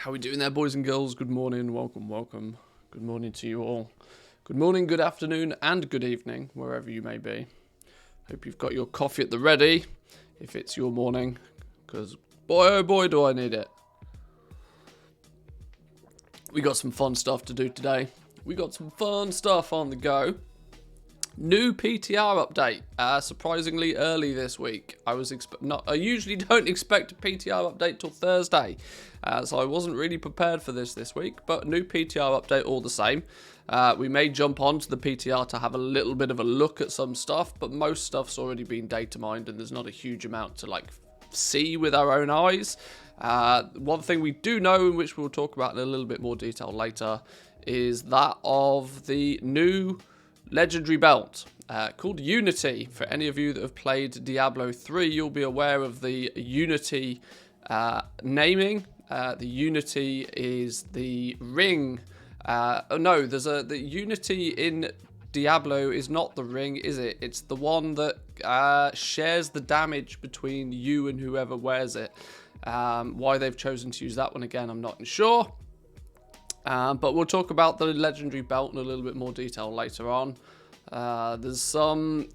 How we doing there, boys and girls? Good morning, welcome. Good morning to you all. Good morning, good afternoon, and good evening, wherever you may be. Hope you've got your coffee at the ready, if it's your morning, because boy, oh boy, do I need it. We got some fun stuff to do today. We got some fun stuff on the go. New PTR update, surprisingly early this week. I usually don't expect a PTR update till Thursday, so I wasn't really prepared for this week, but new PTR update all the same. We may jump onto the PTR to have a little bit of a look at some stuff, but most stuff's already been data mined and there's not a huge amount to see with our own eyes. One thing we do know, which we'll talk about in a little bit more detail later, is that of the new legendary belt called Unity. For any of you that have played Diablo 3, you'll be aware of the Unity naming. The Unity is the ring. The Unity in Diablo is not the ring, is it? It's the one that shares the damage between you and whoever wears it. Why they've chosen to use that one again, I'm not sure. But we'll talk about the legendary belt in a little bit more detail later on. There's some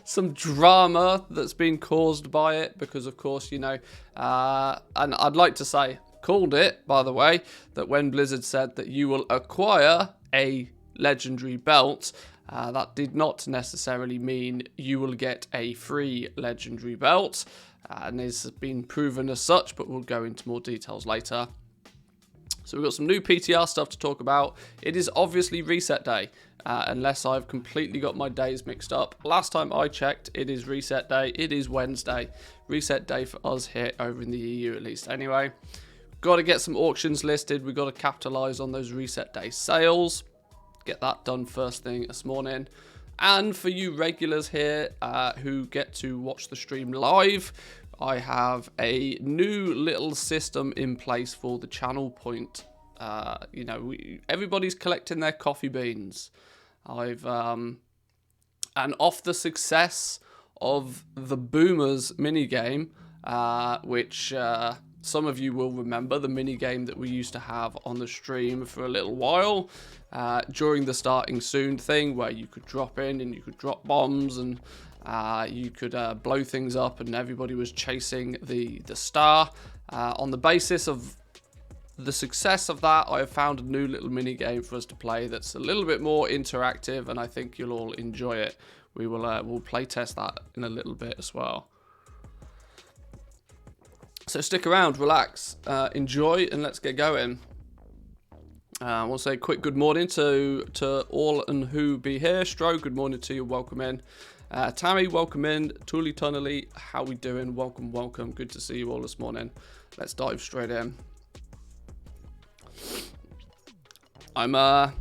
some drama that's been caused by it because, of course, and I'd like to say, called it, by the way, that when Blizzard said that you will acquire a legendary belt, that did not necessarily mean you will get a free legendary belt, and it's been proven as such, but we'll go into more details later. So we've got some new PTR stuff to talk about. It is obviously reset day, unless I've completely got my days mixed up. Last time I checked, it is reset day. It is Wednesday. Reset day for us here over in the EU at least. Anyway, got to get some auctions listed. We've got to capitalise on those reset day sales. Get that done first thing this morning. And for you regulars here who get to watch the stream live, I have a new little system in place for the channel point. Everybody's collecting their coffee beans. And off the success of the Boomers minigame, which some of you will remember, the minigame that we used to have on the stream for a little while, during the starting soon thing, where you could drop in and you could drop bombs and you could blow things up, and everybody was chasing the star. On the basis of the success of that, I have found a new little mini game for us to play that's a little bit more interactive, and I think you'll all enjoy it. We'll play test that in a little bit as well. So stick around, relax, enjoy, and let's get going. I want to say a quick good morning to all and who be here. Stro, good morning to you, welcome in. Tammy, welcome in. Tuli Tunnelly, how we doing? Welcome. Good to see you all this morning. Let's dive straight in. I've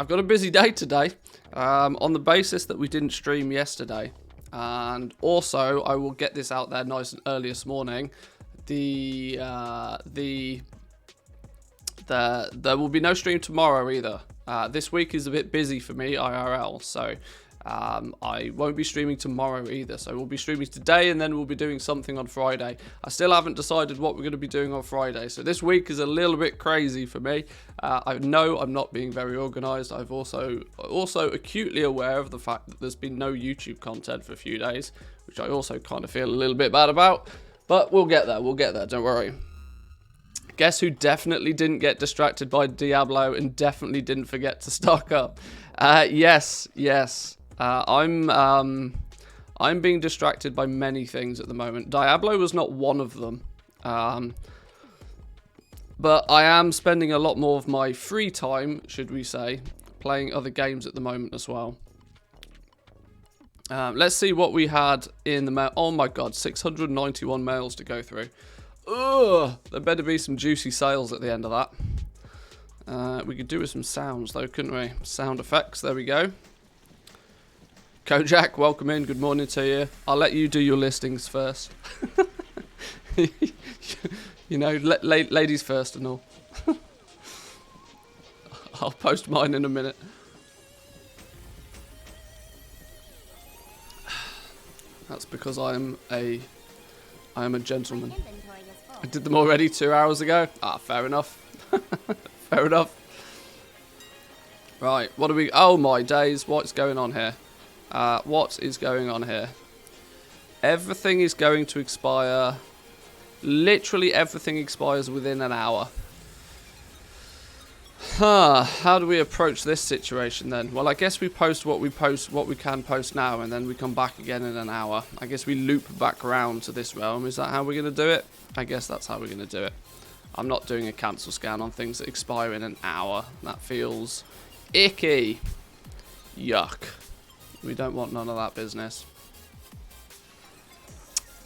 got a busy day today, on the basis that we didn't stream yesterday, and also I will get this out there nice and early this morning. There will be no stream tomorrow either. This week is a bit busy for me IRL, so I won't be streaming tomorrow either. So we'll be streaming today, and then we'll be doing something on Friday. I still haven't decided what we're going to be doing on Friday, so this week is a little bit crazy for me. I know I'm not being very organised. I've also acutely aware of the fact that there's been no YouTube content for a few days, which I also kind of feel a little bit bad about. But we'll get there, don't worry. Guess who definitely didn't get distracted by Diablo and definitely didn't forget to stock up? Yes. I'm being distracted by many things at the moment. Diablo was not one of them. But I am spending a lot more of my free time, should we say, playing other games at the moment as well. Let's see what we had in the mail. Oh my god, 691 mails to go through. Ugh, there better be some juicy sales at the end of that. We could do with some sounds though, couldn't we? Sound effects, there we go. Kojak, welcome in, good morning to you. I'll let you do your listings first. Ladies first and all. I'll post mine in a minute. That's because I am a gentleman. I did them already 2 hours ago. Ah, fair enough. Fair enough. Right, what do we... Oh my days, what's going on here? What is going on here? Everything is going to expire. Literally everything expires within an hour. How do we approach this situation then? Well, I guess we post what we can post now, and then we come back again in an hour. I guess we loop back around to this realm. Is that how we're going to do it? I guess that's how we're going to do it. I'm not doing a cancel scan on things that expire in an hour. That feels icky. Yuck. We don't want none of that business.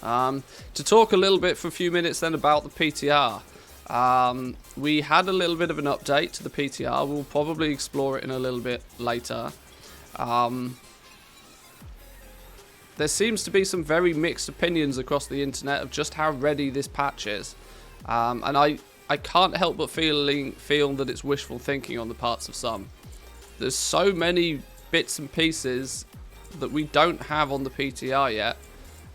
To talk a little bit for a few minutes then about the PTR. We had a little bit of an update to the PTR. We'll probably explore it in a little bit later. There seems to be some very mixed opinions across the internet of just how ready this patch is. And I can't help but feel that it's wishful thinking on the parts of some. There's so many bits and pieces that we don't have on the PTR yet,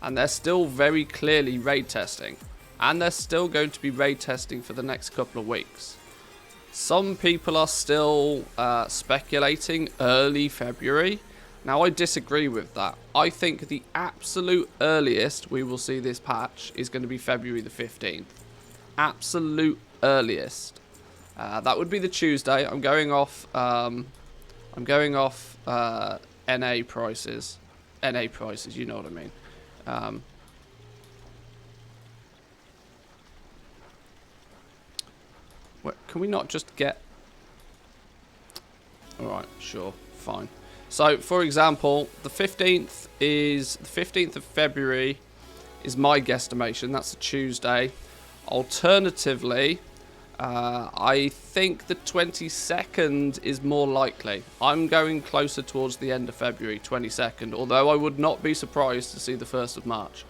and they're still very clearly raid testing. And they're still going to be raid testing for the next couple of weeks. Some people are still speculating early February. Now, I disagree with that. I think the absolute earliest we will see this patch is going to be February the 15th. Absolute earliest. That would be the Tuesday. I'm going off NA prices. NA prices, you know what I mean. Can we not just get... Alright, sure, fine. So, for example, the 15th of February is my guesstimation. That's a Tuesday. Alternatively, I think the 22nd is more likely. I'm going closer towards the end of February, 22nd, although I would not be surprised to see the 1st of March.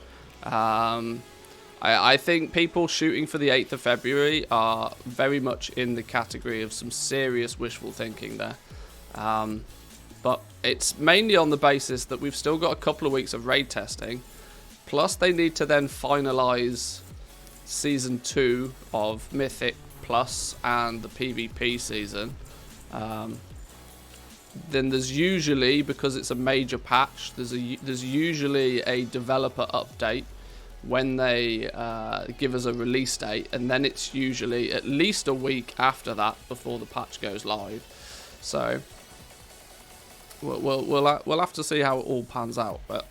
I think people shooting for the 8th of February are very much in the category of some serious wishful thinking there. But it's mainly on the basis that we've still got a couple of weeks of raid testing. Plus they need to then finalise Season 2 of Mythic Plus and the PvP season. Then there's usually, because it's a major patch, there's usually a developer update when they give us a release date, and then it's usually at least a week after that before the patch goes live. So we'll have to see how it all pans out. But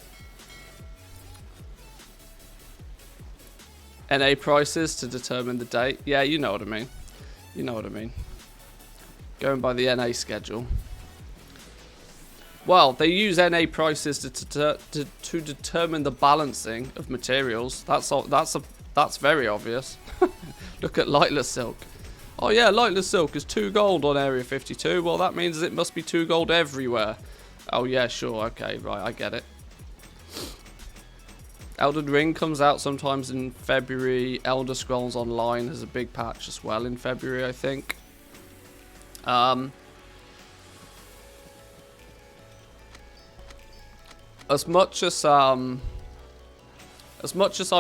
NA prices to determine the date. Yeah, you know what I mean. You know what I mean. Going by the NA schedule. Well, they use NA prices to determine the balancing of materials. That's very obvious. Look at Lightless Silk. Oh yeah, Lightless Silk is 2 gold on Area 52. Well, that means it must be 2 gold everywhere. Oh yeah, sure, okay, right, I get it. Elden Ring comes out sometimes in February. Elder Scrolls Online has a big patch as well in February, I think. As much as I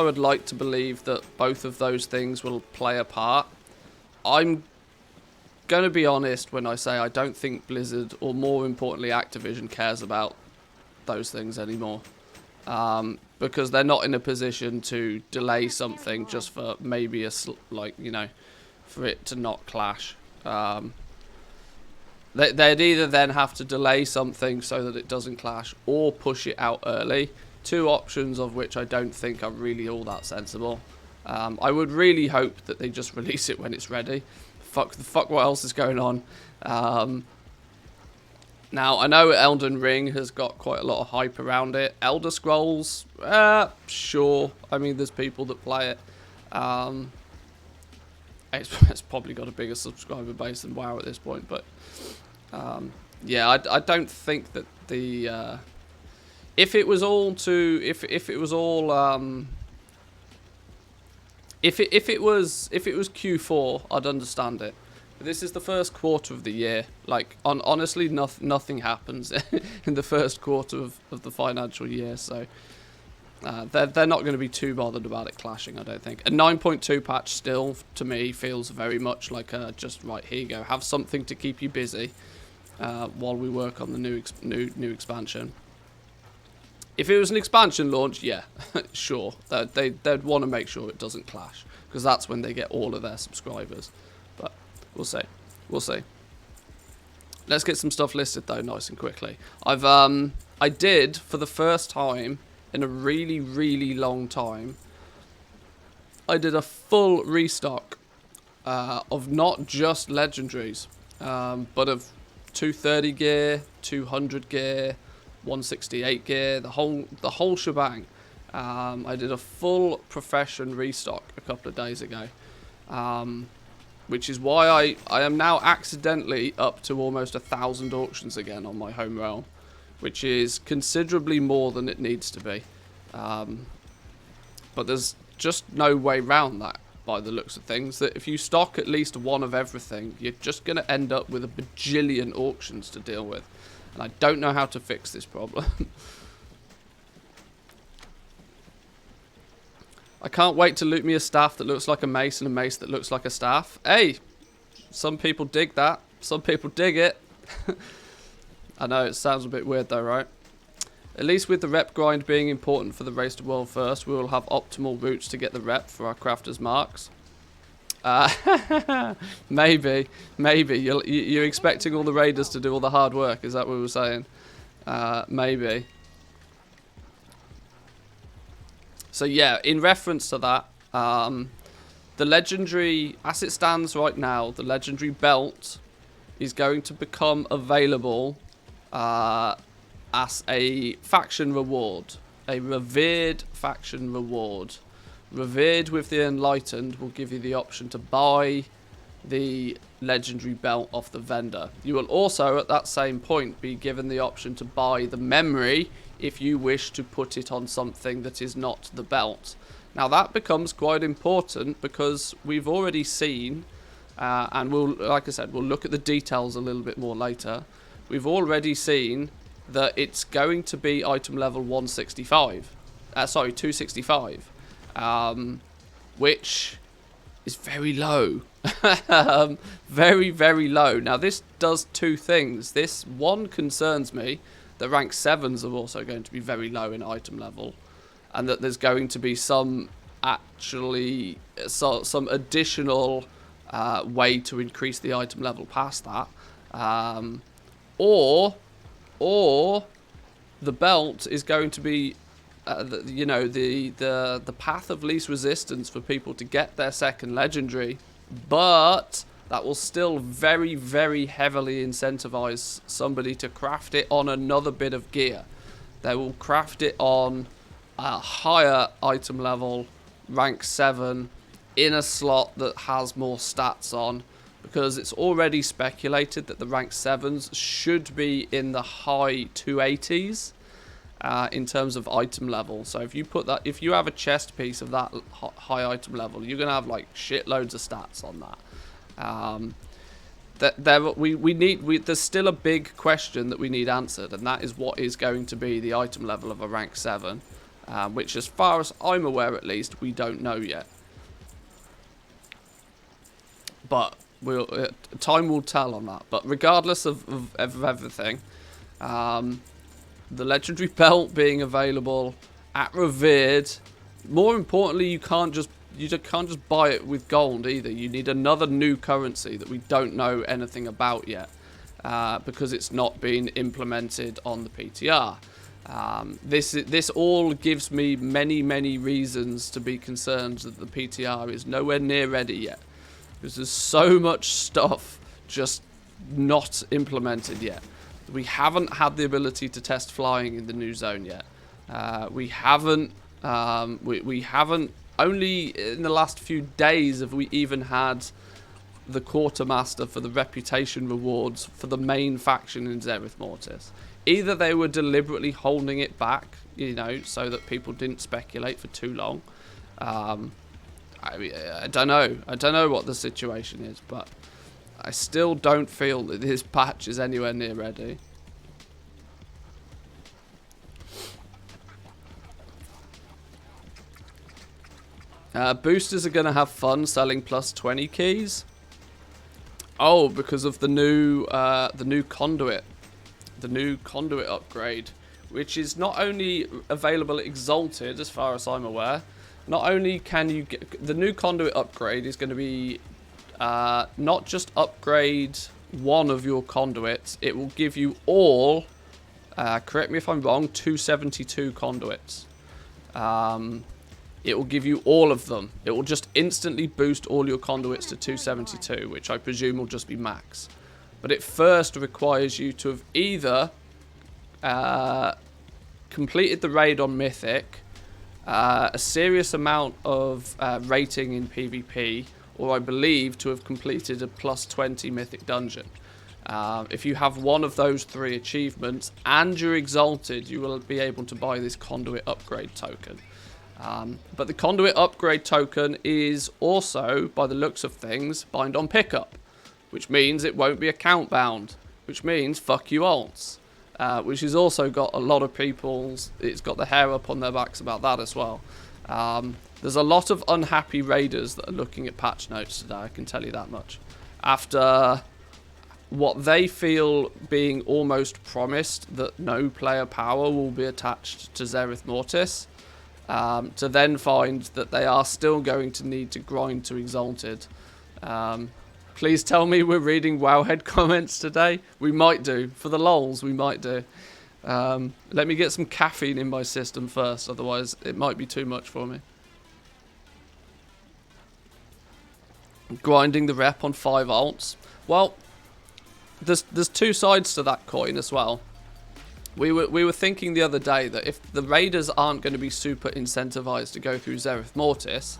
would like to believe that both of those things will play a part, I'm going to be honest when I say I don't think Blizzard, or more importantly Activision, cares about those things anymore. Because they're not in a position to delay something just for maybe for it to not clash. They'd either then have to delay something so that it doesn't clash, or push it out early. 2 options of which I don't think are really all that sensible. I would really hope that they just release it when it's ready. Fuck what else is going on. Now, I know Elden Ring has got quite a lot of hype around it. Elder Scrolls, sure. I mean, there's people that play it. It's probably got a bigger subscriber base than WoW at this point, but yeah, I don't think that the if it was Q4, I'd understand it. But this is the first quarter of the year. Like, honestly, nothing happens in the first quarter of the financial year. So They're not going to be too bothered about it clashing, I don't think. A 9.2 patch still, to me, feels very much like just, right, here you go. Have something to keep you busy while we work on the new expansion. If it was an expansion launch, yeah, sure. They'd want to make sure it doesn't clash, because that's when they get all of their subscribers. But we'll see. We'll see. Let's get some stuff listed, though, nice and quickly. I did, for the first time in a really, really long time, I did a full restock of not just legendaries, but of 230 gear, 200 gear, 168 gear, the whole shebang. I did a full profession restock a couple of days ago, which is why I am now accidentally up to almost 1,000 auctions again on my home realm, which is considerably more than it needs to be. But there's just no way round that, by the looks of things, that if you stock at least one of everything, you're just going to end up with a bajillion auctions to deal with. And I don't know how to fix this problem. I can't wait to loot me a staff that looks like a mace and a mace that looks like a staff. Hey, some people dig that. Some people dig it. I know, it sounds a bit weird though, right? At least with the rep grind being important for the race to world first, we will have optimal routes to get the rep for our crafters marks. Maybe. You're expecting all the raiders to do all the hard work, is that what we were saying? Maybe. So yeah, in reference to that, the legendary, as it stands right now, the legendary belt is going to become available as a faction reward, a revered faction reward. Revered with the Enlightened will give you the option to buy the legendary belt off the vendor. You will also, at that same point, be given the option to buy the memory if you wish to put it on something that is not the belt. Now that becomes quite important because we've already seen, and we'll, like I said, we'll look at the details a little bit more later. We've already seen that it's going to be item level 265, which is very low. Very, very low. Now this does two things. This one concerns me, that rank 7s are also going to be very low in item level, and that there's going to be some some additional way to increase the item level past that, or the belt is going to be the path of least resistance for people to get their second legendary, but that will still very, very heavily incentivize somebody to craft it on another bit of gear. They will craft it on a higher item level, rank 7, in a slot that has more stats on, because it's already speculated that the rank 7s should be in the high 280s in terms of item level. So if you put that, if you have a chest piece of that high item level, you're gonna have like shitloads of stats on that. There's still a big question that we need answered, and that is what is going to be the item level of a rank 7, which, as far as I'm aware at least, we don't know yet. But time will tell on that. But regardless of everything, the legendary belt being available at Revered, more importantly, you can't just buy it with gold either. You need another new currency that we don't know anything about yet, because it's not been implemented on the PTR. This all gives me many reasons to be concerned that the PTR is nowhere near ready yet, because there's so much stuff just not implemented yet. We haven't had the ability to test flying in the new zone yet. We haven't. Only in the last few days have we even had the quartermaster for the reputation rewards for the main faction in Zereth Mortis. Either they were deliberately holding it back, so that people didn't speculate for too long. I don't know. I don't know what the situation is, but I still don't feel that this patch is anywhere near ready. Boosters are going to have fun selling plus 20 keys. Oh, because of the new conduit. The new conduit upgrade, which is not only available at Exalted, as far as I'm aware. Not only can you get... The new conduit upgrade is going to be not just upgrade one of your conduits. It will give you all, correct me if I'm wrong, 272 conduits. It will give you all of them. It will just instantly boost all your conduits to 272, which I presume will just be max. But it first requires you to have either completed the raid on Mythic, a serious amount of rating in PvP, or I believe to have completed a plus 20 Mythic dungeon. If you have one of those 3 achievements and you're Exalted, you will be able to buy this conduit upgrade token. But the conduit upgrade token is also, by the looks of things, bind on pickup, which means it won't be account bound, which means fuck you alts, which has also got a lot of people's, it's got the hair up on their backs about that as well. There's a lot of unhappy raiders that are looking at patch notes today, I can tell you that much. After what they feel being almost promised that no player power will be attached to Zereth Mortis, to then find that they are still going to need to grind to Exalted. Please tell me we're reading Wowhead comments today. We might do. For the lols, we might do. Let me get some caffeine in my system first, otherwise it might be too much for me. Grinding the rep on 5 alts. Well, there's 2 sides to that coin as well. We were thinking the other day that if the raiders aren't going to be super incentivized to go through Zereth Mortis,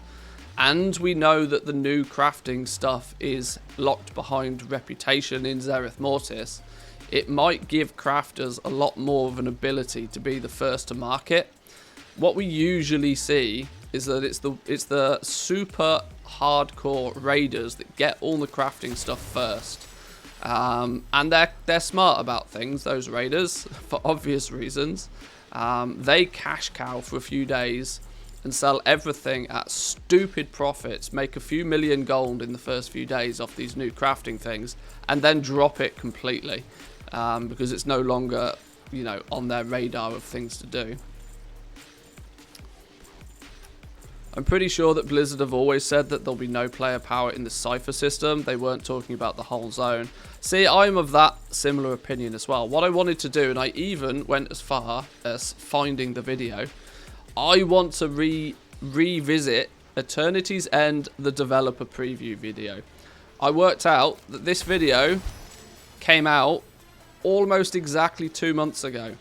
and we know that the new crafting stuff is locked behind reputation in Zereth Mortis, it might give crafters a lot more of an ability to be the first to market. What we usually see is that it's the super hardcore raiders that get all the crafting stuff first. And they're smart about things, those raiders, for obvious reasons. They cash cow for a few days and sell everything at stupid profits, make a few million gold in the first few days off these new crafting things, and then drop it completely because it's no longer, you know, on their radar of things to do. I'm pretty sure that Blizzard have always said that there'll be no player power in the Cypher system. They weren't talking about the whole zone. See, I'm of that similar opinion as well. What I wanted to do, and I even went as far as finding the video, I want to revisit Eternity's End, the developer preview video. I worked out that this video came out almost exactly 2 months ago.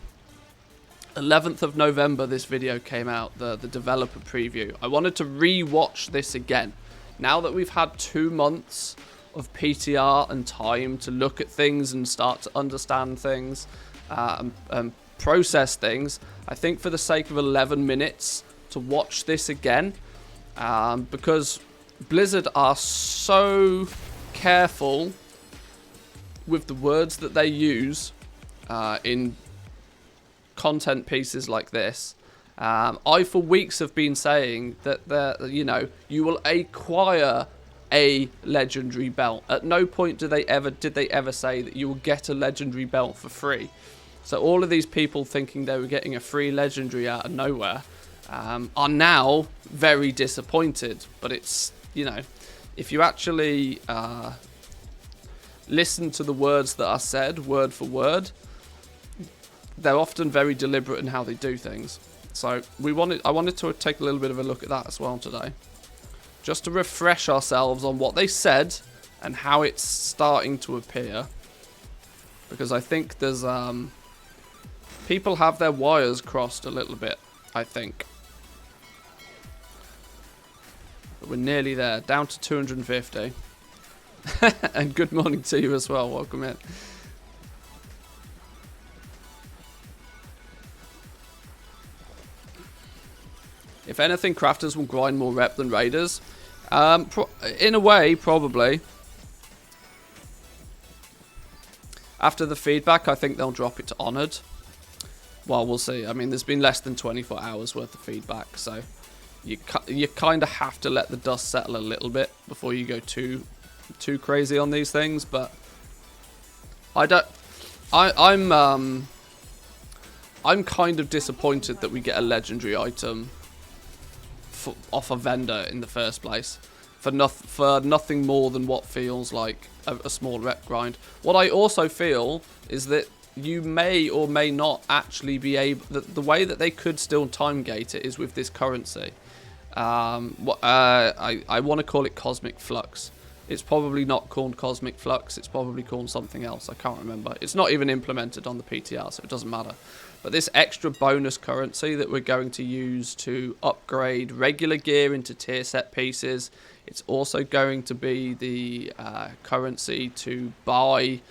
11th of November this video came out, the developer preview. I wanted to re-watch this again. Now that we've had 2 months of PTR and time to look at things and start to understand things and process things, I think for the sake of 11 minutes to watch this again, because Blizzard are so careful with the words that they use in content pieces like this. I for weeks have been saying that you will acquire a legendary belt. At no point did they ever say that you will get a legendary belt for free. So all of these people thinking they were getting a free legendary out of nowhere are now very disappointed. But it's, you know, if you actually listen to the words that are said word for word, they're often very deliberate in how they do things. So I wanted to take a little bit of a look at that as well today, just to refresh ourselves on what they said and how it's starting to appear. Because I think there's people have their wires crossed a little bit, I think. But we're nearly there, down to 250. And good morning to you as well, welcome in. If anything, crafters will grind more rep than raiders. In a way, probably. After the feedback, I think they'll drop it to Honoured. Well, we'll see. I mean, there's been less than 24 hours worth of feedback, so you kind of have to let the dust settle a little bit before you go too crazy on these things. But I'm kind of disappointed that we get a legendary item off a vendor in the first place for nothing more than what feels like a small rep grind. What I also feel is that you may or may not actually be able... The way that they could still time gate it is with this currency. I want to call it Cosmic Flux. It's probably not called Cosmic Flux. It's probably called something else. I can't remember. It's not even implemented on the PTR, so it doesn't matter. But this extra bonus currency that we're going to use to upgrade regular gear into tier set pieces, it's also going to be the currency to buy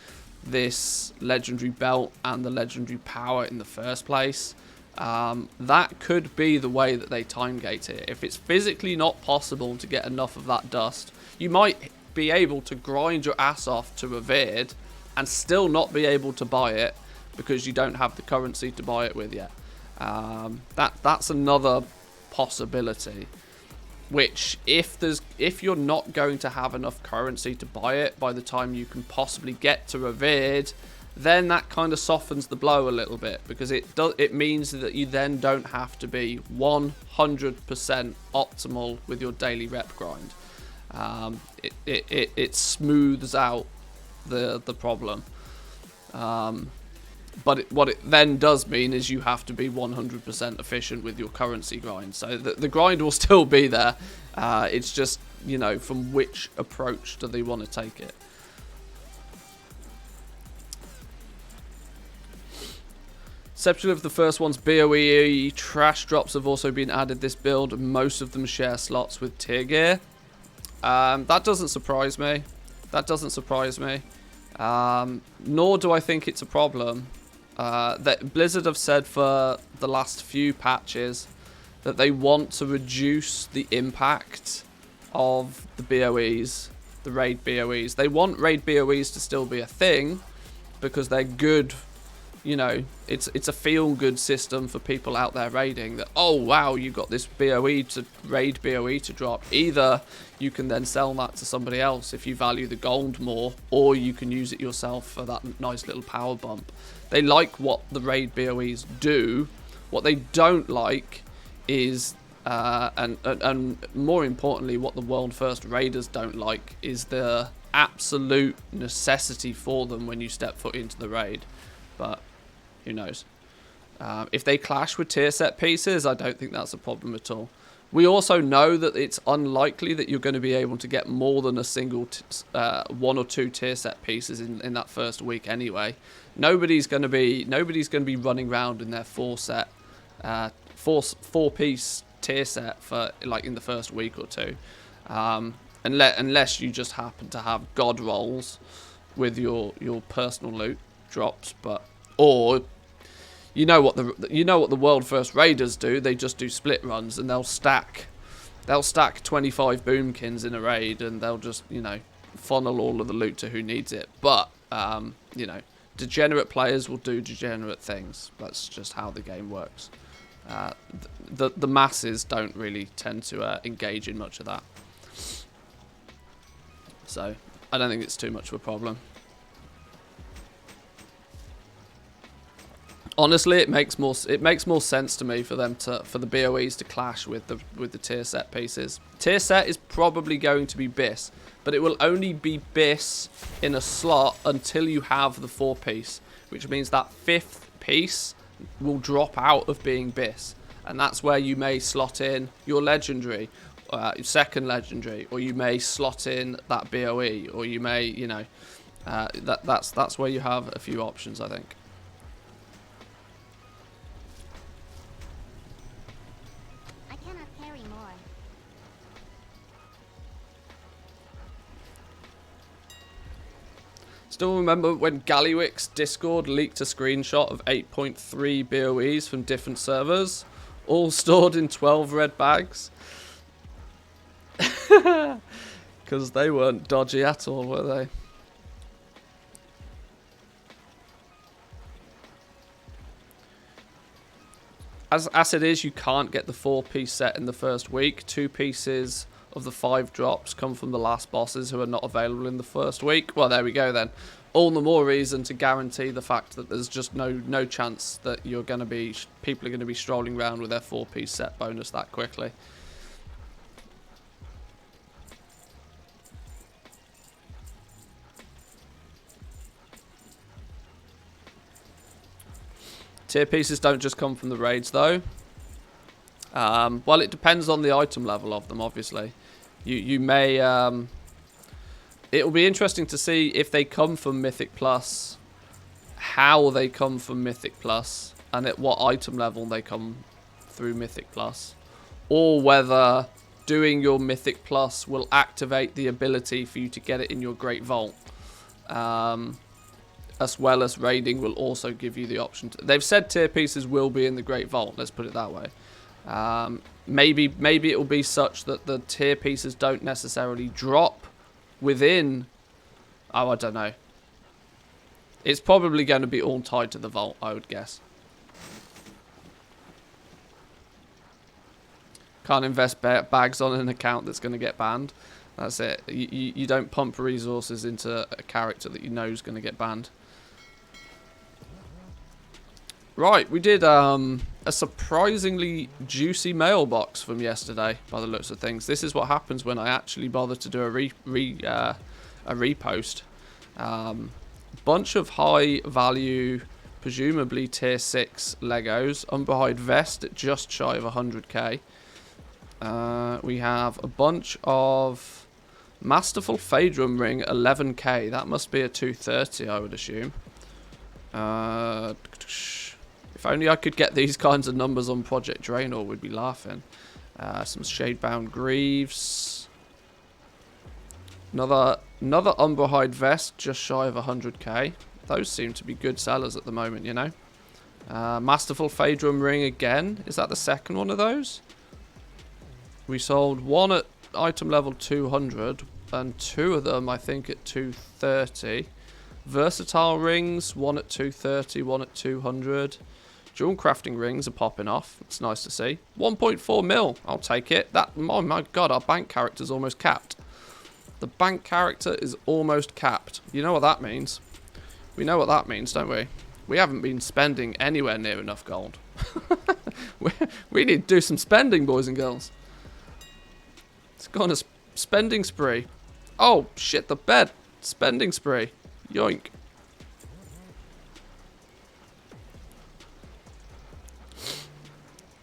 this legendary belt and the legendary power in the first place. That could be the way that they time gate it. If it's physically not possible to get enough of that dust, you might be able to grind your ass off to Revered and still not be able to buy it because you don't have the currency to buy it with yet. That's another possibility. Which, if you're not going to have enough currency to buy it by the time you can possibly get to Revered, then that kind of softens the blow a little bit, because it means that you then don't have to be 100% optimal with your daily rep grind. It smooths out the problem. But what it then does mean is you have to be 100% efficient with your currency grind. So the grind will still be there. It's just, you know, from which approach do they want to take it. Exception of the first one's BOE trash drops have also been added this build. Most of them share slots with tier gear. That doesn't surprise me. That doesn't surprise me. Nor do I think it's a problem. That Blizzard have said for the last few patches that they want to reduce the impact of the BOEs, the raid BOEs. They want raid BOEs to still be a thing because they're good. You know, it's a feel-good system for people out there raiding, that, oh wow, you got this BOE to raid BOE to drop. Either you can then sell that to somebody else if you value the gold more, or you can use it yourself for that nice little power bump. They like what the raid BOEs do. What they don't like is, and more importantly, what the world first raiders don't like is the absolute necessity for them when you step foot into the raid. But who knows? If they clash with tier set pieces, I don't think that's a problem at all. We also know that it's unlikely that you're going to be able to get more than a single one or two tier set pieces in that first week anyway. Nobody's going to be running around in their four piece tier set for like in the first week or two, unless you just happen to have god rolls with your personal loot drops. But or you know what the world first raiders do, they just do split runs, and they'll stack 25 boomkins in a raid, and they'll just, you know, funnel all of the loot to who needs it. But you know, degenerate players will do degenerate things. That's just how the game works. The masses don't really tend to engage in much of that, so I don't think it's too much of a problem. Honestly, it makes more sense to me for the BOEs to clash with the tier set pieces. Tier set is probably going to be BIS, but it will only be BIS in a slot until you have the 4-piece, which means that 5th piece will drop out of being BIS, and that's where you may slot in your legendary, your second legendary, or you may slot in that BOE, or you may, you know, that's where you have a few options, I think. Still remember when Gallywix Discord leaked a screenshot of 8.3 BOEs from different servers, all stored in 12 red bags? Because they weren't dodgy at all, were they? as it is, you can't get the 4-piece set in the first week. 2 pieces of the 5 drops come from the last bosses who are not available in the first week. Well, there we go then. All the more reason to guarantee the fact that there's just no chance that people are going to be strolling around with their 4-piece set bonus that quickly. Tier pieces don't just come from the raids though. Well, it depends on the item level of them, obviously. You may... it'll be interesting to see if they come from Mythic Plus, how they come from Mythic Plus, and at what item level they come through Mythic Plus. Or whether doing your Mythic Plus will activate the ability for you to get it in your Great Vault. As well as raiding will also give you the option. They've said tier pieces will be in the Great Vault, let's put it that way. Maybe it will be such that the tier pieces don't necessarily drop within... Oh, I don't know. It's probably going to be all tied to the vault, I would guess. Can't invest bags on an account that's going to get banned. That's it. You don't pump resources into a character that you know is going to get banned. Right, we did a surprisingly juicy mailbox from yesterday, by the looks of things. This is what happens when I actually bother to do a repost. Bunch of high value, presumably tier 6 Legos. Umberhide vest at just shy of 100k. We have a bunch of Masterful Phaedrum ring, 11k. That must be a 230, I would assume. If only I could get these kinds of numbers on Project Draenor, we'd be laughing. Some Shadebound Greaves. Another Umberhide vest, just shy of 100k. Those seem to be good sellers at the moment, you know. Masterful Phaedrum ring again. Is that the second one of those? We sold one at item level 200 and 2 of them, I think, at 230. Versatile rings, one at 230, one at 200. Jewel crafting rings are popping off. It's nice to see. 1.4 mil. I'll take it. That, oh my god, our bank character's almost capped. The bank character is almost capped. You know what that means. We know what that means, don't we? We haven't been spending anywhere near enough gold. we need to do some spending, boys and girls. Let's go on a spending spree. Oh, shit, the bed. Spending spree. Yoink.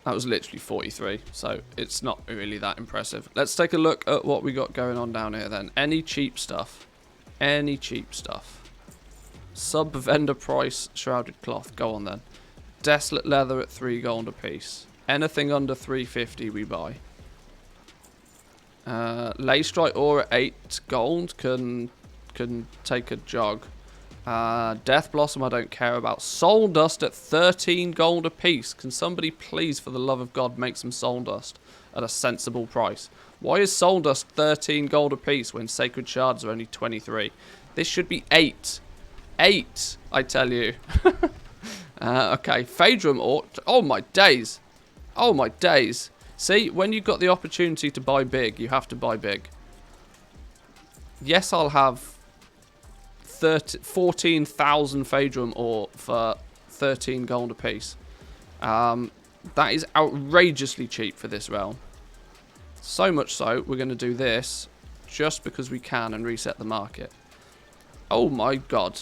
That was literally 43, so it's not really that impressive. Let's take a look at what we got going on down here then. Any cheap stuff. Any cheap stuff. Sub-vendor price shrouded cloth. Go on then. Desolate leather at 3 gold a piece. Anything under 350 we buy. Leystrike ore at 8 gold can take a jog. Death Blossom I don't care about. Soul Dust at 13 gold a piece. Can somebody please, for the love of God, make some Soul Dust at a sensible price? Why is Soul Dust 13 gold a piece when Sacred Shards are only 23? This should be 8. 8, I tell you. Okay, Phaedrum ore. Oh my days. Oh my days. See, when you've got the opportunity to buy big, you have to buy big. Yes, I'll have 14,000 Phaedrum ore for 13 gold a piece. That is outrageously cheap for this realm. So much so, we're going to do this just because we can and reset the market. Oh my god.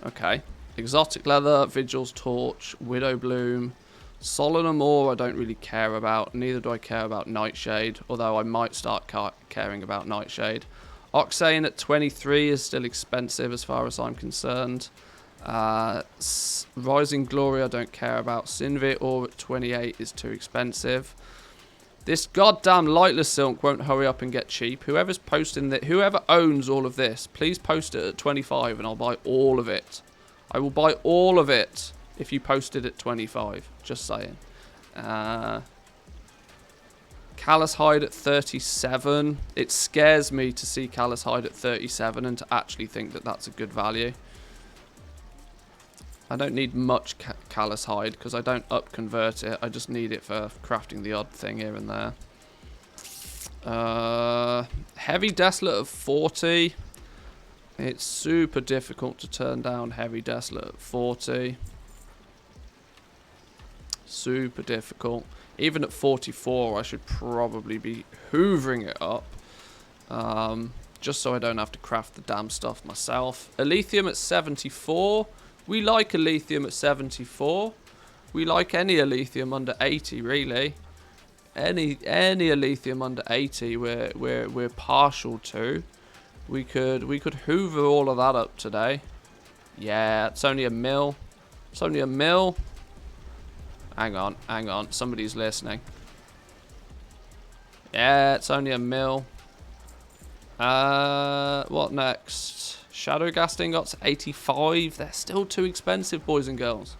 Okay. Exotic Leather, Vigil's Torch, Widow Bloom. Solemn ore I don't really care about. Neither do I care about Nightshade, although I might start caring about Nightshade. Oxane at 23 is still expensive as far as I'm concerned. Rising Glory I don't care about. Sinvir ore at 28 is too expensive. This goddamn Lightless Silk won't hurry up and get cheap. Whoever's posting that, whoever owns all of this, please post it at 25 and I'll buy all of it. I will buy all of it if you post it at 25. Just saying. Callous Hide at 37. It scares me to see Callous Hide at 37 and to actually think that that's a good value. I don't need much callus hide because I don't up-convert it. I just need it for crafting the odd thing here and there. Heavy Desolate of 40. It's super difficult to turn down Heavy Desolate at 40. Super difficult. Even at 44, I should probably be hoovering it up. Just so I don't have to craft the damn stuff myself. Elythium at 74. We like Elythium at 74. We like any Elythium under 80, really. Any Elythium under 80, we're partial to. We could hoover all of that up today. Yeah, it's only a mil. It's only a mil. Hang on. Somebody's listening. Yeah, it's only a mil. What next? Shadow Ghast ingots 85. They're still too expensive, boys and girls.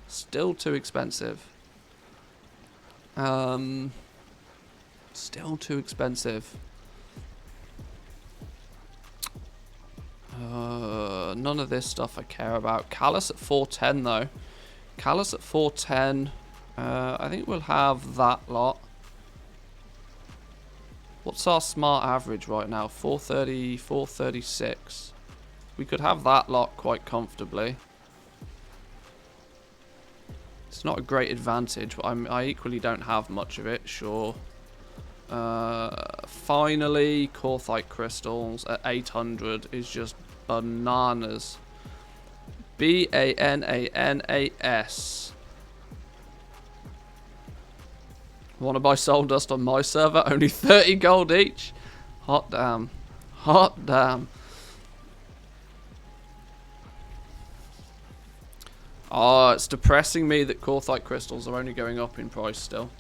Still too expensive. Still too expensive. None of this stuff I care about. Callus at 410 though. Callus at 410. I think we'll have that lot. What's our smart average right now? 430, 436. We could have that lot quite comfortably. It's not a great advantage, but I equally don't have much of it, sure. Finally, Courthite crystals at 800 is just bananas. Bananas. Want to buy soul dust on my server? Only 30 gold each? Hot damn. Hot damn. Oh, it's depressing me that Courthite crystals are only going up in price still.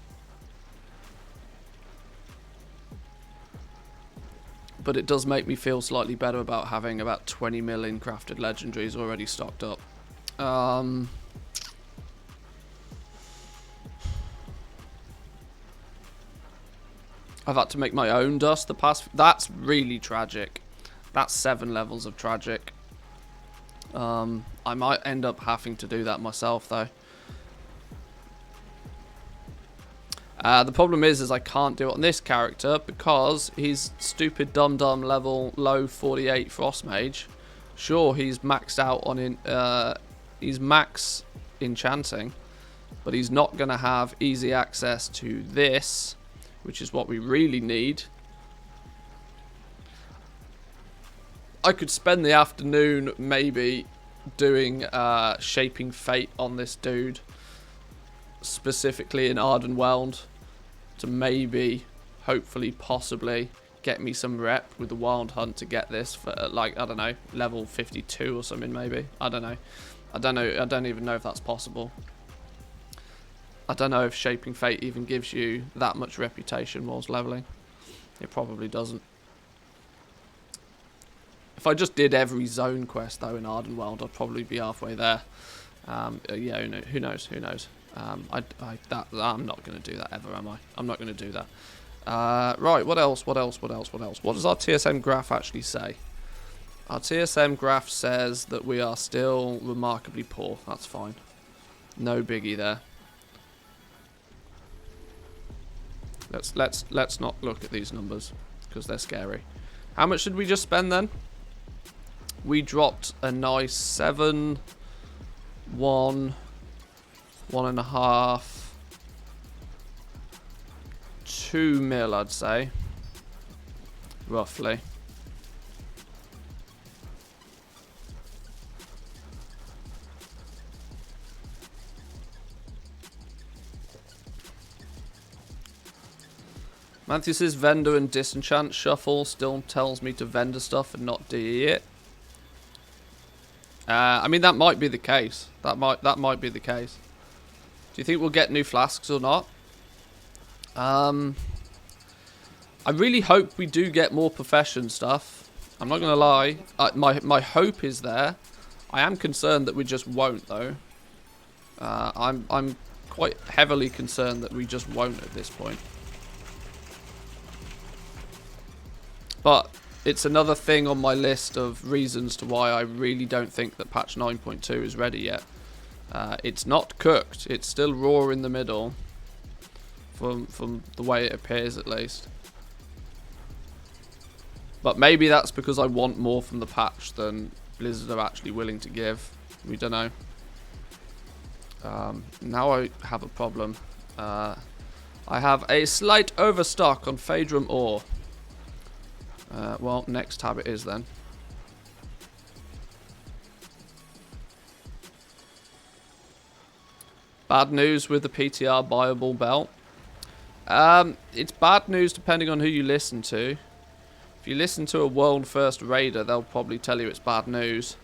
But it does make me feel slightly better about having about 20 million crafted legendaries already stocked up. I've had to make my own dust the past... That's really tragic. That's 7 levels of tragic. I might end up having to do that myself, though. The problem is I can't do it on this character because he's stupid dum-dum level low 48 Frost Mage. Sure, he's maxed out on he's max enchanting, but he's not going to have easy access to this, which is what we really need. I could spend the afternoon maybe doing Shaping Fate on this dude, specifically in Ardenweld, to maybe, hopefully, possibly get me some rep with the Wild Hunt to get this for, like, I don't know, level 52 or something, maybe. I don't know. I don't even know if that's possible. I don't know if Shaping Fate even gives you that much reputation whilst leveling. It probably doesn't. If I just did every zone quest, though, in Ardenweld, I'd probably be halfway there. Yeah, who knows? Who knows? I'm not going to do that ever, am I? I'm not going to do that. Right, what else? What does our TSM graph actually say? Our TSM graph says that we are still remarkably poor. That's fine. No biggie there. Let's not look at these numbers because they're scary. How much did we just spend then? We dropped a nice 7, 1, 1.5, 2 mil, I'd say, roughly. Matthew says vendor and disenchant shuffle still tells me to vendor stuff and not DE it. I mean, that might be the case. That might be the case. Do you think we'll get new flasks or not? I really hope we do get more profession stuff. I'm not gonna lie. My hope is there. I am concerned that we just won't, though. I'm quite heavily concerned that we just won't at this point. But it's another thing on my list of reasons to why I really don't think that patch 9.2 is ready yet. It's not cooked. It's still raw in the middle. From the way it appears, at least. But maybe that's because I want more from the patch than Blizzard are actually willing to give. We don't know. Now I have a problem. I have a slight overstock on Phaedrum ore. Well, next tab it is then. Bad news with the PTR buyable belt. It's bad news depending on who you listen to. If you listen to a world first raider, they'll probably tell you it's bad news.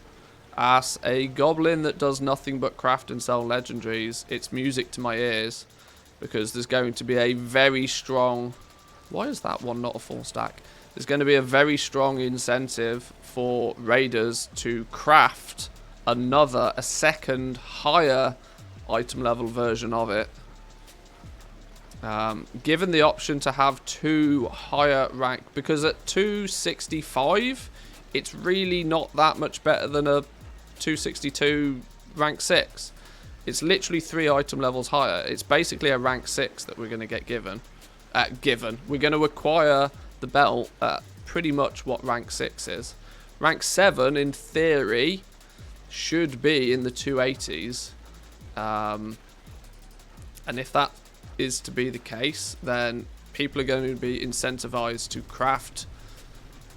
As a goblin that does nothing but craft and sell legendaries, it's music to my ears, because there's going to be a very strong... Why is that one not a full stack? There's going to be a very strong incentive for raiders to craft a second, higher item level version of it. Given the option to have 2 higher rank, because at 265 it's really not that much better than a 262 rank 6. It's literally 3 item levels higher. It's basically a rank 6 that we're going to get given. We're going to acquire the belt at pretty much what rank 6 is. Rank 7 in theory should be in the 280s. And if that is to be the case, then people are going to be incentivized to craft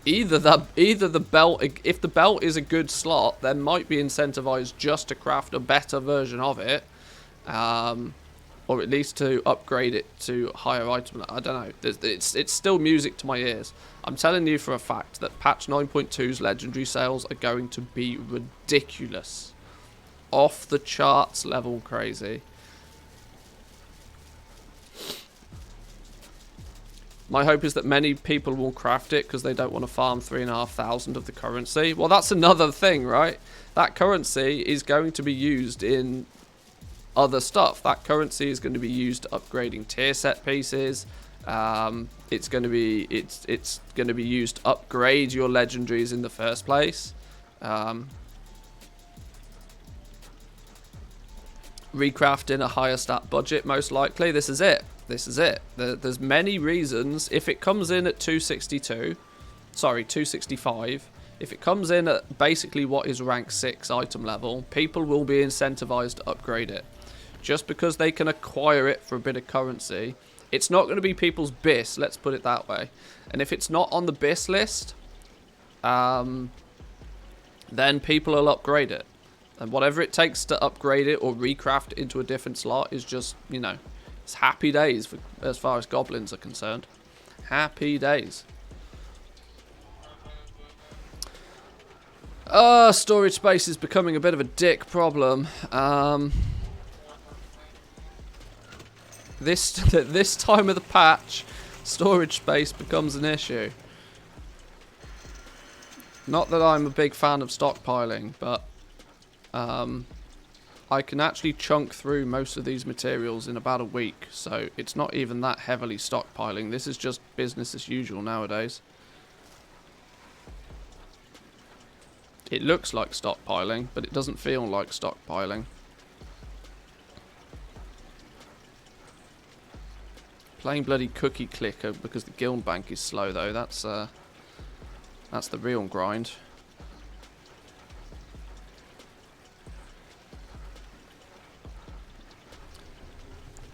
either the belt. If the belt is a good slot, then might be incentivized just to craft a better version of it, or at least to upgrade it to higher item. I don't know. It's still music to my ears. I'm telling you for a fact that patch 9.2's legendary sales are going to be ridiculous, off the charts level crazy. My hope is that many people will craft it because they don't want to farm 3,500 of the currency. Well, that's another thing, right? That currency is going to be used in other stuff. That currency is going to be used to upgrading tier set pieces. It's going to be used to upgrade your legendaries in the first place. Recraft in a higher stat budget, most likely. This is it. There's many reasons. If it comes in at 265, if it comes in at basically what is rank 6 item level, people will be incentivized to upgrade it. Just because they can acquire it for a bit of currency, it's not going to be people's BIS, let's put it that way. And if it's not on the BIS list, then people will upgrade it. And whatever it takes to upgrade it or recraft it into a different slot is just, you know, it's happy days as far as goblins are concerned. Happy days. Storage space is becoming a bit of a dick problem. This time of the patch, storage space becomes an issue. Not that I'm a big fan of stockpiling, but I can actually chunk through most of these materials in about a week, so it's not even that heavily stockpiling. This is just business as usual nowadays. It looks like stockpiling, but it doesn't feel like stockpiling. Playing bloody cookie clicker because the guild bank is slow though. That's the real grind.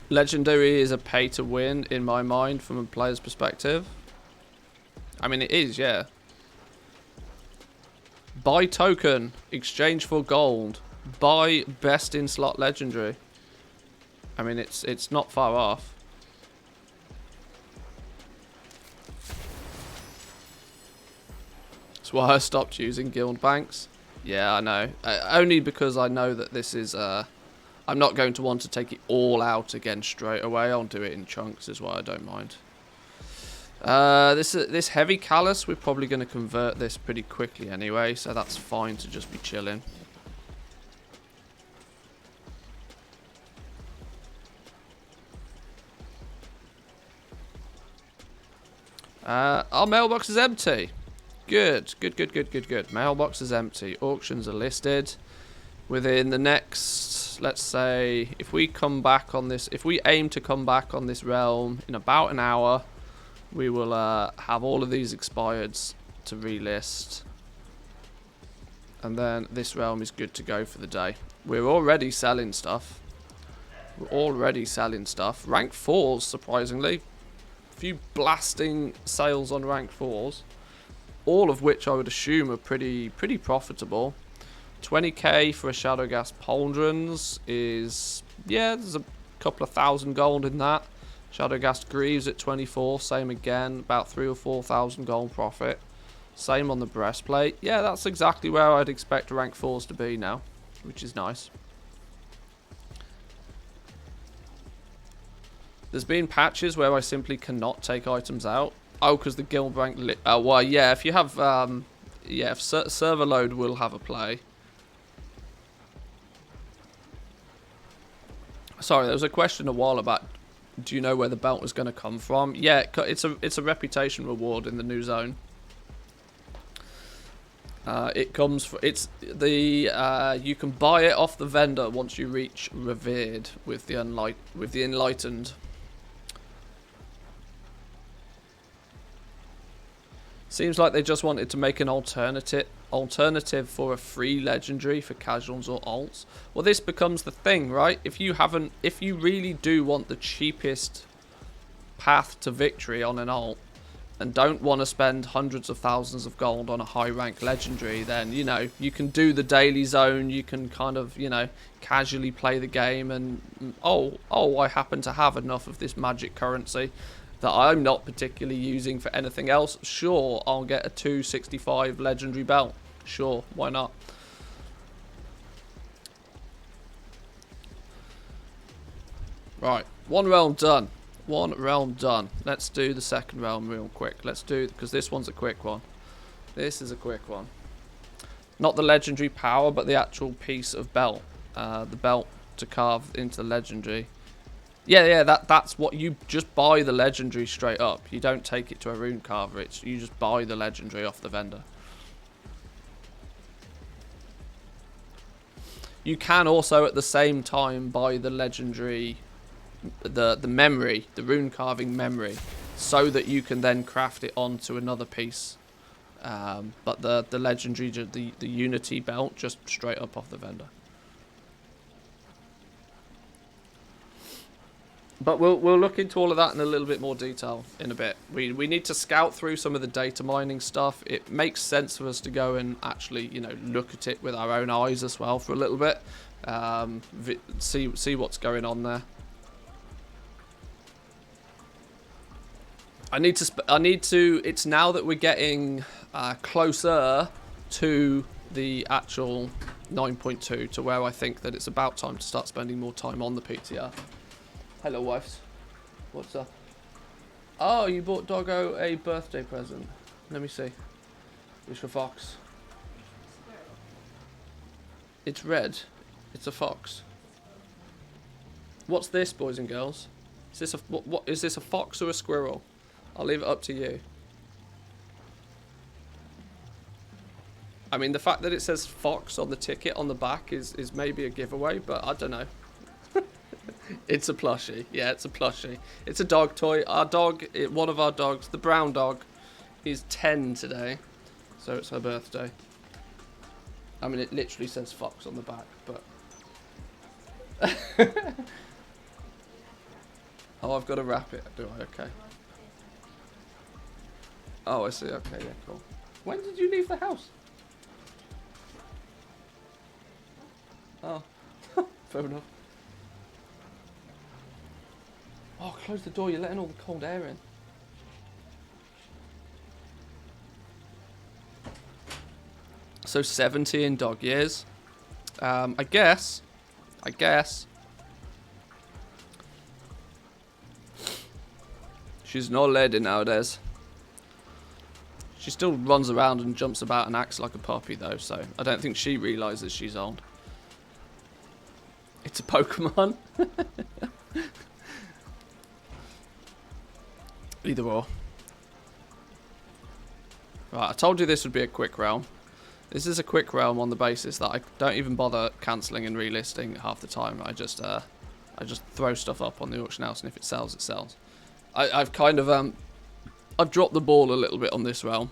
Legendary is a pay to win in my mind from a player's perspective. I mean, it is, yeah. Buy token, exchange for gold, buy best in slot legendary. I mean, it's not far off. That's why I stopped using guild banks. Yeah, I know. Only because I know that this is I'm not going to want to take it all out again straight away. I'll do it in chunks is why I don't mind. This heavy callus, we're probably going to convert this pretty quickly anyway, so that's fine to just be chilling. Our mailbox is empty. Good. Mailbox is empty. Auctions are listed. Within the next, let's say if we come back on this, if we aim to come back on this realm in about an hour, we will have all of these expireds to relist. And then this realm is good to go for the day. We're already selling stuff. We're already selling stuff. Rank 4s, surprisingly. A few blasting sales on rank 4s. All of which I would assume are pretty profitable. 20k for a Shadowghast Pauldrons is... yeah, there's a couple of thousand gold in that. Shadowghast Greaves at 24, same again. About 3,000 or 4,000 gold profit. Same on the breastplate. Yeah, that's exactly where I'd expect rank 4s to be now, which is nice. There's been patches where I simply cannot take items out. Oh, because the guild rank... well, yeah, if you have... yeah, if server load will have a play. Sorry, there was a question a while about, do you know where the belt was going to come from? Yeah, it's a reputation reward in the new zone. It comes for... it's the... you can buy it off the vendor once you reach Revered with the Enlightened. Seems like they just wanted to make an alternative for a free legendary for casuals or alts. Well, this becomes the thing, right? If you really do want the cheapest path to victory on an alt and don't want to spend hundreds of thousands of gold on a high rank legendary, then, you know, you can do the daily zone, you can kind of, you know, casually play the game and, oh, I happen to have enough of this magic currency that I'm not particularly using for anything else. Sure, I'll get a 265 legendary belt. Sure, why not? Right, one realm done. One realm done. Let's do the second realm real quick. Let's do, because this one's a quick one. This is a quick one. Not the legendary power, but the actual piece of belt. The belt to carve into the legendary. Yeah, that's what you just buy the legendary straight up. You don't take it to a rune carver. You just buy the legendary off the vendor. You can also at the same time buy the legendary, the memory, the rune carving memory, so that you can then craft it onto another piece. But the legendary, the Unity belt, just straight up off the vendor. But we'll look into all of that in a little bit more detail in a bit. We need to scout through some of the data mining stuff. It makes sense for us to go and actually, you know, look at it with our own eyes as well for a little bit. See what's going on there. I need to. It's now that we're getting closer to the actual 9.2 to where I think that it's about time to start spending more time on the PTR. Hello, wives. What's up? Oh, you bought Doggo a birthday present. Let me see. It's a fox. It's red. It's a fox. What's this, boys and girls? Is this what is this, a fox or a squirrel? I'll leave it up to you. I mean, the fact that it says fox on the ticket on the back is maybe a giveaway, but I don't know. It's a plushie. Yeah, it's a plushie. It's a dog toy. Our dog, one of our dogs, the brown dog, is 10 today. So it's her birthday. I mean, it literally says fox on the back, but... Oh, I've got to wrap it, do I? Okay. Oh, I see. Okay, yeah, cool. When did you leave the house? Oh, fair enough. Oh, close the door, you're letting all the cold air in. So 70 in dog years. I guess. She's no lady nowadays. She still runs around and jumps about and acts like a puppy though, so I don't think she realises she's old. It's a Pokemon. Either or. Right, I told you this would be a quick realm. This is a quick realm on the basis that I don't even bother cancelling and relisting half the time. I just throw stuff up on the auction house, and if it sells, it sells. I've kind of I've dropped the ball a little bit on this realm.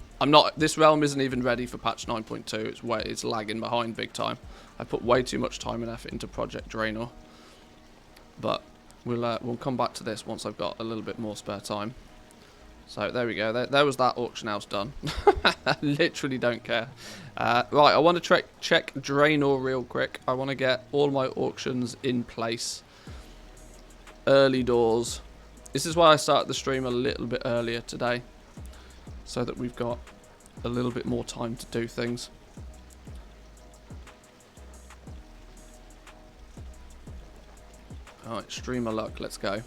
This realm isn't even ready for patch 9.2. It's lagging behind big time. I put way too much time and effort into Project Draenor. But we'll come back to this once I've got a little bit more spare time. So there we go. There was that auction house done. I literally don't care. Right, I want to check Draenor real quick. I want to get all my auctions in place. Early doors. This is why I started the stream a little bit earlier today, so that we've got a little bit more time to do things. Alright, streamer luck, let's go.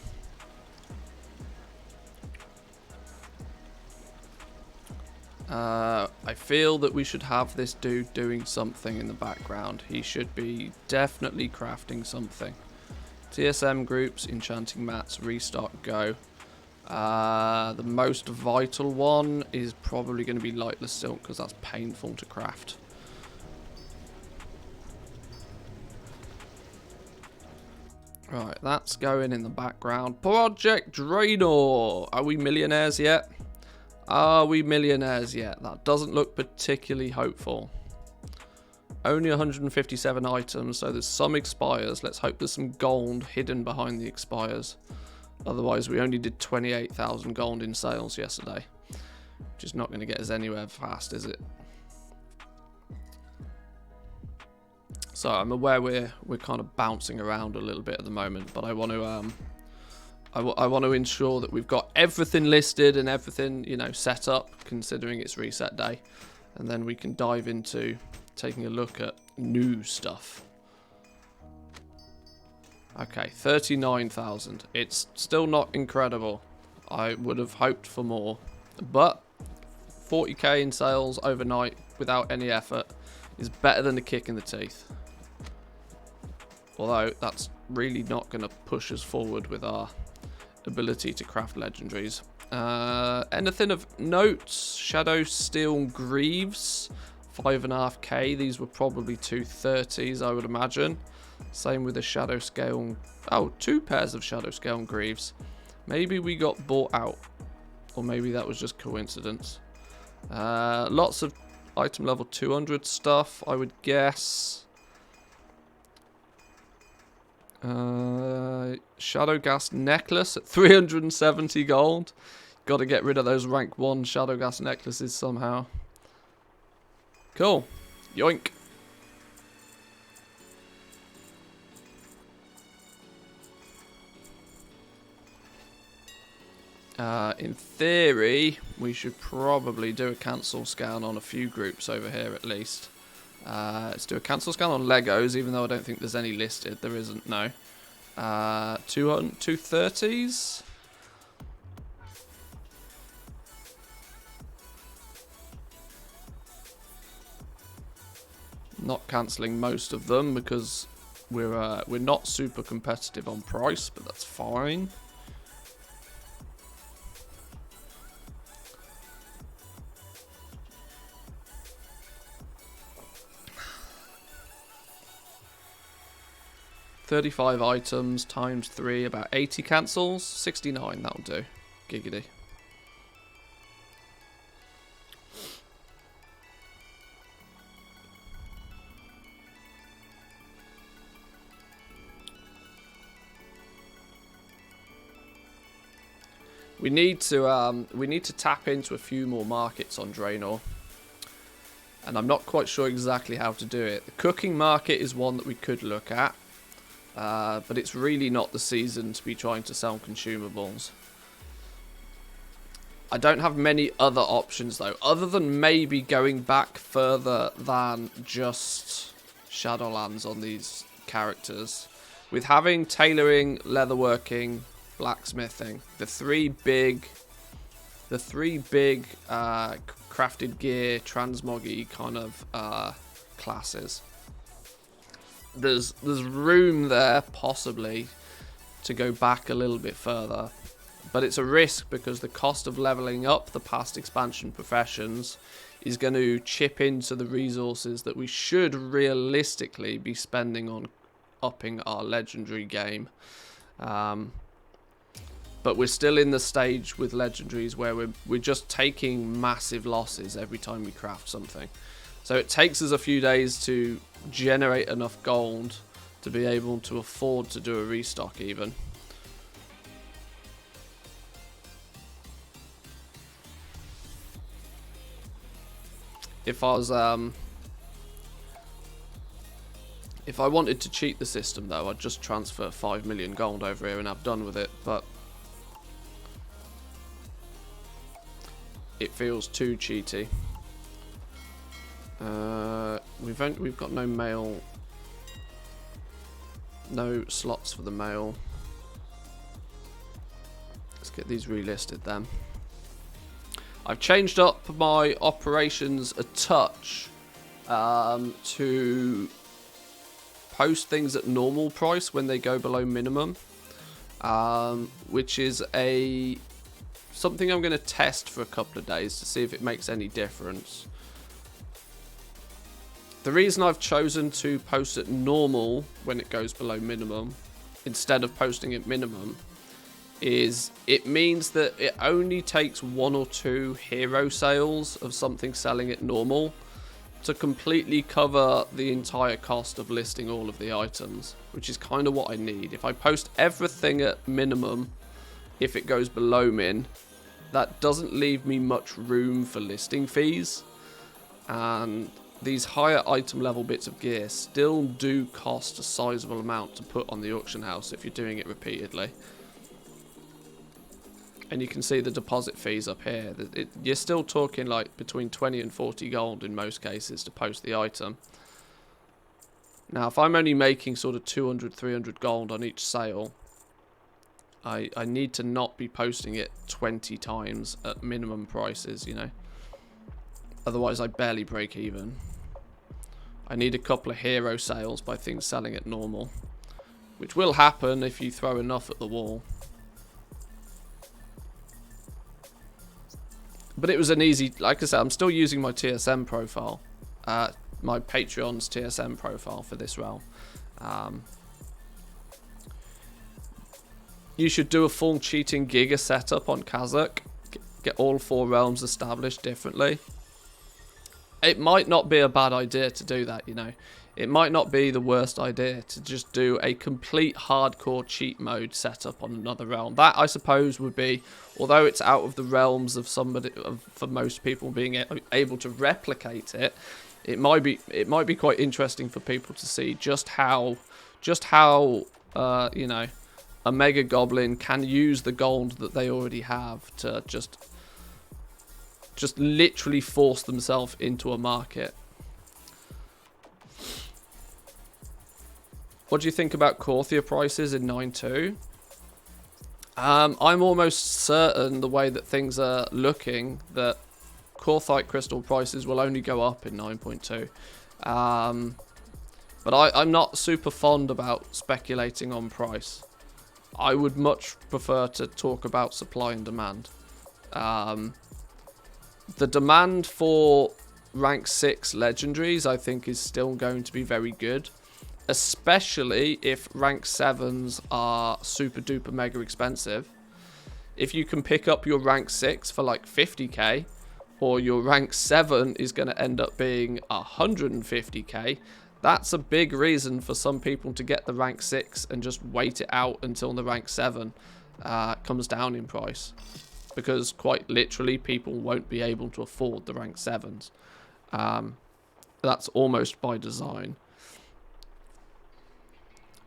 I feel that we should have this dude doing something in the background. He should be definitely crafting something. TSM groups, enchanting mats, restock, go. The most vital one is probably going to be lightless silk because that's painful to craft. Right, that's going in the background. Project Draenor. Are we millionaires yet? Are we millionaires yet? That doesn't look particularly hopeful. Only 157 items, so there's some expires. Let's hope there's some gold hidden behind the expires. Otherwise, we only did 28,000 gold in sales yesterday, which is not going to get us anywhere fast, is it? So I'm aware we're kind of bouncing around a little bit at the moment, but I want to I want to ensure that we've got everything listed and everything, you know, set up, considering it's reset day, and then we can dive into taking a look at new stuff. Okay, 39,000. It's still not incredible. I would have hoped for more, but 40k in sales overnight without any effort is better than a kick in the teeth. Although that's really not going to push us forward with our ability to craft legendaries. Anything of note? Shadow Steel Greaves, 5.5k. These were probably 230s, I would imagine. Same with the Shadow Scale. Oh, 2 pairs of Shadow Scale Greaves. Maybe we got bought out, or maybe that was just coincidence. Lots of item level 200 stuff, I would guess. Shadow Gas Necklace at 370 gold. Got to get rid of those rank 1 Shadow Gas necklaces somehow. Cool. Yoink. In theory, we should probably do a cancel scan on a few groups over here at least. Let's do a cancel scan on Legos, even though I don't think there's any listed. There isn't, no. 230s? Not cancelling most of them because we're not super competitive on price, but that's fine. $35 items times 3, about 80 cancels. 69, that'll do. Giggity. We need to tap into a few more markets on Draenor, and I'm not quite sure exactly how to do it. The cooking market is one that we could look at. But it's really not the season to be trying to sell consumables. I don't have many other options though, other than maybe going back further than just Shadowlands on these characters. With having tailoring, leatherworking, blacksmithing, the three big crafted gear, transmoggy kind of classes. There's room there, possibly, to go back a little bit further. But it's a risk because the cost of leveling up the past expansion professions is going to chip into the resources that we should realistically be spending on upping our legendary game. But we're still in the stage with legendaries where we're just taking massive losses every time we craft something. So it takes us a few days to generate enough gold to be able to afford to do a restock even. If I was if I wanted to cheat the system though, I'd just transfer 5 million gold over here and have done with it, but it feels too cheaty. We've got no mail, no slots for the mail. Let's get these relisted then. I've changed up my operations a touch to post things at normal price when they go below minimum, which is something I'm going to test for a couple of days to see if it makes any difference. The reason I've chosen to post at normal when it goes below minimum instead of posting at minimum is it means that it only takes 1 or 2 hero sales of something selling at normal to completely cover the entire cost of listing all of the items, which is kind of what I need. If I post everything at minimum, if it goes below min, that doesn't leave me much room for listing fees, and these higher item level bits of gear still do cost a sizable amount to put on the auction house if you're doing it repeatedly. And you can see the deposit fees up here. You're still talking like between 20 and 40 gold in most cases to post the item. Now, if I'm only making sort of 200, 300 gold on each sale, I need to not be posting it 20 times at minimum prices, you know. Otherwise, I barely break even. I need a couple of hero sales by things selling at normal, which will happen if you throw enough at the wall. But it was an easy, like I said, I'm still using my TSM profile, my Patreon's TSM profile for this realm. You should do a full cheating Giga setup on Kazakh, get all 4 realms established differently. It might not be a bad idea to do that, you know. It might not be the worst idea to just do a complete hardcore cheat mode setup on another realm. That, I suppose, would be, although it's out of the realms of somebody, for most people being able to replicate it, it might be quite interesting for people to see just how you know, a Mega Goblin can use the gold that they already have to just literally force themselves into a market. What do you think about Korthia prices in 9.2? I'm almost certain, the way that things are looking, that Korthite crystal prices will only go up in 9.2. But I'm not super fond about speculating on price. I would much prefer to talk about supply and demand. The demand for rank 6 legendaries, I think, is still going to be very good. Especially if rank 7s are super duper mega expensive. If you can pick up your rank 6 for like 50k, or your rank 7 is going to end up being 150k, that's a big reason for some people to get the rank 6 and just wait it out until the rank 7 comes down in price. Because quite literally people won't be able to afford the rank 7s. That's almost by design.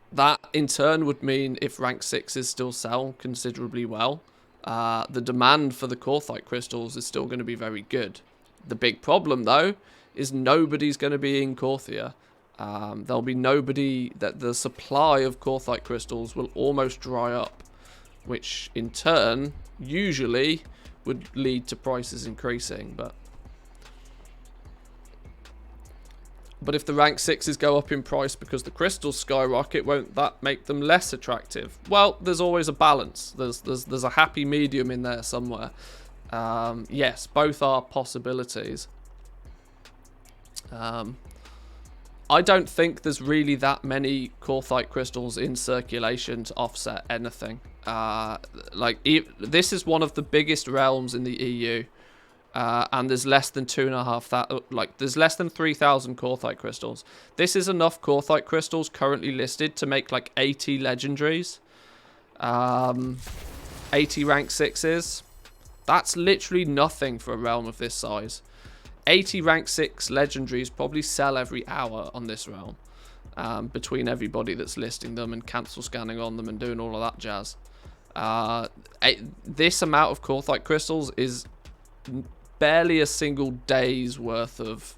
That in turn would mean if rank 6s still sell considerably well, the demand for the Korthite crystals is still going to be very good. The big problem though is nobody's going to be in Korthia. There'll be nobody, that the supply of Korthite crystals will almost dry up, which in turn usually would lead to prices increasing. But if the rank 6s go up in price because the crystals skyrocket, won't that make them less attractive? Well, there's always a balance. There's a happy medium in there somewhere. Yes, both are possibilities. I don't think there's really that many Courthite crystals in circulation to offset anything. This is one of the biggest realms in the EU, and there's less than 2,500. There's less than 3,000 Courthite crystals. This is enough Courthite crystals currently listed to make like 80 legendaries, 80 rank 6s. That's literally nothing for a realm of this size. 80 rank 6 legendaries probably sell every hour on this realm, between everybody that's listing them and cancel scanning on them and doing all of that jazz. This amount of Courthite crystals is barely a single day's worth of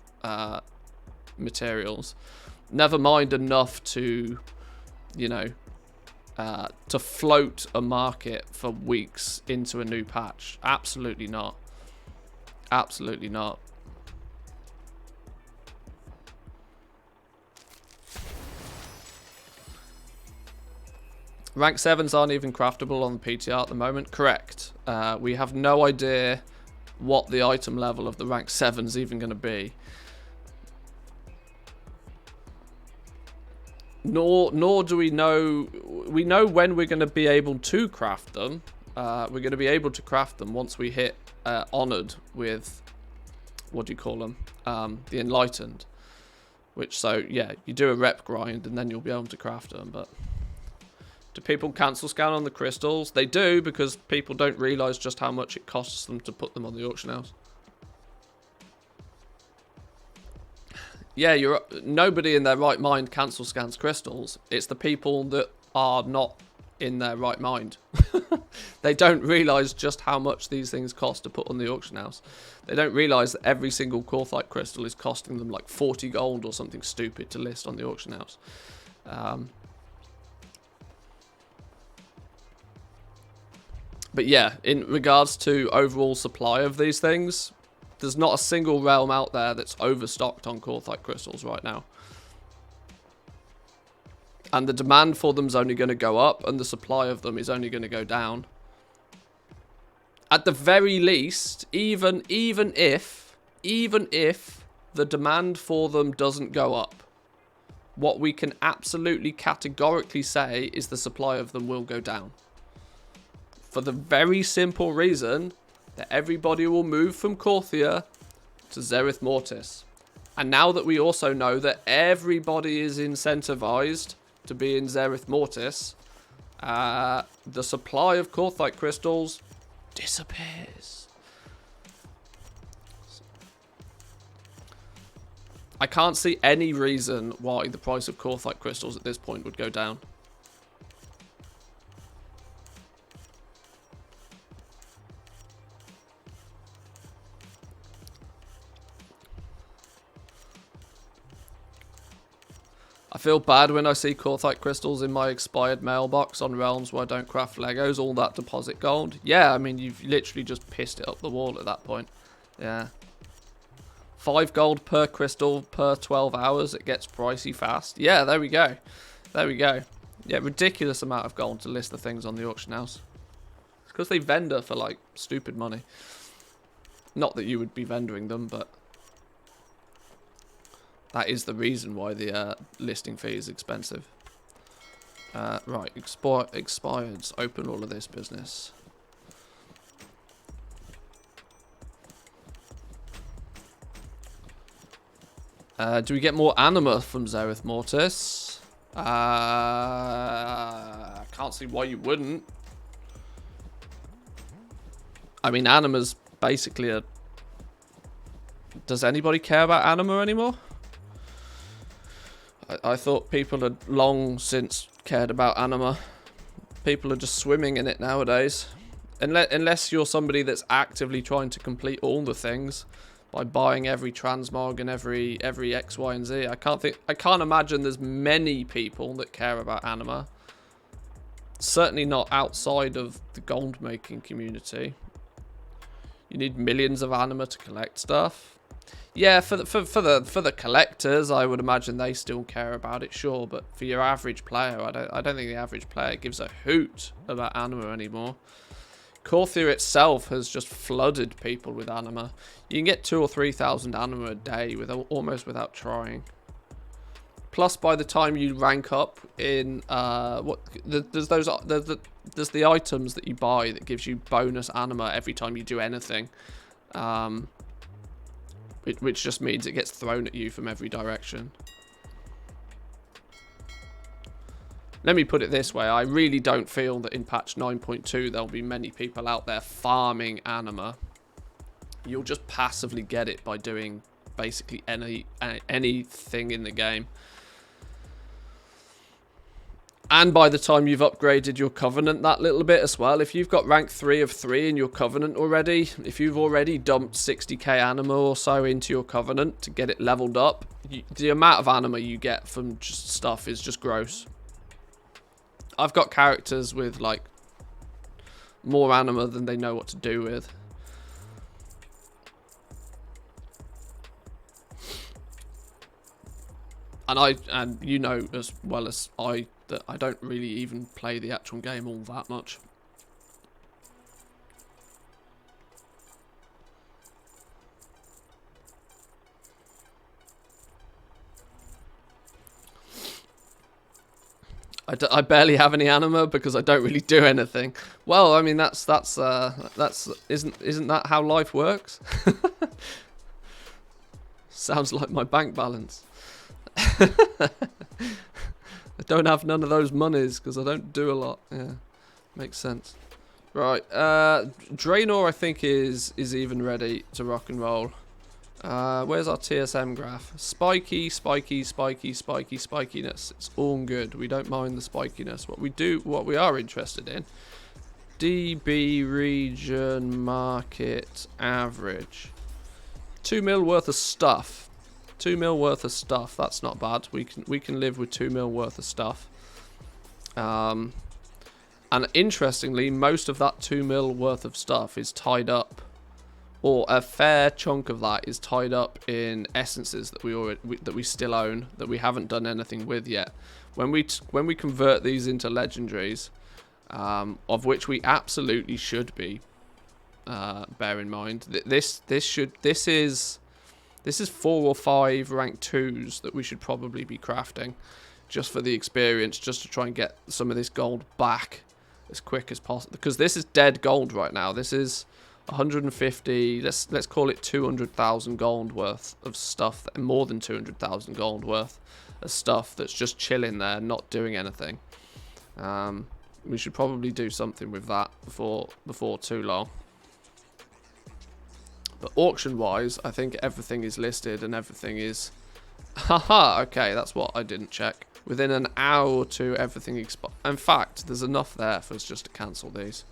materials. Never mind enough to, to float a market for weeks into a new patch. Absolutely not. Absolutely not. Rank 7s aren't even craftable on the PTR at the moment. Correct. We have no idea what the item level of the rank 7's even going to be. Nor do we know... We know when we're going to be able to craft them. We're going to be able to craft them once we hit Honoured with... What do you call them? The Enlightened. Yeah, you do a rep grind and then you'll be able to craft them, but... Do people cancel scan on the crystals? They do, because people don't realise just how much it costs them to put them on the auction house. Yeah, nobody in their right mind cancel scans crystals. It's the people that are not in their right mind. They don't realise just how much these things cost to put on the auction house. They don't realise that every single Courthite crystal is costing them like 40 gold or something stupid to list on the auction house. But yeah, in regards to overall supply of these things, there's not a single realm out there that's overstocked on Courthite crystals right now. And the demand for them is only going to go up, and the supply of them is only going to go down. At the very least, even if the demand for them doesn't go up, what we can absolutely categorically say is the supply of them will go down. For the very simple reason that everybody will move from Korthia to Zereth Mortis. And now that we also know that everybody is incentivized to be in Zereth Mortis, the supply of Courthite crystals disappears. I can't see any reason why the price of Courthite crystals at this point would go down. I feel bad when I see Courthite crystals in my expired mailbox on realms where I don't craft Legos, all that deposit gold. Yeah, I mean, you've literally just pissed it up the wall at that point. Yeah. 5 gold per crystal per 12 hours. It gets pricey fast. Yeah, there we go. There we go. Yeah, ridiculous amount of gold to list the things on the auction house. It's because they vendor for, like, stupid money. Not that you would be vendoring them, but... that is the reason why the listing fee is expensive. Right, expireds. Open all of this business. Do we get more anima from Zereth Mortis? I can't see why you wouldn't. I mean, anima's basically a... Does anybody care about anima anymore? I thought people had long since cared about anima. People are just swimming in it nowadays. Unless you're somebody that's actively trying to complete all the things by buying every transmog and every X, Y, and Z. I can't imagine there's many people that care about anima. Certainly not outside of the gold making community. You need millions of anima to collect stuff. Yeah, for the collectors, I would imagine they still care about it, sure. But for your average player, I don't think the average player gives a hoot about anima anymore. Korthia itself has just flooded people with anima. You can get 2,000 or 3,000 anima a day almost without trying. Plus, by the time you rank up in there's the items that you buy that gives you bonus anima every time you do anything, which just means it gets thrown at you from every direction. Let me put it this way, I really don't feel that in patch 9.2 there'll be many people out there farming anima. You'll just passively get it by doing basically anything in the game. And by the time you've upgraded your Covenant that little bit as well, if you've got rank 3 of 3 in your Covenant already, if you've already dumped 60k anima or so into your Covenant to get it leveled up, the amount of anima you get from just stuff is just gross. I've got characters with like more anima than they know what to do with. And you know as well as I that I don't really even play the actual game all that much. I barely have any anima because I don't really do anything. Well, I mean isn't that how life works? Sounds like my bank balance. I don't have none of those monies because I don't do a lot. Yeah, makes sense. Right, Draenor I think is even ready to rock and roll. Where's our TSM graph? Spiky, spiky, spiky, spiky, spikiness. It's all good. We don't mind the spikiness. What we are interested in, DB region market average. 2 mil worth of stuff. 2 mil worth of stuff. That's not bad. We can live with 2 mil worth of stuff. And interestingly, most of that 2 mil worth of stuff is tied up, or a fair chunk of that is tied up in essences that we still own that we haven't done anything with yet. When we convert these into legendaries, of which we absolutely should be, bear in mind this is 4 or 5 rank 2s that we should probably be crafting just for the experience, just to try and get some of this gold back as quick as possible, because this is dead gold right now. This is 150, let's call it 200,000 gold worth of stuff, more than 200,000 gold worth of stuff that's just chilling there, not doing anything. We should probably do something with that before too long. But auction-wise, I think everything is listed and everything is... Haha, okay, that's what I didn't check. Within an hour or two, everything expires. In fact, there's enough there for us just to cancel these.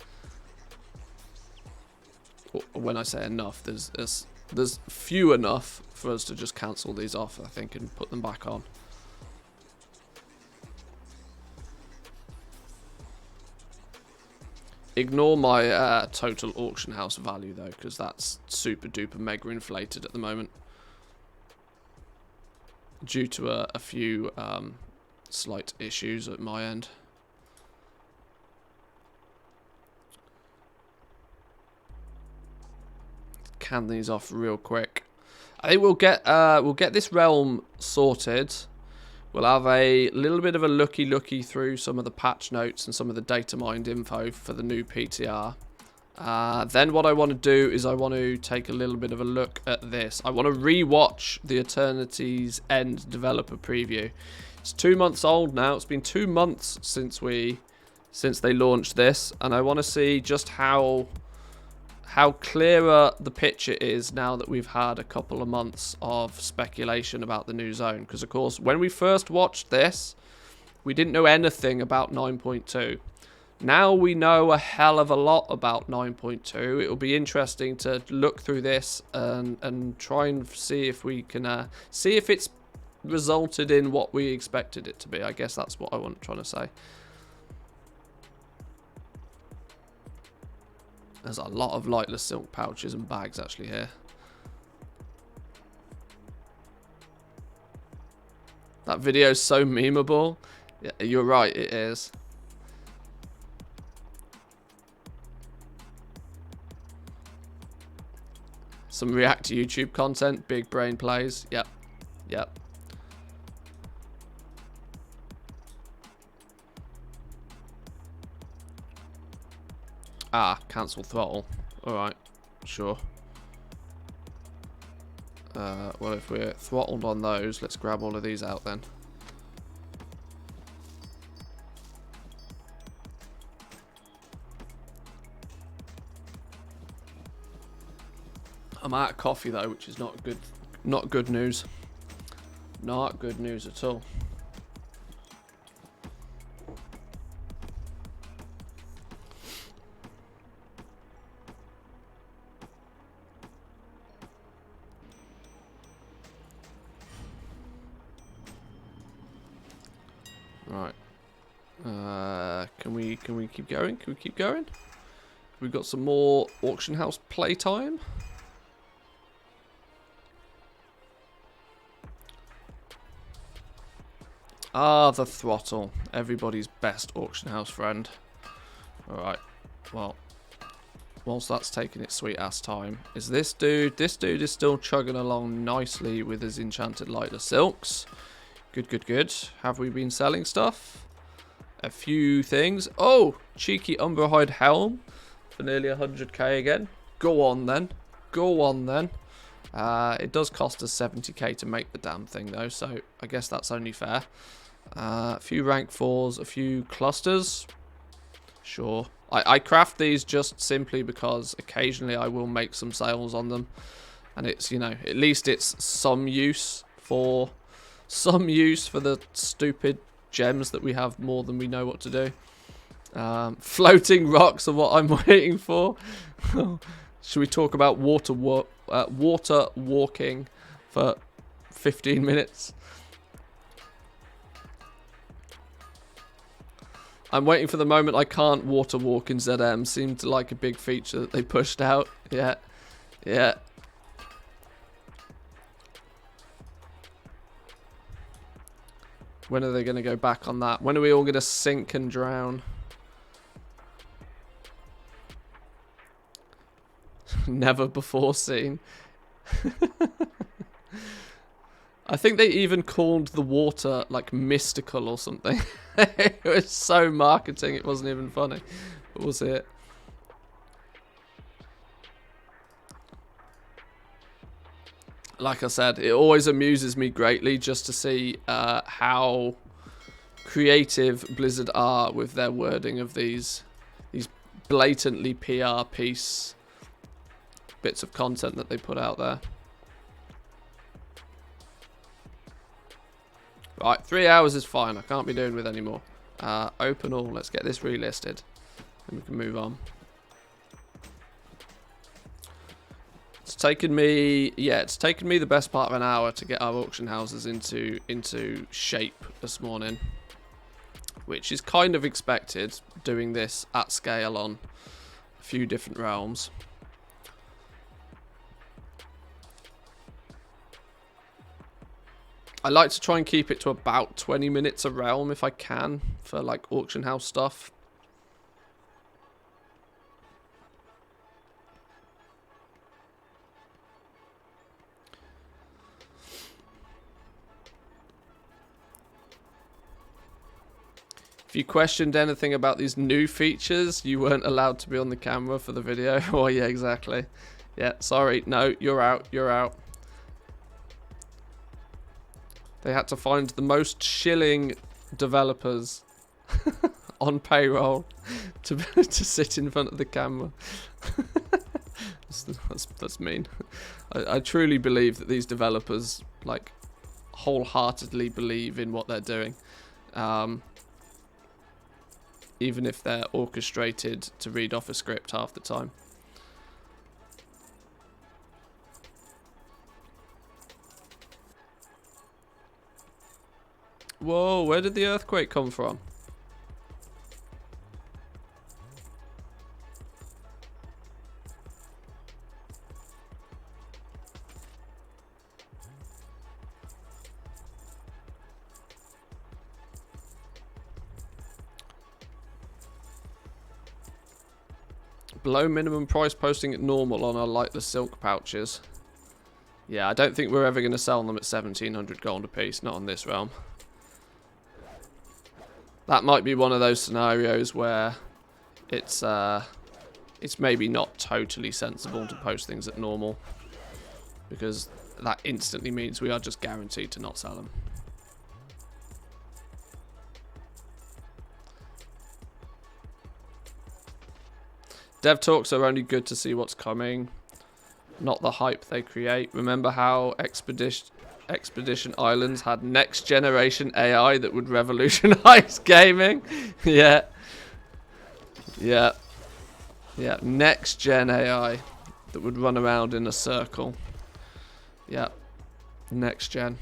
When I say enough, there's few enough for us to just cancel these off, I think, and put them back on. Ignore my total auction house value though, because that's super duper mega inflated at the moment due to a few slight issues at my end. Can these off real quick. I think we'll get this realm sorted. We'll have a little bit of a looky through some of the patch notes and some of the data mined info for the new PTR. Then what I want to do is I want to take a little bit of a look at this. I want to re-watch the Eternity's End developer preview. It's 2 months old now. It's been 2 months since they launched this, and I want to see just how clearer the picture is now that we've had a couple of months of speculation about the new zone. Because, of course, when we first watched this, we didn't know anything about 9.2. Now we know a hell of a lot about 9.2. It'll be interesting to look through this and try and see if we can see if it's resulted in what we expected it to be. I guess that's what I'm trying to say. There's a lot of lightless silk pouches and bags actually here. That video is so memeable. Yeah, you're right, it is. Some React to YouTube content. Big brain plays. Yep. Yep. Ah, cancel throttle. Alright. Sure. Well, if we're throttled on those, let's grab all of these out then. I'm out of coffee though, which is not good. Not good news. Not good news at all. Right. Can we keep going? Can we keep going? We've got some more auction house playtime. Ah, the throttle. Everybody's best auction house friend. Alright. Well, whilst that's taking its sweet ass time, is this dude. This dude is still chugging along nicely with his enchanted lighter silks. Good, good, good. Have we been selling stuff? A few things. Oh, cheeky Umberhide helm for nearly 100k again. Go on then. Go on then. It does cost us 70k to make the damn thing though, so I guess that's only fair. A few rank 4s, a few clusters. Sure. I craft these just simply because occasionally I will make some sales on them. And it's, you know, at least it's some use for the stupid gems that we have more than we know what to do. Floating rocks are what I'm waiting for. Should we talk about water walking for 15 minutes? I'm waiting for the moment I can't water walk in ZM. Seemed like a big feature that they pushed out. Yeah. Yeah. When are they going to go back on that? When are we all going to sink and drown? Never before seen. I think they even called the water like mystical or something. It was so marketing, it wasn't even funny. But we'll see it. Like I said, it always amuses me greatly just to see how creative Blizzard are with their wording of these blatantly PR piece bits of content that they put out there. Right, 3 hours is fine. I can't be doing with any more. Open all. Let's get this relisted. And we can move on. It's taken me, it's taken me the best part of an hour to get our auction houses into shape this morning. Which is kind of expected, doing this at scale on a few different realms. I like to try and keep it to about 20 minutes a realm if I can for like auction house stuff. If you questioned anything about these new features, you weren't allowed to be on the camera for the video. Oh yeah, exactly. Yeah, sorry. No, you're out. You're out. They had to find the most shilling developers on payroll to sit in front of the camera. That's mean. I truly believe that these developers like wholeheartedly believe in what they're doing, even if they're orchestrated to read off a script half the time. Whoa, where did the earthquake come from? Below minimum price posting at normal on our lightless silk pouches. Yeah, I don't think we're ever going to sell them at 1700 gold a piece, not on this realm. That might be one of those scenarios where it's maybe not totally sensible to post things at normal, because that instantly means we are just guaranteed to not sell them. Dev talks are only good to see what's coming, not the hype they create. Remember how Expedition Islands had next generation AI that would revolutionize gaming? Yeah. Yeah. Yeah. Next gen AI that would run around in a circle. Yeah. Next gen.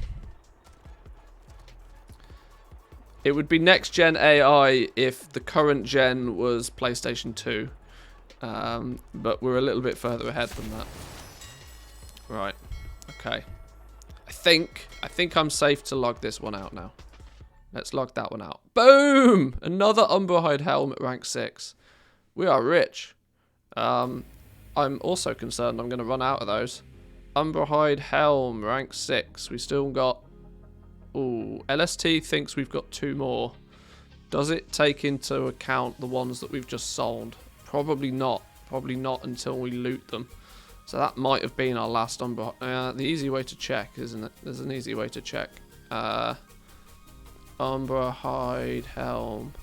It would be next gen AI if the current gen was PlayStation 2. But we're a little bit further ahead than that. Right. Okay. I think I'm safe to log this one out now. Let's log that one out. Boom! Another Umberhide Helm at rank 6. We are rich. I'm also concerned I'm going to run out of those. Umberhide Helm, rank 6. We still got... Ooh, LST thinks we've got 2 more. Does it take into account the ones that we've just sold? Probably not. Probably not until we loot them. So that might have been our last Umber. The easy way to check, isn't it? There's an easy way to check. Umberhide Helm.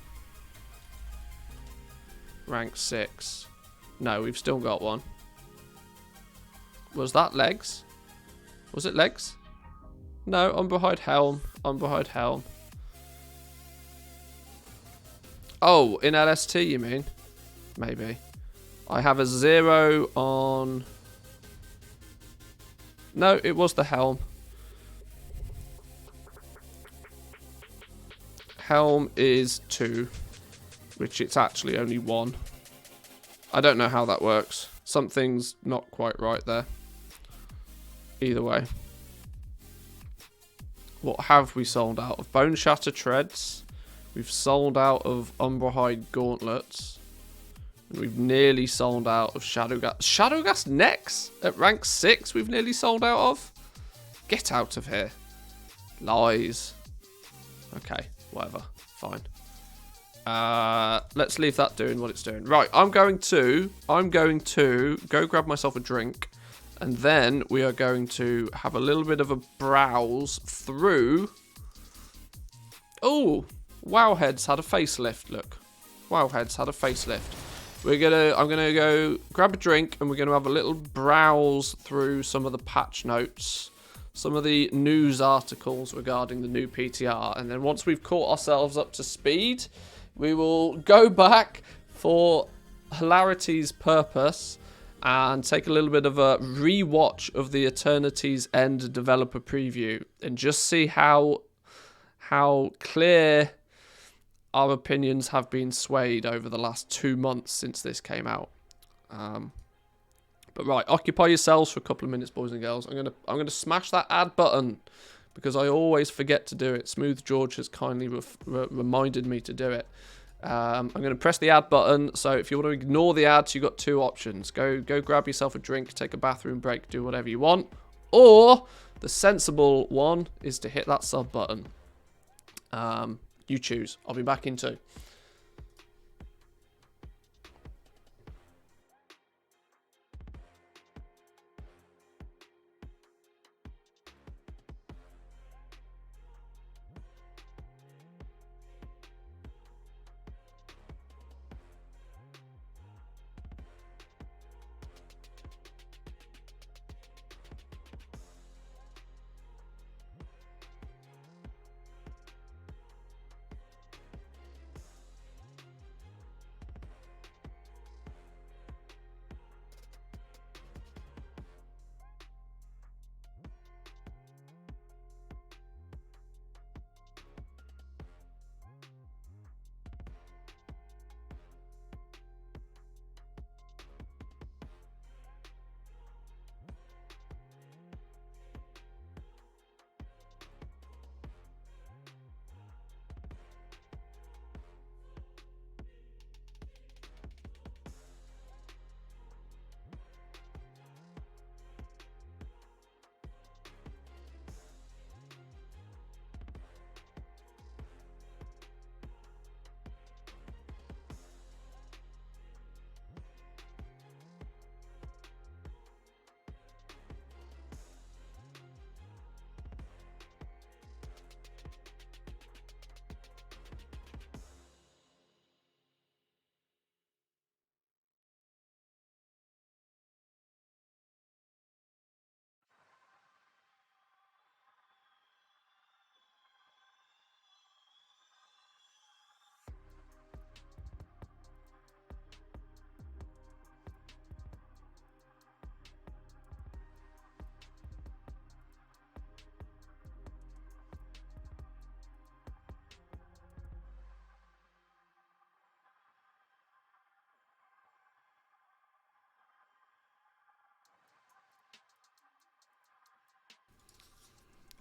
Rank 6. No, we've still got one. Was that legs? Was it legs? No, Umberhide Helm. Umberhide Helm. Oh, in LST you mean? Maybe. I have a 0 on... No, it was the Helm. Helm is 2, which it's actually only 1. I don't know how that works. Something's not quite right there. Either way. What have we sold out of? Bone Shatter Treads. We've sold out of Umberhide Gauntlets. And we've nearly sold out of Shadowghast. Shadowghast necks at rank 6 we've nearly sold out of? Get out of here. Lies. Okay, whatever. Fine. Let's leave that doing what it's doing. Right, I'm going to go grab myself a drink. And then we are going to have a little bit of a browse through... Oh! Wowhead's had a facelift, look. Wowhead's had a facelift. I'm gonna go grab a drink and we're gonna have a little browse through some of the patch notes, some of the news articles regarding the new PTR, and then once we've caught ourselves up to speed, we will go back for hilarity's purpose and take a little bit of a re-watch of the Eternity's End developer preview and just see how clear our opinions have been swayed over the last 2 months since this came out. But right, occupy yourselves for a couple of minutes, boys and girls. I'm gonna smash that add button because I always forget to do it. Smooth George has kindly reminded me to do it. I'm gonna press the add button. So if you want to ignore the ads, you've got 2 options. Go grab yourself a drink, take a bathroom break, do whatever you want. Or the sensible one is to hit that sub button. You choose. I'll be back in 2.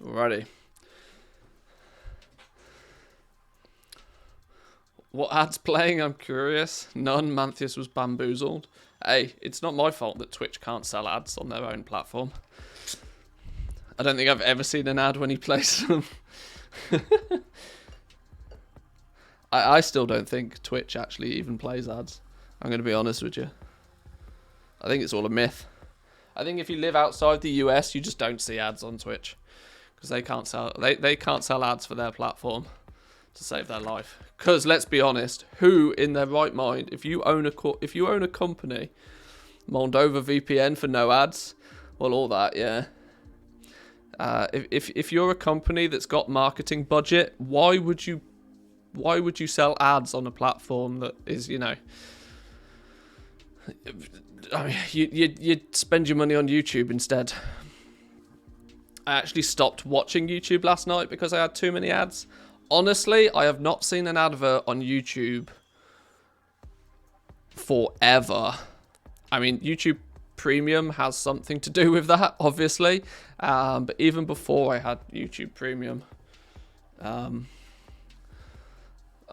Alrighty. What ads playing? I'm curious. None. Manthius was bamboozled. Hey, it's not my fault that Twitch can't sell ads on their own platform. I don't think I've ever seen an ad when he plays them. I still don't think Twitch actually even plays ads. I'm going to be honest with you. I think it's all a myth. I think if you live outside the US, you just don't see ads on Twitch. Because they can't sell ads for their platform to save their life. Because let's be honest, who in their right mind, if you own a company, Moldova VPN for no ads, well, all that, yeah. If you're a company that's got marketing budget, why would you sell ads on a platform that is, you know, I mean, you'd spend your money on YouTube instead. I actually stopped watching YouTube last night because I had too many ads. Honestly, I have not seen an advert on YouTube forever. I mean, YouTube Premium has something to do with that, obviously. But even before I had YouTube Premium, I'm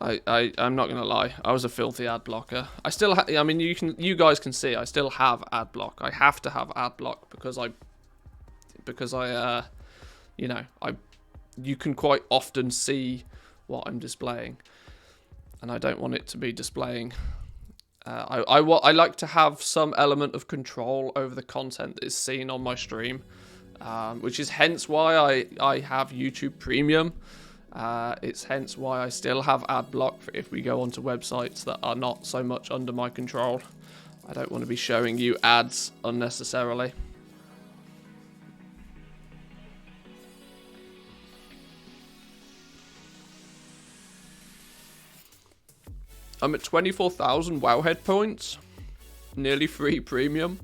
not gonna lie, I was a filthy ad blocker. I still, I mean, you guys can see, I still have ad block. I have to have ad block because you know, you can quite often see what I'm displaying, and I don't want it to be displaying. I like to have some element of control over the content that is seen on my stream, which is hence why I have YouTube Premium. It's hence why I still have ad block for if we go onto websites that are not so much under my control. I don't want to be showing you ads unnecessarily. I'm at 24,000 Wowhead points. Nearly free premium.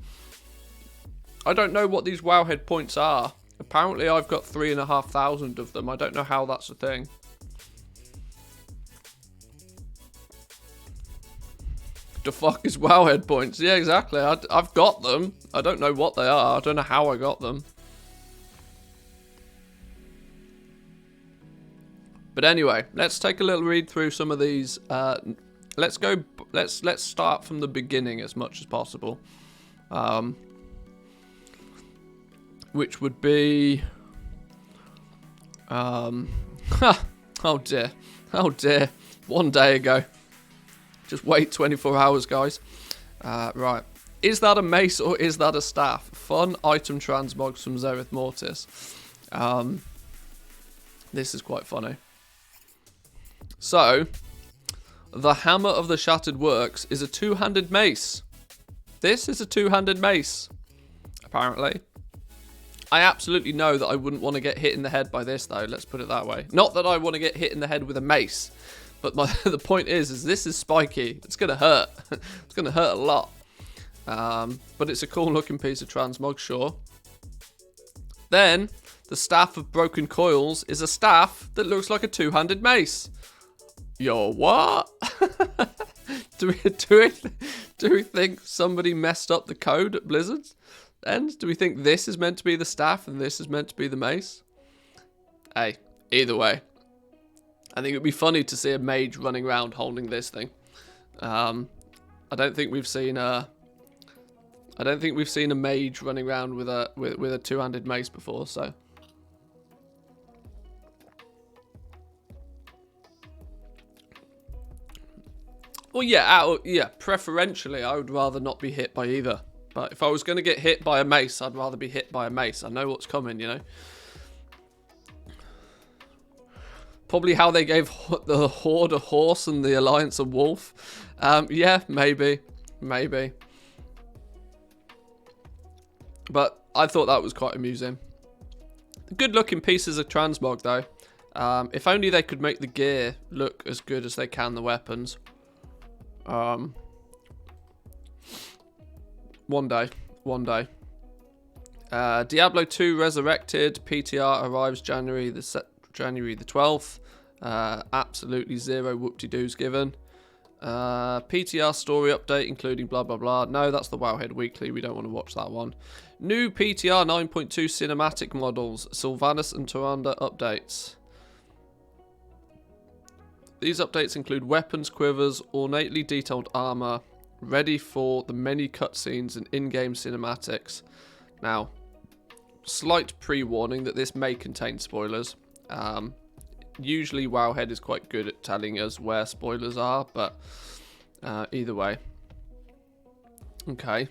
I don't know what these Wowhead points are. Apparently I've got 3,500 of them. I don't know how that's a thing. The fuck is Wowhead points? Yeah, exactly. I've got them. I don't know what they are. I don't know how I got them. But anyway, let's take a little read through some of these. Let's start from the beginning as much as possible. Which would be oh dear. Oh dear. 1 day ago. Just wait 24 hours, guys. Right. Is that a mace or is that a staff? Fun item transmogs from Zereth Mortis. This is quite funny. So, the Hammer of the Shattered Works is a two-handed mace. This is a two-handed mace, apparently. I absolutely know that I wouldn't want to get hit in the head by this, though. Let's put it that way. Not that I want to get hit in the head with a mace, but the point is this is spiky. It's going to hurt. It's going to hurt a lot. But it's a cool-looking piece of transmog, sure. Then, the Staff of Broken Coils is a staff that looks like a two-handed mace. Yo, what? do we think somebody messed up the code at Blizzard's end? Do we think this is meant to be the staff and this is meant to be the mace? Hey, either way, I think it'd be funny to see a mage running around holding this thing. I don't think we've seen a mage running around with a two-handed mace before, so. Well, yeah, preferentially, I would rather not be hit by either. But if I was going to get hit by a mace, I'd rather be hit by a mace. I know what's coming, you know. Probably how they gave the Horde a horse and the Alliance a wolf. Yeah, maybe. But I thought that was quite amusing. Good-looking pieces of transmog, though. If only they could make the gear look as good as they can the weapons. One day. Diablo 2 Resurrected PTR arrives January the 12th. Absolutely zero whoop-de-doos given. PTR story update, including blah, blah, blah. No, that's the Wowhead Weekly. We don't want to watch that one. New PTR 9.2 cinematic models, Sylvanas and Tyrande updates. These updates include weapons, quivers, ornately detailed armor, ready for the many cutscenes and in-game cinematics. Now, slight pre-warning that this may contain spoilers. Usually Wowhead is quite good at telling us where spoilers are, but either way. Okay.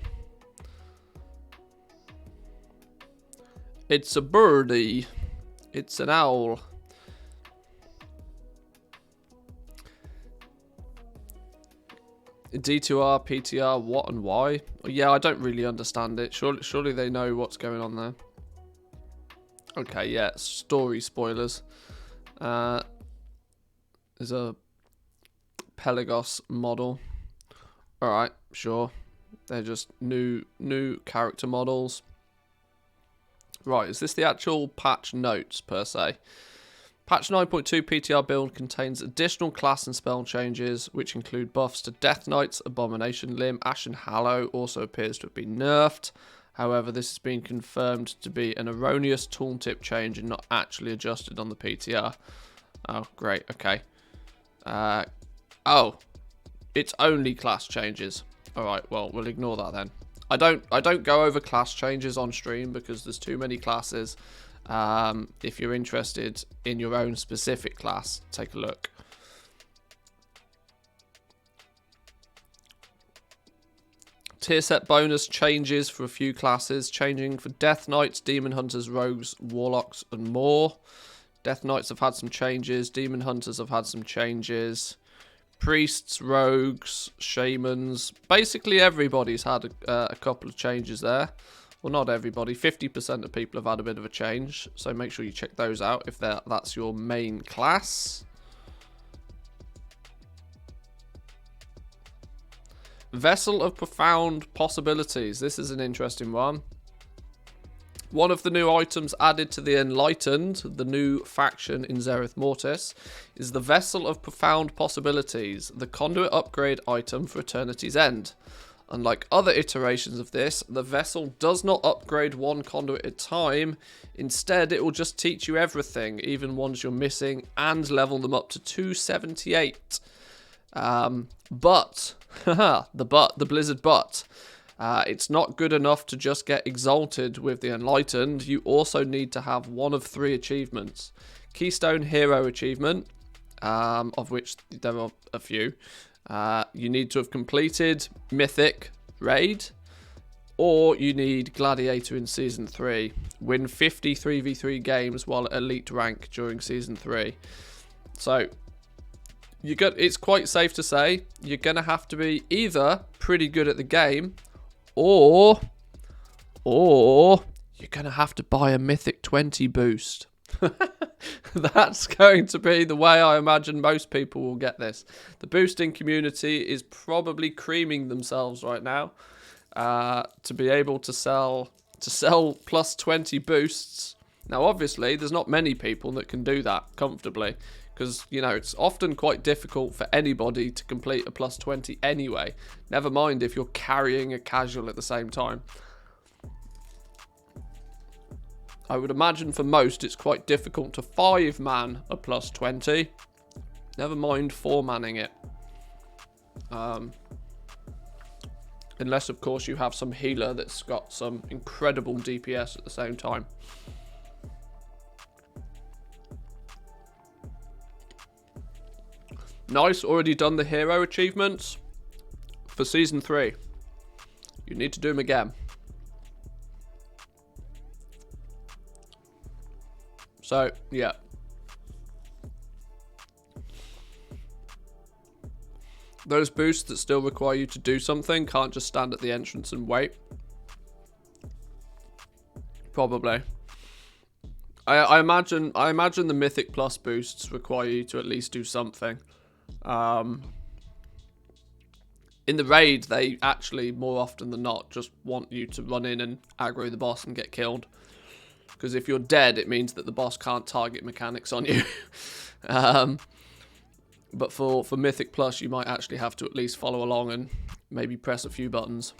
It's a birdie. It's an owl. D2R, PTR, what and why? Yeah, I don't really understand it. Surely they know what's going on there. Okay, yeah, story spoilers. There's a Pelagos model. Alright, sure. They're just new character models. Right, is this the actual patch notes per se? Patch 9.2 PTR build contains additional class and spell changes, which include buffs to Death Knights, Abomination Limb, Ashen Hallow also appears to have been nerfed. However, this has been confirmed to be an erroneous tooltip change and not actually adjusted on the PTR. Oh, great, okay. Oh, it's only class changes. Alright, well, we'll ignore that then. I don't go over class changes on stream because there's too many classes. If you're interested in your own specific class, take a look. Tier set bonus changes for a few classes, changing for Death Knights, Demon Hunters, Rogues, Warlocks, and more. Death Knights have had some changes. Demon Hunters have had some changes. Priests, Rogues, Shamans. Basically everybody's had a couple of changes there. Well, not everybody. 50% of people have had a bit of a change. So make sure you check those out if that's your main class. Vessel of Profound Possibilities. This is an interesting one. One of the new items added to the Enlightened, the new faction in Zereth Mortis, is the Vessel of Profound Possibilities, the conduit upgrade item for Eternity's End. Unlike other iterations of this, the vessel does not upgrade one conduit at a time. Instead, it will just teach you everything, even ones you're missing, and level them up to 278. But, the Blizzard but. It's not good enough to just get exalted with the Enlightened. You also need to have one of 3 achievements. Keystone Hero achievement, of which there are a few. You need to have completed Mythic Raid, or you need Gladiator in Season 3. Win 50 3v3 games while at Elite rank during Season 3. So, it's quite safe to say you're going to have to be either pretty good at the game, or you're going to have to buy a Mythic 20 boost. That's going to be the way I imagine most people will get this. The boosting community is probably creaming themselves right now to be able to sell plus 20 boosts. Now, obviously, there's not many people that can do that comfortably because, you know, it's often quite difficult for anybody to complete a plus 20 anyway. Never mind if you're carrying a casual at the same time. I would imagine for most it's quite difficult to 5-man a plus 20. Never mind 4-manning it. Unless, of course, you have some healer that's got some incredible DPS at the same time. Nice, already done the hero achievements for Season 3. You need to do them again. So, yeah. Those boosts that still require you to do something can't just stand at the entrance and wait. Probably. I imagine the Mythic Plus boosts require you to at least do something. In the raid, they actually, more often than not, just want you to run in and aggro the boss and get killed. Because if you're dead, it means that the boss can't target mechanics on you. But for Mythic Plus, you might actually have to at least follow along and maybe press a few buttons.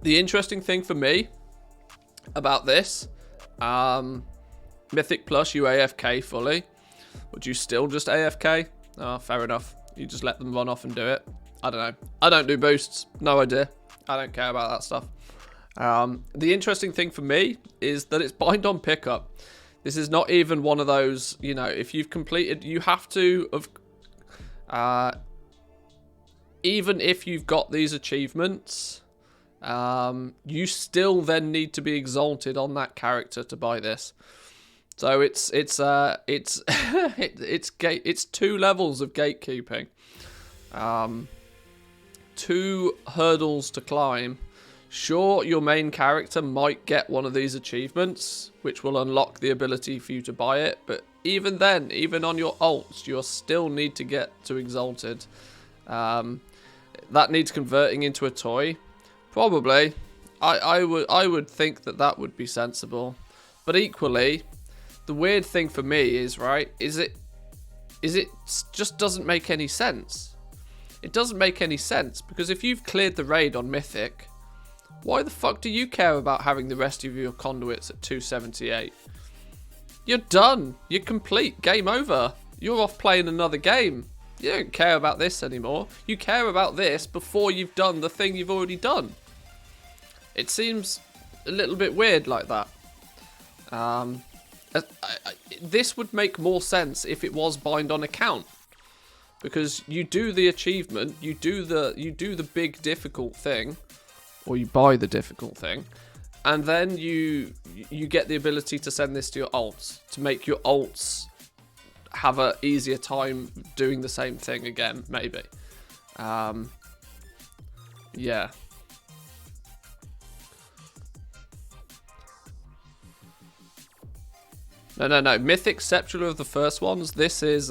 The interesting thing for me about this, Mythic Plus, you AFK fully. Would you still just AFK? Oh, fair enough. You just let them run off and do it. I don't know. I don't do boosts. No idea. I don't care about that stuff. The interesting thing for me is that it's bind on pickup. This is not even one of those, you know, if you've completed, you have to have, even if you've got these achievements, you still then need to be exalted on that character to buy this. So it's 2 levels of gatekeeping, 2 hurdles to climb. Sure, your main character might get one of these achievements, which will unlock the ability for you to buy it, but even then, even on your ults, you still need to get to exalted. That needs converting into a toy. Probably. I would think that would be sensible. But equally, the weird thing for me is, right, is it just doesn't make any sense. It doesn't make any sense, because if you've cleared the raid on Mythic, why the fuck do you care about having the rest of your conduits at 278? You're done. You're complete. Game over. You're off playing another game. You don't care about this anymore. You care about this before you've done the thing you've already done. It seems a little bit weird like that. This would make more sense if it was bind on account, because you do the achievement, you do the big difficult thing, or you buy the difficult thing, and then you get the ability to send this to your ults to make your ults have a easier time doing the same thing again, maybe. Yeah. No. Mythic Scepter of the first ones. This is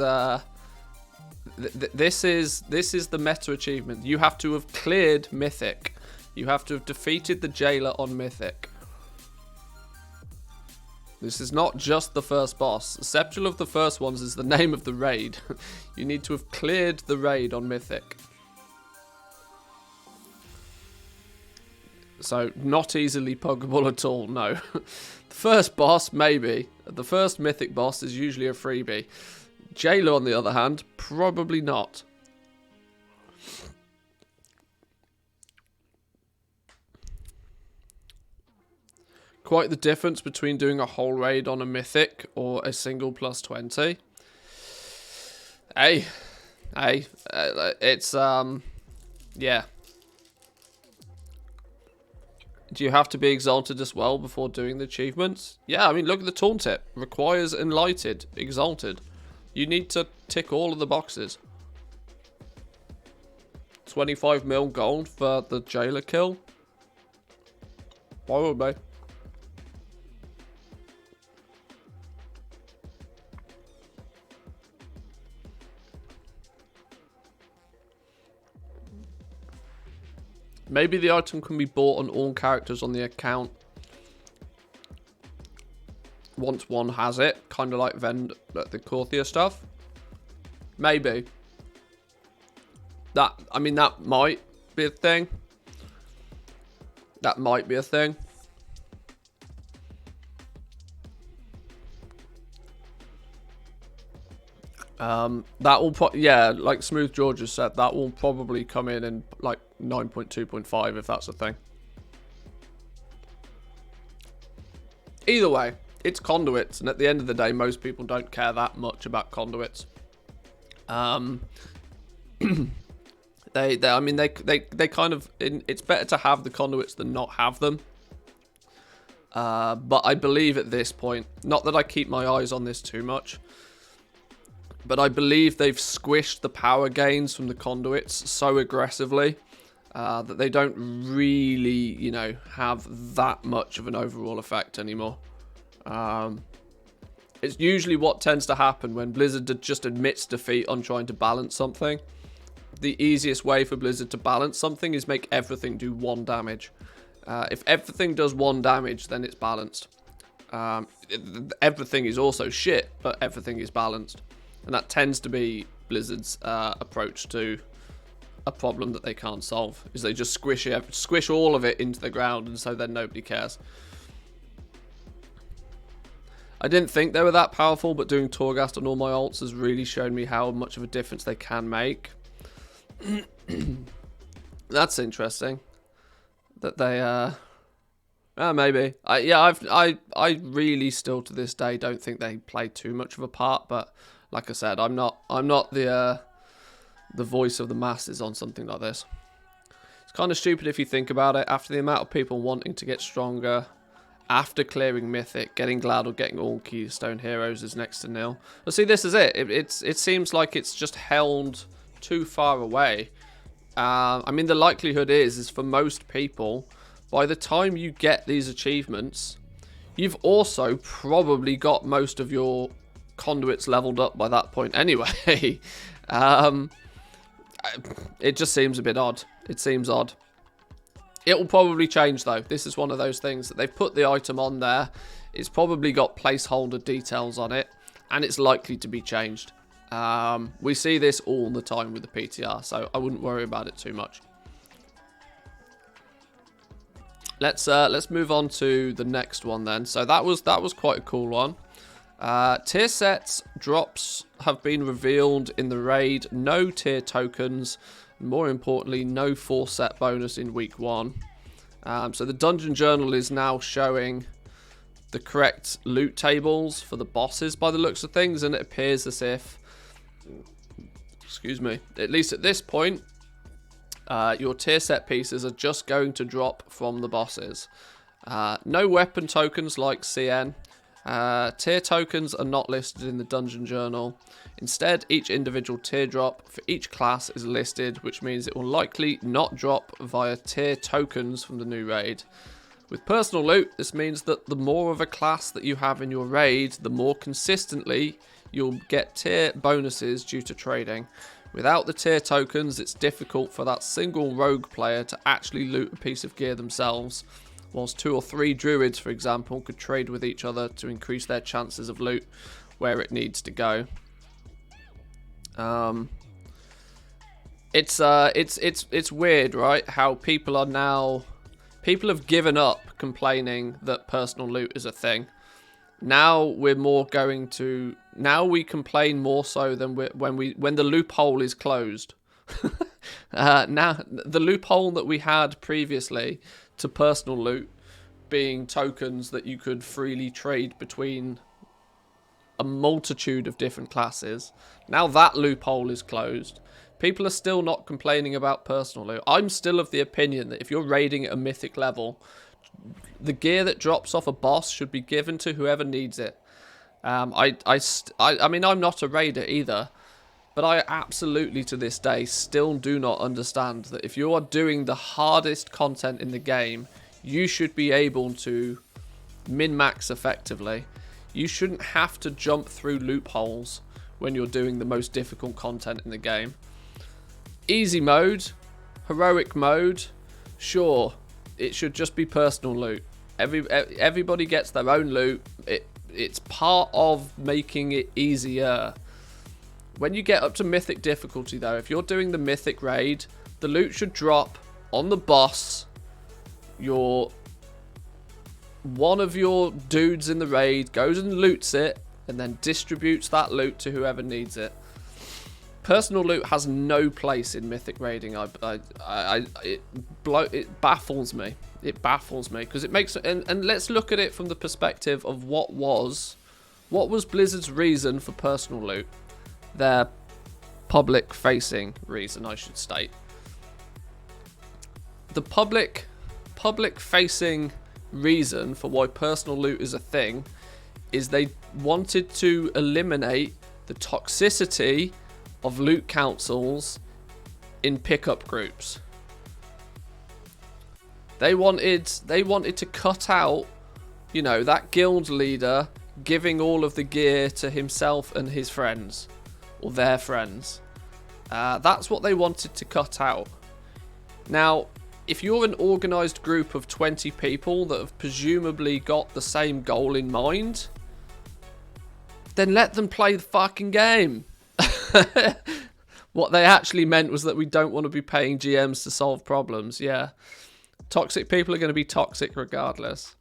this is the meta achievement. You have to have cleared Mythic. You have to have defeated the jailer on Mythic. This is not just the first boss. Scepter of the first ones is the name of the raid. You need to have cleared the raid on Mythic. So, not easily puggable at all, no. The first boss, maybe. The first Mythic boss is usually a freebie. Jailer, on the other hand, probably not. Quite the difference between doing a whole raid on a Mythic or a single plus 20. Hey, it's, yeah. Do you have to be exalted as well before doing the achievements? Yeah, I mean, look at the taunt tip. Requires enlightened, exalted. You need to tick all of the boxes. 25 mil gold for the jailer kill. Why would they? Maybe the item can be bought on all characters on the account once one has it, kind of like the Korthia stuff. Maybe. I mean, that might be a thing. That might be a thing. That will yeah, like Smooth George has said, that will probably come in like 9.2.5 if that's a thing. Either way, it's conduits, and at the end of the day, most people don't care that much about conduits. I mean, they kind of, it's better to have the conduits than not have them. But I believe at this point, not that I keep my eyes on this too much, but I believe they've squished the power gains from the conduits so aggressively that they don't really, you know, have that much of an overall effect anymore. It's usually what tends to happen when Blizzard just admits defeat on trying to balance something. The easiest way for Blizzard to balance something is make everything do 1 damage. If everything does 1 damage, then it's balanced. Everything is also shit, but everything is balanced. And that tends to be Blizzard's approach to a problem that they can't solve, is they just squish all of it into the ground, and so then nobody cares. I didn't think they were that powerful, but doing Torghast on all my ults has really shown me how much of a difference they can make. That's interesting. That they maybe. I really still to this day don't think they play too much of a part, but like I said, I'm not the voice of the masses on something like this. It's kind of stupid if you think about it. After the amount of people wanting to get stronger, after clearing Mythic, getting Glad or getting all Keystone Heroes is next to nil. But see, this is it. It seems like it's just held too far away. I mean, the likelihood is for most people, by the time you get these achievements, you've also probably got most of your conduits leveled up by that point anyway. It just seems a bit odd. It seems odd. It will probably change though. This is one of those things that they've put the item on there. It's probably got placeholder details on it, and it's likely to be changed. We see this all the time with the PTR, so I wouldn't worry about it too much. Let's move on to the next one then. So that was quite a cool one. Tier sets drops have been revealed in the raid. No tier tokens. More importantly, no 4 set bonus in week 1. So the Dungeon Journal is now showing the correct loot tables for the bosses by the looks of things, and it appears as if, excuse me, at least at this point, your tier set pieces are just going to drop from the bosses. No weapon tokens like CN. Tier tokens are not listed in the Dungeon Journal. Instead, each individual tier drop for each class is listed, which means it will likely not drop via tier tokens from the new raid. With personal loot, this means that the more of a class that you have in your raid, the more consistently you'll get tier bonuses due to trading. Without the tier tokens, it's difficult for that single rogue player to actually loot a piece of gear themselves, whilst 2 or 3 druids, for example, could trade with each other to increase their chances of loot where it needs to go. It's weird, right? How people have given up complaining that personal loot is a thing. Now we complain more so than when the loophole is closed. Now the loophole that we had previously to personal loot being tokens that you could freely trade between a multitude of different classes. Now that loophole is closed. People are still not complaining about personal loot. I'm still of the opinion that if you're raiding at a mythic level, the gear that drops off a boss should be given to whoever needs it. I mean, I'm not a raider either, but I absolutely to this day still do not understand that if you are doing the hardest content in the game, you should be able to min-max effectively. You shouldn't have to jump through loopholes when you're doing the most difficult content in the game. Easy mode, heroic mode, sure, it should just be personal loot. Everybody gets their own loot. It's part of making it easier. When you get up to mythic difficulty though, if you're doing the mythic raid, the loot should drop on the boss. One of your dudes in the raid goes and loots it and then distributes that loot to whoever needs it. Personal loot has no place in mythic raiding. It baffles me. It baffles me because it makes and let's look at it from the perspective of what was Blizzard's reason for personal loot. Their public facing reason, I should state. The public facing reason for why personal loot is a thing is they wanted to eliminate the toxicity of loot councils in pickup groups. They wanted to cut out, you know, that guild leader giving all of the gear to himself and his friends or their friends. That's what they wanted to cut out. Now, if you're an organised group of 20 people that have presumably got the same goal in mind, then let them play the fucking game. What they actually meant was that we don't want to be paying GMs to solve problems. Yeah. Toxic people are going to be toxic regardless.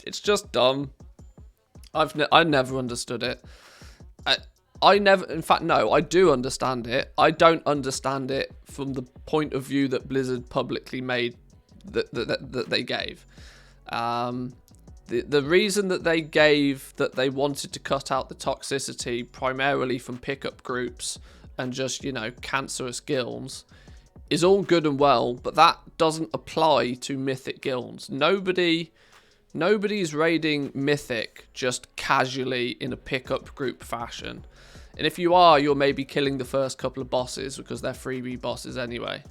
It's just dumb. I never understood it. I never, in fact, no, I do understand it. I don't understand it from the point of view that Blizzard publicly made that they gave. The reason that they gave that they wanted to cut out the toxicity primarily from pickup groups and just, you know, cancerous guilds is all good and well, but that doesn't apply to Mythic guilds. Nobody's raiding Mythic just casually in a pickup group fashion. And if you are, you're maybe killing the first couple of bosses because they're freebie bosses anyway.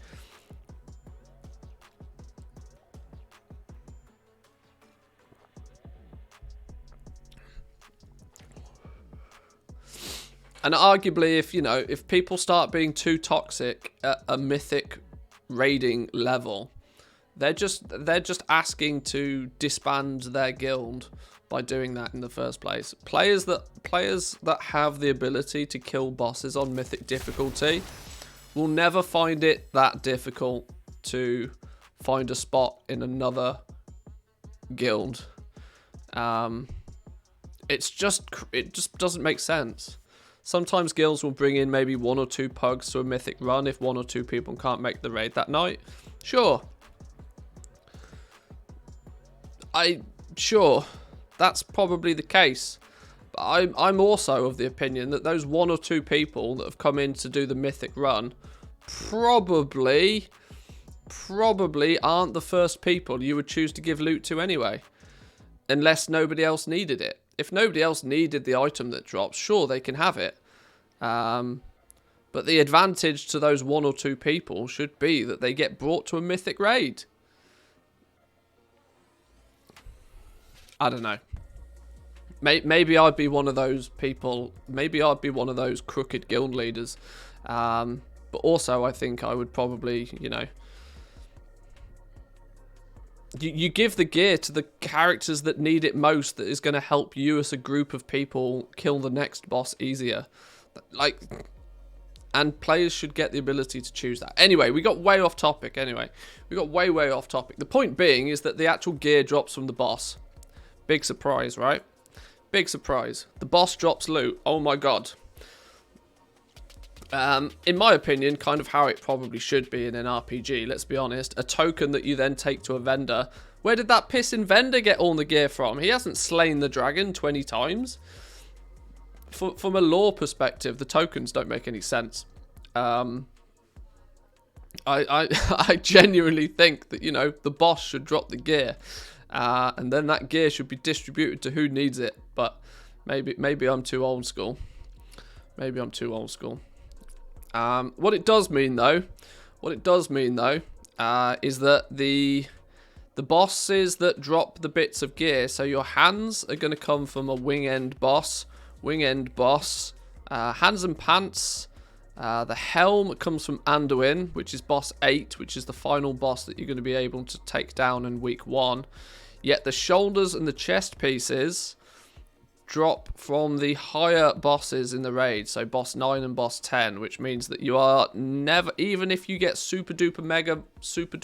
And arguably, if people start being too toxic at a Mythic raiding level, they're just asking to disband their guild by doing that in the first place. Players that have the ability to kill bosses on Mythic difficulty will never find it that difficult to find a spot in another guild. It just doesn't make sense. Sometimes guilds will bring in maybe 1 or 2 pugs to a Mythic run if 1 or 2 people can't make the raid that night. Sure, that's probably the case. But I'm also of the opinion that those 1 or 2 people that have come in to do the Mythic run probably aren't the first people you would choose to give loot to anyway, unless nobody else needed it. If nobody else needed the item that drops, sure, they can have it. But the advantage to those 1 or 2 people should be that they get brought to a Mythic raid. I don't know. Maybe I'd be one of those people. Maybe I'd be one of those crooked guild leaders. But also, I think I would probably, You give the gear to the characters that need it most, that is going to help you as a group of people kill the next boss easier. And players should get the ability to choose that. Anyway, we got way off topic. Way off topic. The point being is that the actual gear drops from the boss. Big surprise, right? Big surprise. The boss drops loot. Oh my god. In my opinion, kind of how it probably should be in an RPG, let's be honest. A token that you then take to a vendor. Where did that pissing vendor get all the gear from? He hasn't slain the dragon 20 times. From a lore perspective, the tokens don't make any sense. I genuinely think that, the boss should drop the gear. And then that gear should be distributed to who needs it. But maybe I'm too old school. What it does mean though, is that the bosses that drop the bits of gear, so your hands are going to come from a wing end boss, hands and pants. The helm comes from Anduin, which is boss 8, which is the final boss that you're going to be able to take down in week 1. Yet the shoulders and the chest pieces drop from the higher bosses in the raid, so boss 9 and boss 10, which means that you are never, even if you get super duper mega super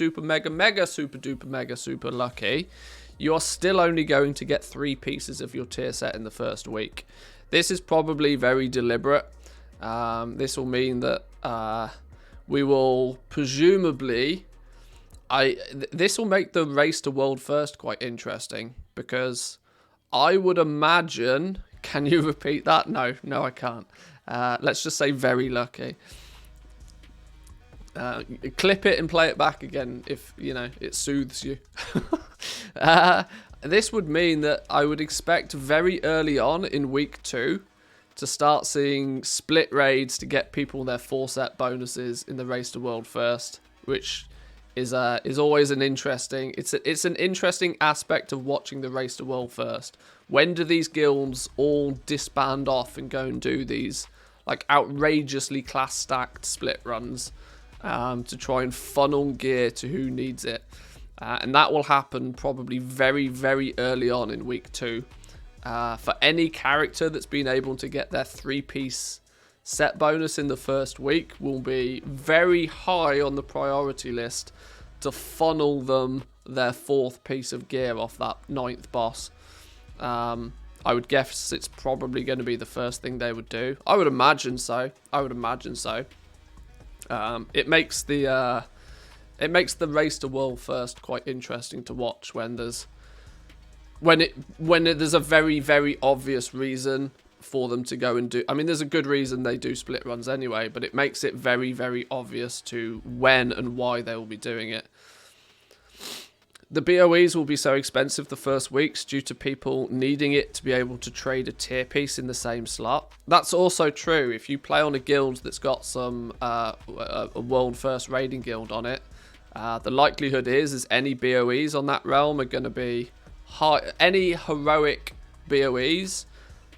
lucky, you are still only going to get 3 pieces of your tier set in the first week. This is probably very deliberate. This will mean that we will presumably, this will make the race to world first quite interesting, because I would imagine, can you repeat that? No, I can't. Let's just say very lucky. Clip it and play it back again if, it soothes you. This would mean that I would expect very early on in week 2 to start seeing split raids to get people their 4-set bonuses in the race to world first, which is always an interesting. It's an interesting aspect of watching the race to world first. When do these guilds all disband off and go and do these like outrageously class stacked split runs? to try and funnel gear to who needs it. And that will happen probably very, very early on in week 2. For any character that's been able to get their 3-piece set bonus in the first week will be very high on the priority list to funnel them their 4th piece of gear off that 9th boss. I would guess it's probably going to be the first thing they would do. I would imagine so. It makes the race to world first quite interesting to watch when there's a very, very obvious reason for them to go and do. I mean, there's a good reason they do split runs anyway, but it makes it very, very obvious to when and why they will be doing it. The BOEs will be so expensive the first weeks due to people needing it to be able to trade a tier piece in the same slot. That's also true if you play on a guild that's got some a world first raiding guild on it. The likelihood is any BOEs on that realm are going to be high. Any heroic BOEs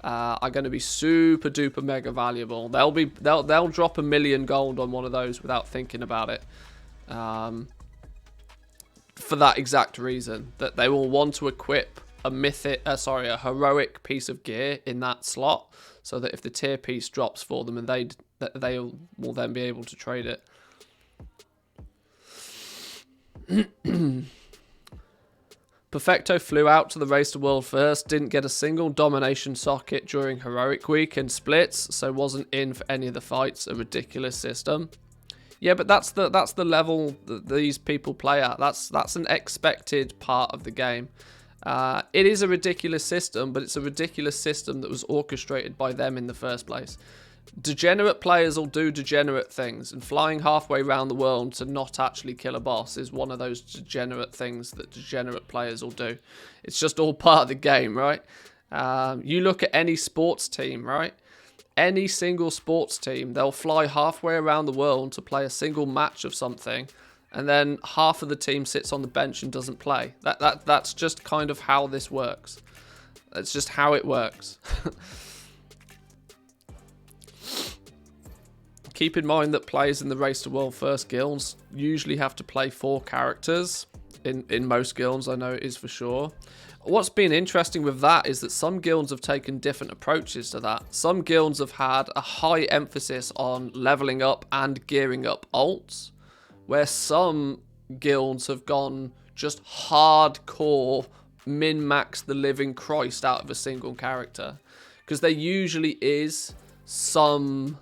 are going to be super duper mega valuable. They'll drop 1 million gold on one of those without thinking about it. For that exact reason, that they will want to equip a heroic piece of gear in that slot, so that if the tier piece drops for them, and they will then be able to trade it. Perfecto flew out to the race to world first, didn't get a single domination socket during heroic week and splits, so wasn't in for any of the fights. A ridiculous system. Yeah, but that's the level that these people play at. That's an expected part of the game. It is a ridiculous system, but it's a ridiculous system that was orchestrated by them in the first place. Degenerate players will do degenerate things, and flying halfway around the world to not actually kill a boss is one of those degenerate things that degenerate players will do. It's just all part of the game, right? You look at any sports team, right? Any single sports team, they'll fly halfway around the world to play a single match of something, and then half of the team sits on the bench and doesn't play. That's just kind of how this works. That's just how it works. Keep in mind that players in the Race to World First guilds usually have to play 4 characters. In most guilds, I know it is for sure. What's been interesting with that is that some guilds have taken different approaches to that. Some guilds have had a high emphasis on leveling up and gearing up ults, where some guilds have gone just hardcore min-max the living Christ out of a single character. Because there usually is some...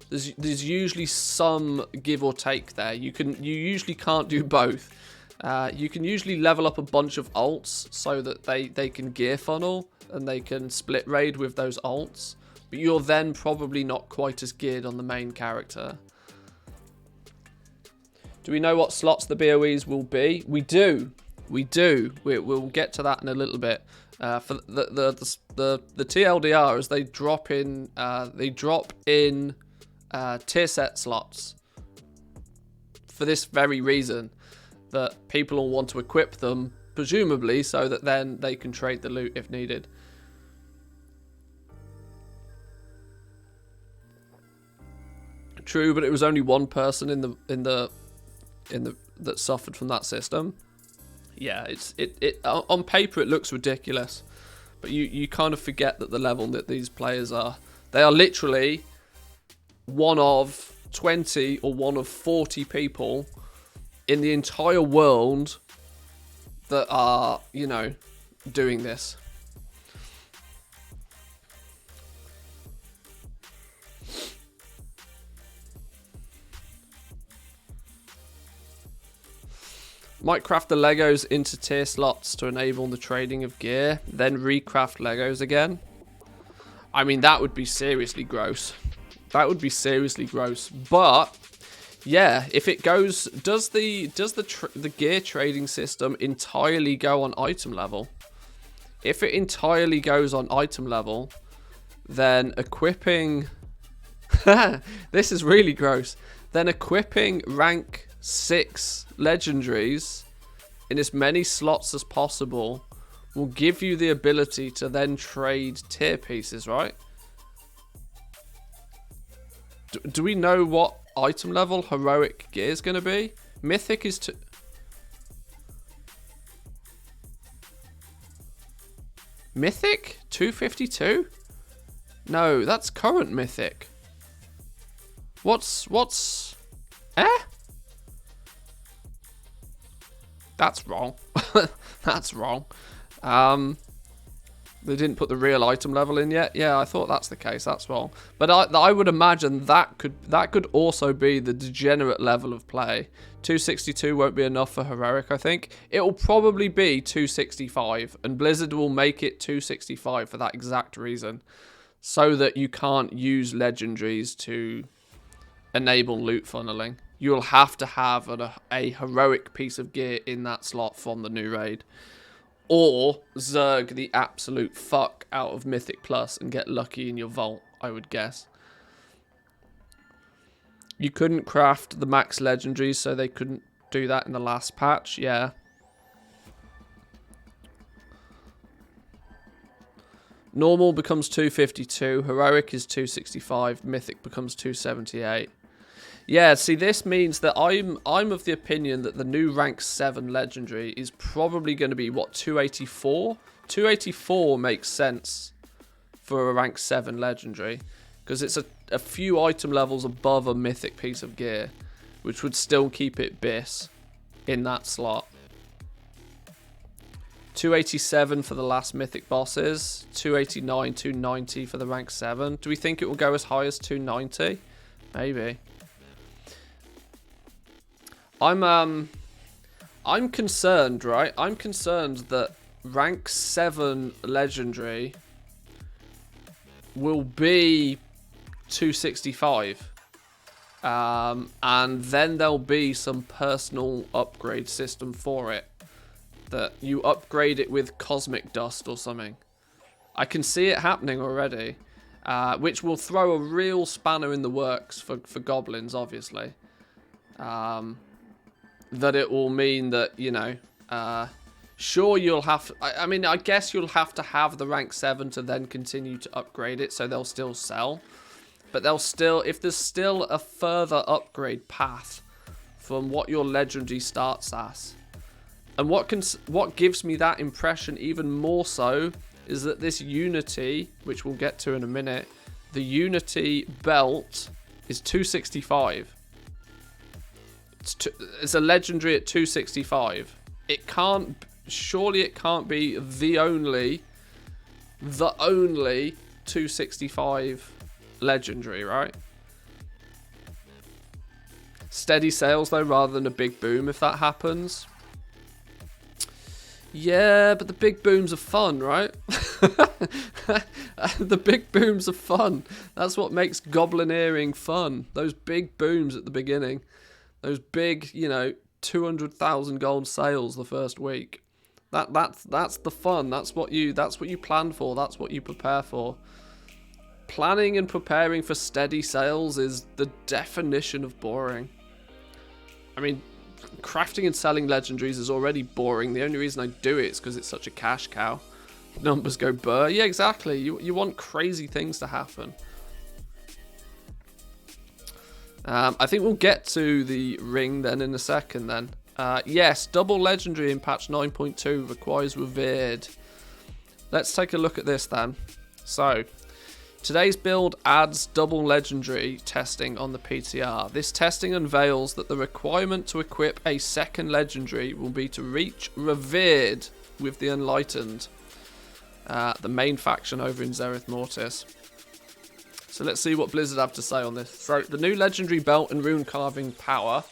There's usually some give or take there. You usually can't do both. You can usually level up a bunch of ults so that they can gear funnel and they can split raid with those ults, but you're then probably not quite as geared on the main character. Do we know what slots the BOEs will be? We do. We'll get to that in a little bit. For the TLDRs, they drop in tier set slots for this very reason, that people will want to equip them, presumably, so that then they can trade the loot if needed. True, but it was only one person in the that suffered from that system. Yeah, it on paper it looks ridiculous, but you kind of forget that the level that these players are. They are literally one of 20 or one of 40 people in the entire world that are, doing this. Might craft the Legos into tier slots to enable the trading of gear, then recraft Legos again. I mean, that would be seriously gross. That would be seriously gross. But yeah, if it goes, does the gear trading system entirely go on item level? If it entirely goes on item level, then equipping this is really gross. Then equipping rank 6 legendaries in as many slots as possible will give you the ability to then trade tier pieces, right? Do we know what item level heroic gear is going to be? Mythic is to... Mythic? 252? No, that's current mythic. What's... Eh? That's wrong. That's wrong. They didn't put the real item level in yet. Yeah, I thought that's the case. That's wrong. But I would imagine that could also be the degenerate level of play. 262 won't be enough for heroic, I think. It will probably be 265, and Blizzard will make it 265 for that exact reason, so that you can't use legendaries to enable loot funneling. You'll have to have a heroic piece of gear in that slot from the new raid. Or Zerg the absolute fuck out of Mythic Plus and get lucky in your vault, I would guess. You couldn't craft the max legendaries, so they couldn't do that in the last patch, yeah. Normal becomes 252, heroic is 265, mythic becomes 278. Yeah, see, this means that I'm of the opinion that the new rank 7 legendary is probably going to be, what, 284? 284 makes sense for a rank 7 legendary, because it's a few item levels above a mythic piece of gear, which would still keep it bis in that slot. 287 for the last mythic bosses, 289, 290 for the rank 7. Do we think it will go as high as 290? Maybe. I'm concerned, right? I'm concerned that rank 7 legendary will be 265. And then there'll be some personal upgrade system for it. That you upgrade it with cosmic dust or something. I can see it happening already. Which will throw a real spanner in the works for goblins, obviously. That it will mean that, you know, sure, you'll have... I mean, I guess you'll have to have the rank 7 to then continue to upgrade it, so they'll still sell. But they'll still... If there's still a further upgrade path from what your legendary starts as... And what gives me that impression even more so is that this Unity, which we'll get to in a minute, the Unity belt is 265. It's a legendary at 265. It can't... Surely it can't be the only 265 legendary, right? Steady sales, though, rather than a big boom if that happens. Yeah, but the big booms are fun, right? The big booms are fun. That's what makes goblineering fun. Those big booms at the beginning. Those big, you know, 200,000 gold sales the first week. That's the fun. That's what you plan for. That's what you prepare for. Planning and preparing for steady sales is the definition of boring. I mean, crafting and selling legendaries is already boring. The only reason I do it is because it's such a cash cow. Numbers go burr. Yeah, exactly. You want crazy things to happen. I think we'll get to the ring then in a second then. Yes, double legendary in patch 9.2 requires revered. Let's take a look at this then. So, today's build adds double legendary testing on the PTR. This testing unveils that the requirement to equip a second legendary will be to reach revered with the Enlightened, the main faction over in Zereth Mortis. So let's see what Blizzard have to say on this. So the new legendary belt and rune carving power,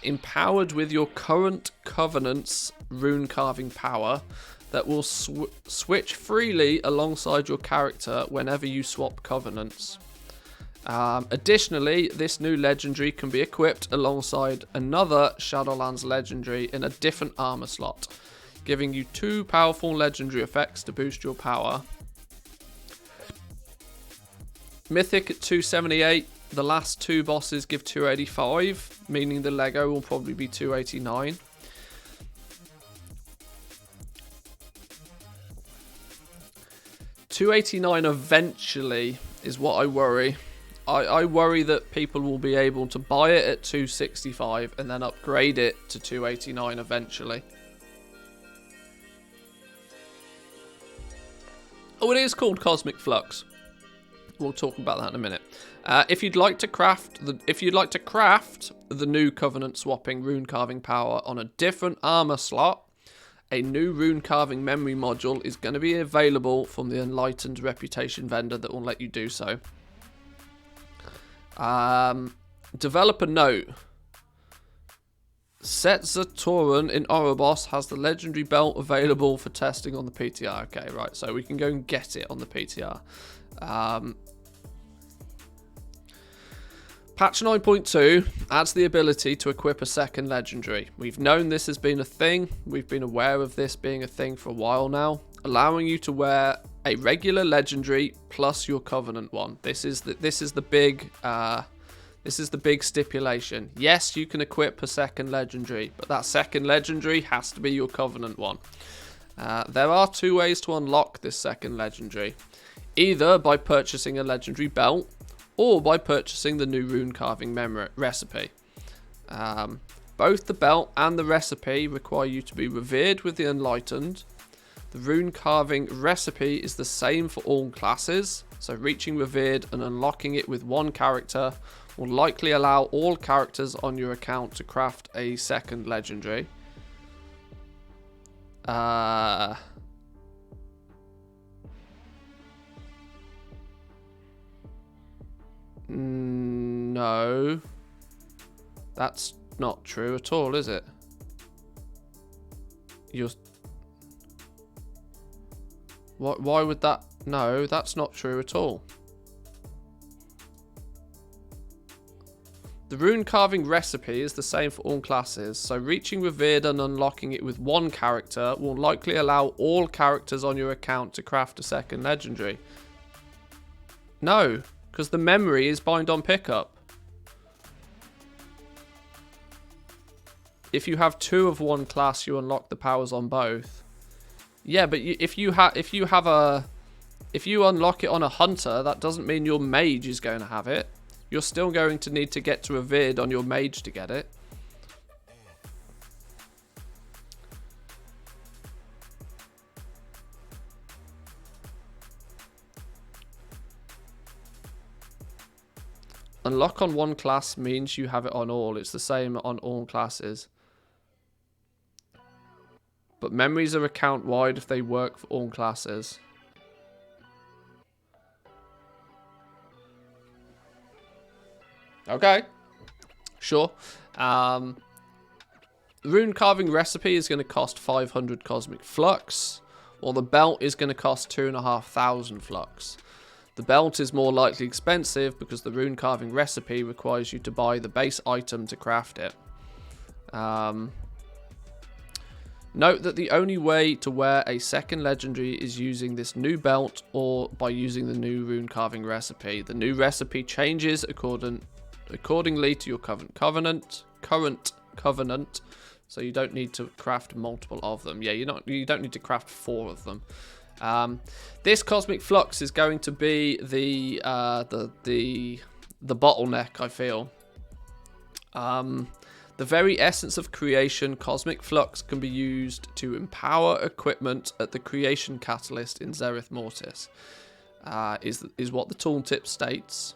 empowered with your current Covenant's rune carving power, that will switch freely alongside your character whenever you swap Covenants. Additionally, this new legendary can be equipped alongside another Shadowlands legendary in a different armor slot, giving you 2 powerful legendary effects to boost your power. Mythic at 278, the last 2 bosses give 285, meaning the Lego will probably be 289. $289 eventually is what I worry. I worry that people will be able to buy it at 265 and then upgrade it to 289 eventually. Oh, it is called Cosmic Flux. We'll talk about that in a minute. If you'd like to craft the new Covenant swapping rune carving power on a different armor slot, a new rune carving memory module is going to be available from the Enlightened Reputation vendor that will let you do so. Developer note. Setzatoran in Oribos has the legendary belt available for testing on the PTR. Okay, right, so we can go and get it on the PTR. Patch 9.2 adds the ability to equip a second legendary. We've known this has been a thing. We've been aware of this being a thing for a while now, allowing you to wear a regular legendary plus your Covenant one. This is the big stipulation. Yes, you can equip a second legendary, but that second legendary has to be your Covenant one. There are two ways to unlock this second legendary. Either by purchasing a legendary belt, or by purchasing the new rune carving recipe. Both the belt and the recipe require you to be revered with the Enlightened. The rune carving recipe is the same for all classes, so reaching revered and unlocking it with one character will likely allow all characters on your account to craft a second legendary. No, that's not true at all, is it? Why would that? No, that's not true at all. The rune carving recipe is the same for all classes, so reaching revered and unlocking it with one character will likely allow all characters on your account to craft a second legendary. No, because the memory is bind on pickup. If you have two of one class, you unlock the powers on both. Yeah, but if you unlock it on a hunter, that doesn't mean your mage is going to have it. You're still going to need to get to revered on your mage to get it. Unlock on one class means you have it on all. It's the same on all classes. But memories are account wide if they work for all classes. Okay. Sure. Rune carving recipe is going to cost 500 cosmic flux, while the belt is going to cost 2,500 flux. The belt is more likely expensive because the rune carving recipe requires you to buy the base item to craft it. Note that the only way to wear a second legendary is using this new belt or by using the new rune carving recipe. The new recipe changes accordingly to your current covenant, so you don't need to craft multiple of them. Yeah, you don't need to craft 4 of them. This cosmic flux is going to be the bottleneck, I feel. The very essence of creation, cosmic flux can be used to empower equipment at the creation catalyst in Zereth Mortis. Is what the tooltip states.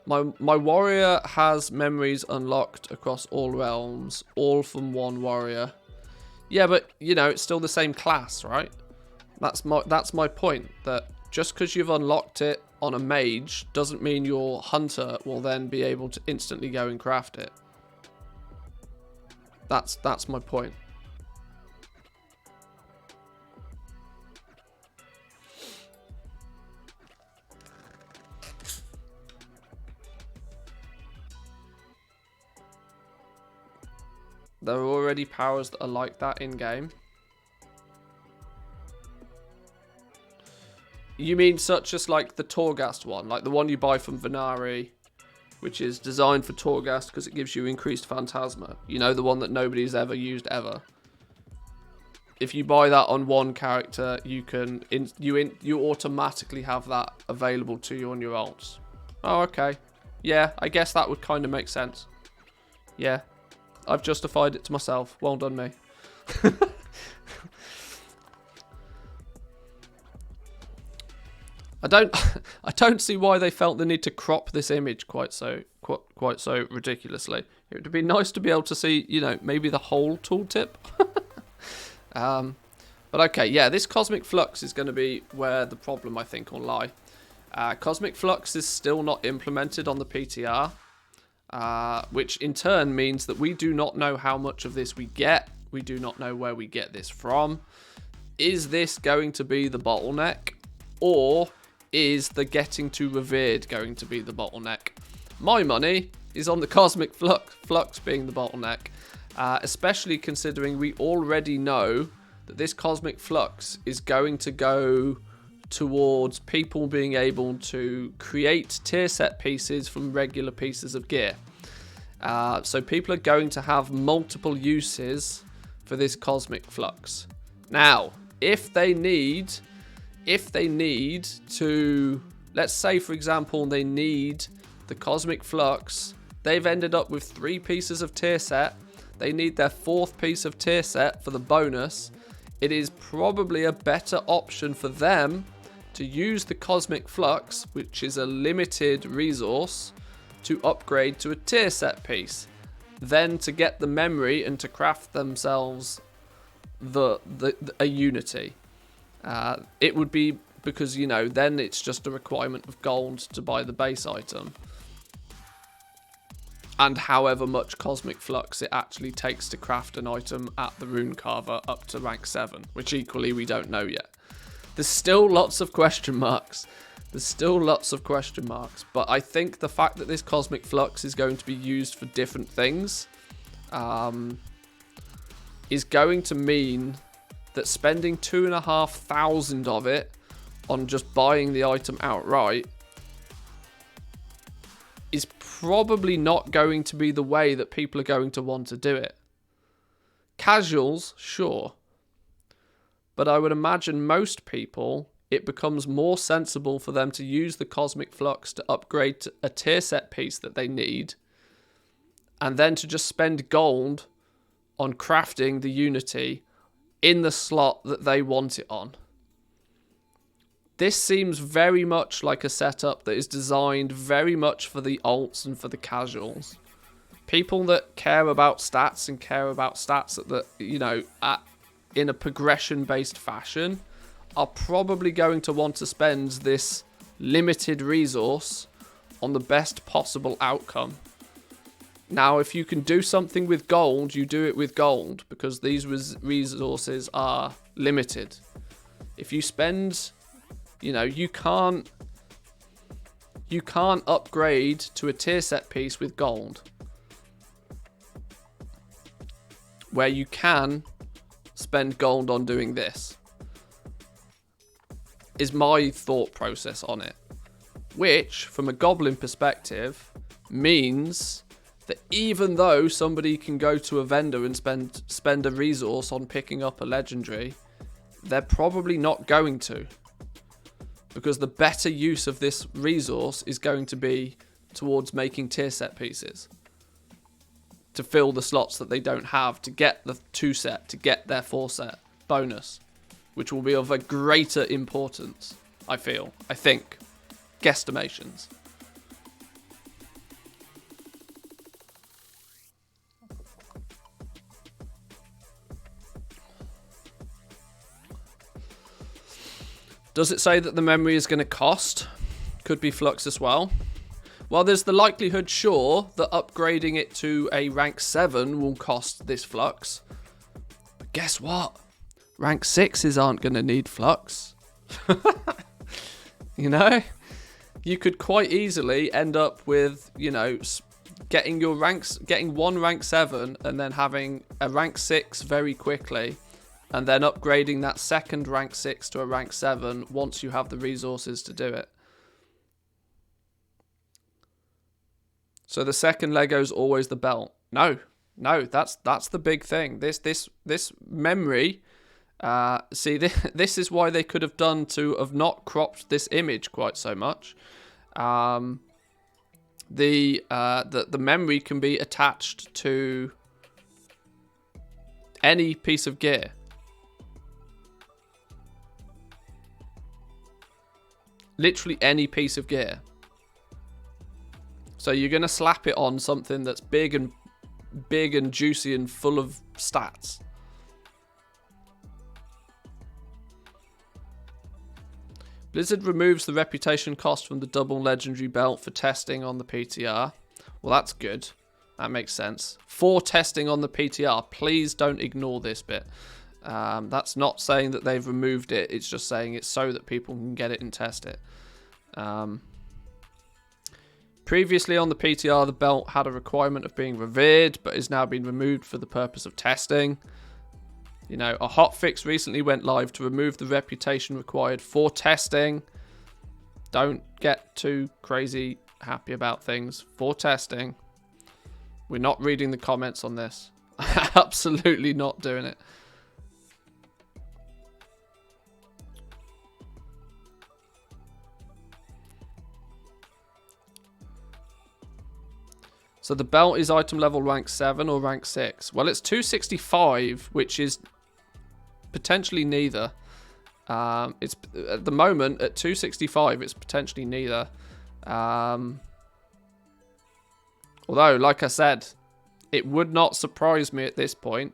My warrior has memories unlocked across all realms, all from one warrior. Yeah, but you know it's still the same class, right? That's my point. That just because you've unlocked it on a mage doesn't mean your hunter will then be able to instantly go and craft it. That's my point. There are already powers that are like that in game. You mean such as like the Torghast one, like the one you buy from Venari, which is designed for Torghast because it gives you increased Phantasma. You know, the one that nobody's ever used ever. If you buy that on one character, you automatically have that available to you on your ults. Oh, okay. Yeah, I guess that would kind of make sense. Yeah. I've justified it to myself. Well done, me. I don't see why they felt the need to crop this image quite so ridiculously. It would be nice to be able to see, you know, maybe the whole tooltip. But okay, yeah, this Cosmic Flux is going to be where the problem, I think, will lie. Cosmic Flux is still not implemented on the PTR, which in turn means that we do not know how much of this we get. We do not know where we get this from. Is this going to be the bottleneck, or is the getting to revered going to be the bottleneck? My money is on the Cosmic Flux being the bottleneck, especially considering we already know that this Cosmic Flux is going to go towards people being able to create tier set pieces from regular pieces of gear. So people are going to have multiple uses for this Cosmic Flux. Now, if they need to, let's say for example, they need the Cosmic Flux, they've ended up with 3 pieces of tier set, they need their 4th piece of tier set for the bonus, it is probably a better option for them to use the Cosmic Flux, which is a limited resource, to upgrade to a tier set piece, then to get the memory and to craft themselves a Unity. It would be because, you know, then it's just a requirement of gold to buy the base item. And however much Cosmic Flux it actually takes to craft an item at the Rune Carver up to rank 7, which equally we don't know yet. There's still lots of question marks. But I think the fact that this Cosmic Flux is going to be used for different things is going to mean that spending 2,500 of it on just buying the item outright is probably not going to be the way that people are going to want to do it. Casuals, sure. But I would imagine most people, it becomes more sensible for them to use the Cosmic Flux to upgrade to a tier set piece that they need, and then to just spend gold on crafting the Unity in the slot that they want it on. This seems very much like a setup that is designed very much for the alts and for the casuals. People that care about stats and care about stats at the, you know, in a progression-based fashion are probably going to want to spend this limited resource on the best possible outcome. Now, if you can do something with gold, you do it with gold, because these resources are limited. If you spend, you know, you can't upgrade to a tier set piece with gold. Where you can spend gold on doing this is my thought process on it, which from a goblin perspective means that even though somebody can go to a vendor and spend a resource on picking up a legendary, they're probably not going to, because the better use of this resource is going to be towards making tier set pieces to fill the slots that they don't have, to get the 2 set, to get their 4 set bonus, which will be of a greater importance, I think. Guesstimations. Does it say that the memory is going to cost? Could be Flux as well. Well, there's the likelihood, sure, that upgrading it to a rank 7 will cost this Flux. But guess what? Rank 6s aren't going to need Flux. You know? You could quite easily end up with, you know, getting one rank 7 and then having a rank 6 very quickly, and then upgrading that second rank 6 to a rank 7 once you have the resources to do it. So the second Lego's always the belt. No, that's the big thing. This memory. See, this is why they could have done to have not cropped this image quite so much. the memory can be attached to any piece of gear. Literally any piece of gear. So you're going to slap it on something that's big and juicy and full of stats. Blizzard removes the reputation cost from the double legendary belt for testing on the PTR. Well, that's good. That makes sense. For testing on the PTR, please don't ignore this bit. That's not saying that they've removed it. It's just saying it's so that people can get it and test it. Previously on the PTR, the belt had a requirement of being revered, but is now being removed for the purpose of testing. You know, a hotfix recently went live to remove the reputation required for testing. Don't get too crazy happy about things. For testing. We're not reading the comments on this. Absolutely not doing it. So the belt is item level rank 7 or rank 6. Well, it's 265, which is potentially neither. It's at the moment at 265. It's potentially neither. Although, like I said, it would not surprise me at this point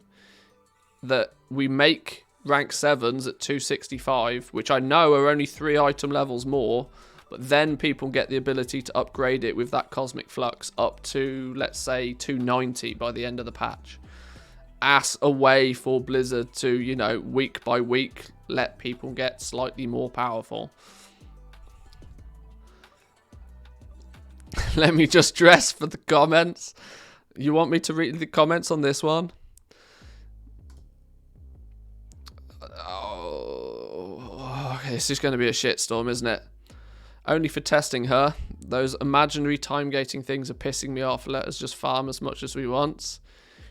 that we make rank 7s at 265, which I know are only 3 item levels more. But then people get the ability to upgrade it with that Cosmic Flux up to, let's say, 290 by the end of the patch. As a way for Blizzard to, you know, week by week, let people get slightly more powerful. Let me just dress for the comments. You want me to read the comments on this one? Oh, okay, this is going to be a shitstorm, isn't it? Only for testing her. Those imaginary time gating things are pissing me off. Let us just farm as much as we want.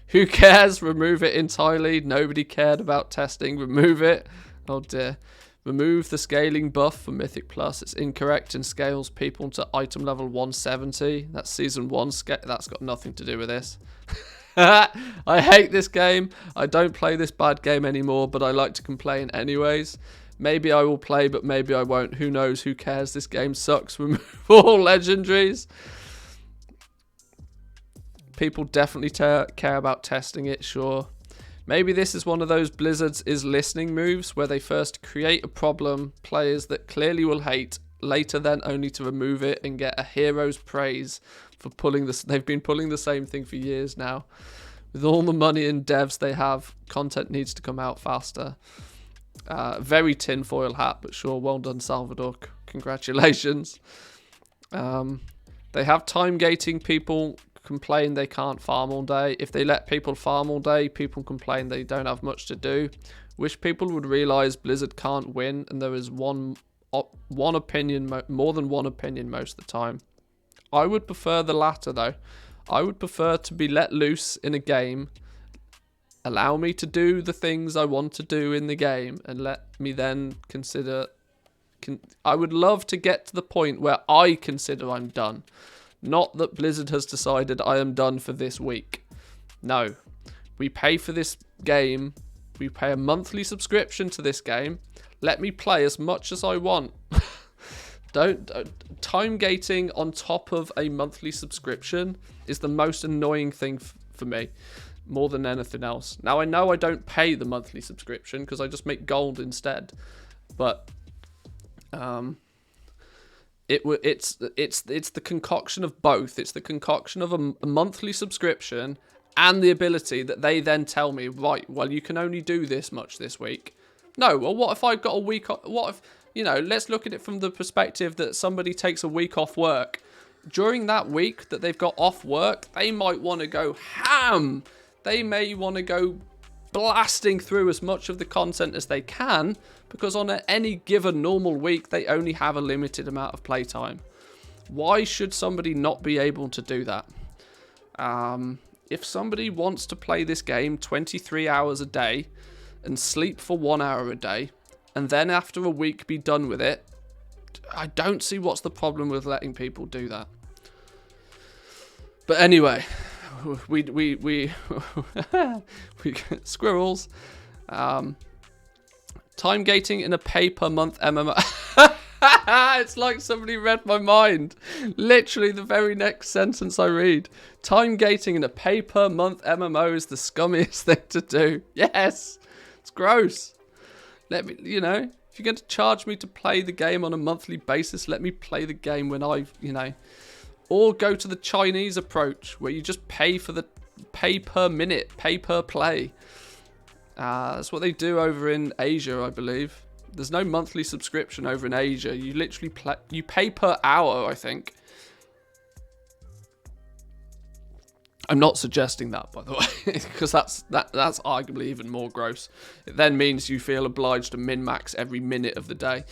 Who cares? Remove it entirely. Nobody cared about testing. Remove it. Oh dear. Remove the scaling buff for Mythic Plus. It's incorrect and scales people to item level 170. That's season 1 scale. That's got nothing to do with this. I hate this game. I don't play this bad game anymore, but I like to complain anyways. Maybe I will play, but maybe I won't. Who knows? Who cares? This game sucks. Remove all legendaries. People definitely care about testing it, sure. Maybe this is one of those Blizzard's is listening moves where they first create a problem, players that clearly will hate, later then only to remove it and get a hero's praise for pulling this. They've been pulling the same thing for years now. With all the money and devs they have, content needs to come out faster. Very tinfoil hat, but sure, well done, Salvador. Congratulations. They have time gating. People complain they can't farm all day. If they let people farm all day, people complain they don't have much to do. Wish people would realize Blizzard can't win, and there is one opinion, more than one opinion most of the time. I would prefer the latter, though. I would prefer to be let loose in a game. Allow me to do the things I want to do in the game and let me then consider... I would love to get to the point where I consider I'm done. Not that Blizzard has decided I am done for this week. No. We pay for this game. We pay a monthly subscription to this game. Let me play as much as I want. Time gating on top of a monthly subscription is the most annoying thing for me. More than anything else. Now I know I don't pay the monthly subscription because I just make gold instead, but it's the concoction of both. It's the concoction of a monthly subscription and the ability that they then tell me, right, well, you can only do this much this week. No, well, what if I've got a week off? What if, you know, let's look at it from the perspective that somebody takes a week off work. During that week that they've got off work, they might want to go ham. They may want to go blasting through as much of the content as they can, because on any given normal week, they only have a limited amount of playtime. Why should somebody not be able to do that? If somebody wants to play this game 23 hours a day and sleep for 1 hour a day, and then after a week be done with it, I don't see what's the problem with letting people do that. But anyway, we squirrels. Time gating in a pay per month MMO. It's like somebody read my mind. Literally the very next sentence I read. Time gating in a pay per month MMO is the scummiest thing to do. Yes, it's gross. Let me, you know, if you're going to charge me to play the game on a monthly basis, let me play the game when I, you know, or go to the Chinese approach where you just pay for the pay per minute, pay per play. That's what they do over in Asia, I believe. There's no monthly subscription over in Asia. You literally you pay per hour, I think. I'm not suggesting that, by the way, because that's arguably even more gross. It then means you feel obliged to min-max every minute of the day.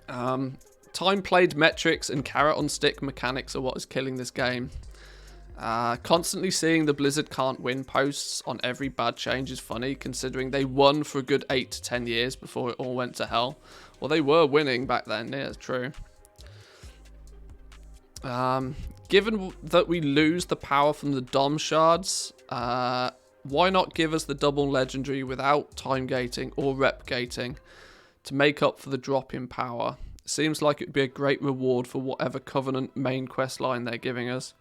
Time played metrics and carrot on stick mechanics are what is killing this game. Constantly seeing the Blizzard can't win posts on every bad change is funny, considering they won for a good 8 to 10 years before it all went to hell. Well, they were winning back then, yeah, it's true. Given that we lose the power from the Dom shards, why not give us the double legendary without time gating or rep gating to make up for the drop in power? It seems like it would be a great reward for whatever Covenant main quest line they're giving us.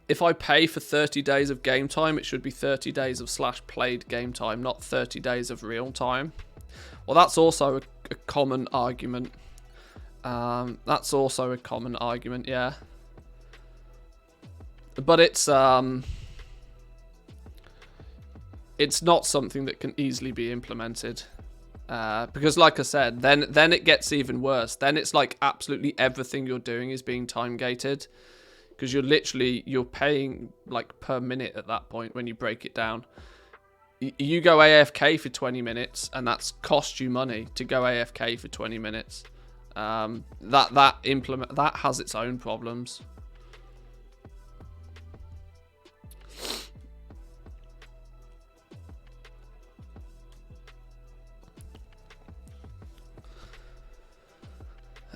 If I pay for 30 days of game time, it should be 30 days of /played game time, not 30 days of real time. Well, that's also a common argument. That's also a common argument, yeah. But it's not something that can easily be implemented. Because like I said, then it gets even worse. Then it's like absolutely everything you're doing is being time gated. Because you're paying like per minute at that point when you break it down. You go AFK for 20 minutes and that's cost you money to go AFK for 20 minutes. That has its own problems.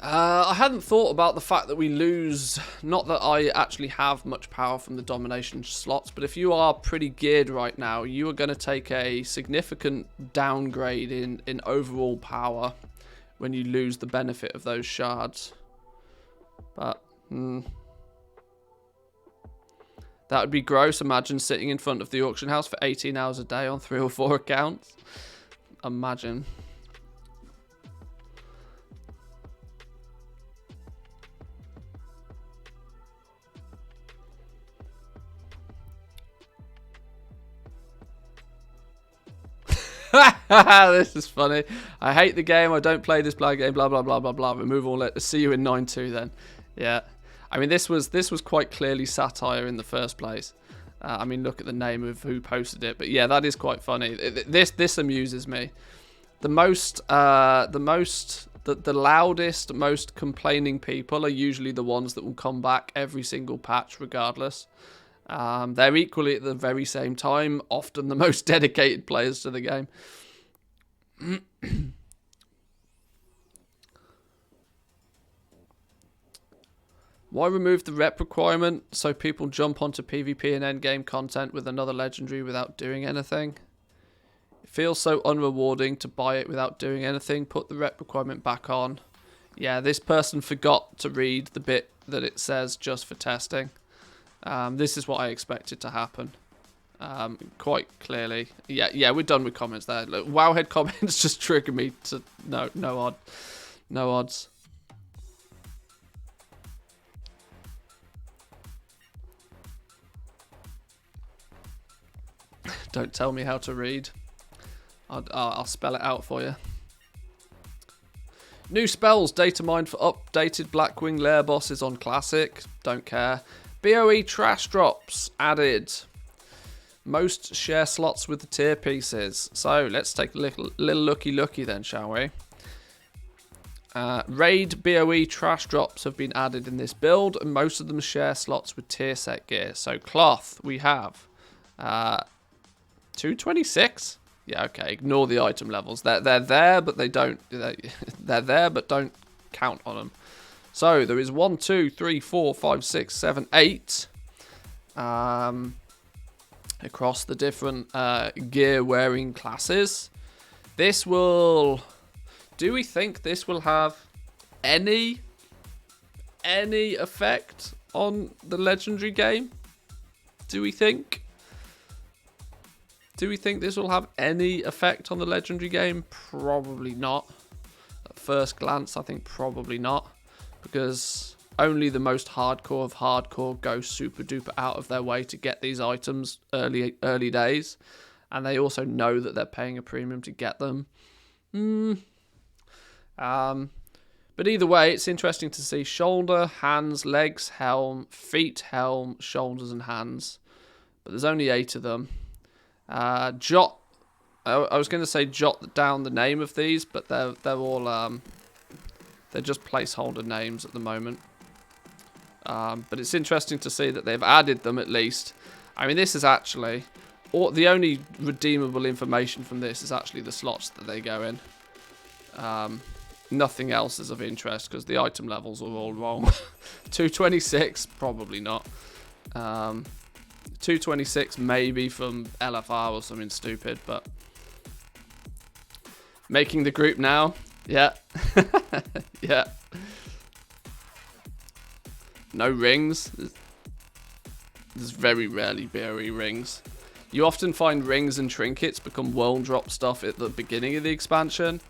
I hadn't thought about the fact that we lose, not that I actually have much power from the domination slots, but if you are pretty geared right now, you are going to take a significant downgrade in overall power when you lose the benefit of those shards. But, that would be gross. Imagine sitting in front of the auction house for 18 hours a day on 3 or 4 accounts. Imagine. This is funny. I hate the game. I don't play this play game. Blah blah blah blah blah. Remove all it. See you in 9-2 then. Yeah. I mean, this was quite clearly satire in the first place. I mean, look at the name of who posted it. But yeah, that is quite funny. This amuses me. The loudest, most complaining people are usually the ones that will come back every single patch, regardless. They're equally at the very same time often the most dedicated players to the game. Why remove the rep requirement so people jump onto PvP and endgame content with another legendary without doing anything? It feels so unrewarding to buy it without doing anything. Put the rep requirement back on. Yeah, this person forgot to read the bit that it says just for testing. This is what I expected to happen. Quite clearly. Yeah, we're done with comments there. Look, Wowhead comments just trigger me to no odds. Don't tell me how to read. I'll spell it out for you. New spells, data mined for updated Blackwing lair bosses on Classic. Don't care. BOE trash drops added. Most share slots with the tier pieces. So let's take a little looky then, shall we? Raid BOE trash drops have been added in this build, and most of them share slots with tier set gear. So cloth we have 226. Yeah, okay. Ignore the item levels. They're there, but they don't. They're there, but don't count on them. So there is 1, 2, 3, 4, 5, 6, 7, 8. Across the different gear wearing classes. This will. Do we think this will have any effect on the legendary game? Do we think? Do we think this will have any effect on the legendary game? Probably not. At first glance, I think probably not. Because only the most hardcore of hardcore go super duper out of their way to get these items early days. And they also know that they're paying a premium to get them. But either way, it's interesting to see shoulder, hands, legs, helm, feet, helm, shoulders and hands. But there's only 8 of them. I was going to say jot down the name of these, but they're all they're just placeholder names at the moment. But it's interesting to see that they've added them at least. I mean, this is actually the only redeemable information from this is actually the slots that they go in. Nothing else is of interest because the item levels are all wrong. 226, probably not. 226 maybe from LFR or something stupid, but making the group now, yeah. Yeah. No rings. There's very rarely BOE rings. You often find rings and trinkets become world drop stuff at the beginning of the expansion.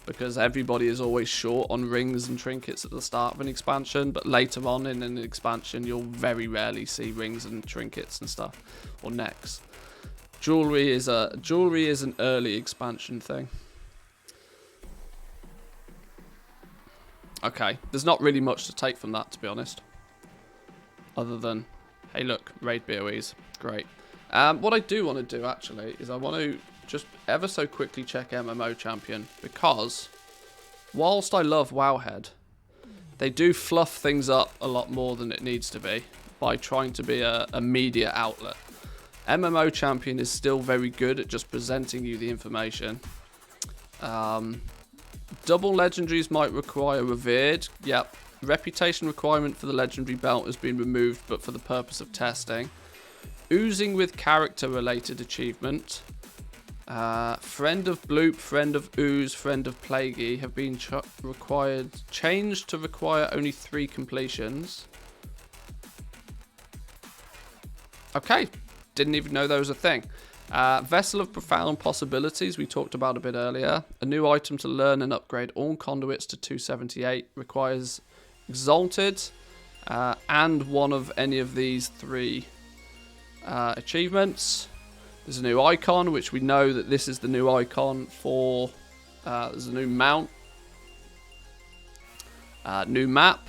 Because everybody is always short on rings and trinkets at the start of an expansion, but later on in an expansion you'll very rarely see rings and trinkets and stuff, or necks. Jewelry is an early expansion thing. Okay, there's not really much to take from that, to be honest, other than, hey look, raid BOEs, great. What I do want to do actually is I want to just ever so quickly check MMO Champion, because whilst I love Wowhead, they do fluff things up a lot more than it needs to be by trying to be a media outlet. MMO Champion is still very good at just presenting you the information. Double legendaries might require revered. Yep. Reputation requirement for the legendary belt has been removed, but for the purpose of testing. Oozing with character related achievement. Friend of Bloop, Friend of Ooze, Friend of Plaguey have been changed to require only 3 completions. Okay, didn't even know there was a thing. Vessel of Profound Possibilities, we talked about a bit earlier. A new item to learn and upgrade all conduits to 278 requires Exalted and one of any of these 3 achievements. There's a new icon, which we know that this is the new icon for... there's a new mount. New map.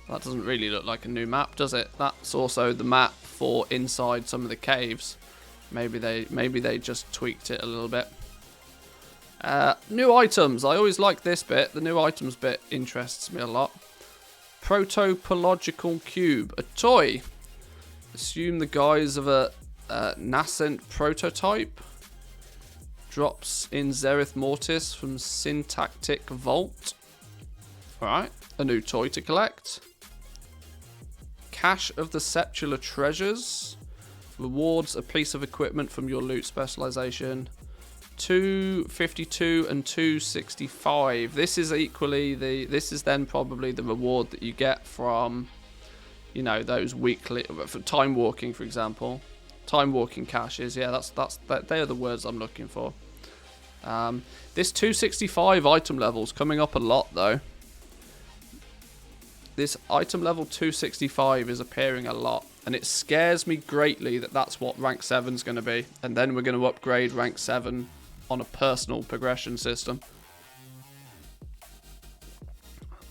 That doesn't really look like a new map, does it? That's also the map for inside some of the caves. Maybe they just tweaked it a little bit. New items. I always like this bit. The new items bit interests me a lot. Protopological cube. A toy. Assume the guise of a nascent prototype. Drops in Zereth Mortis from Syntactic Vault. Alright. A new toy to collect. Cache of the Septular Treasures. Rewards a piece of equipment from your loot specialization. 252 and 265. This is equally this is then probably the reward that you get from, you know, those weekly for time walking, for example. Time walking caches. Yeah, they are the words I'm looking for. This 265 item level's coming up a lot though. This item level 265 is appearing a lot, and it scares me greatly that that's what rank 7 is going to be, and then we're going to upgrade rank 7 on a personal progression system.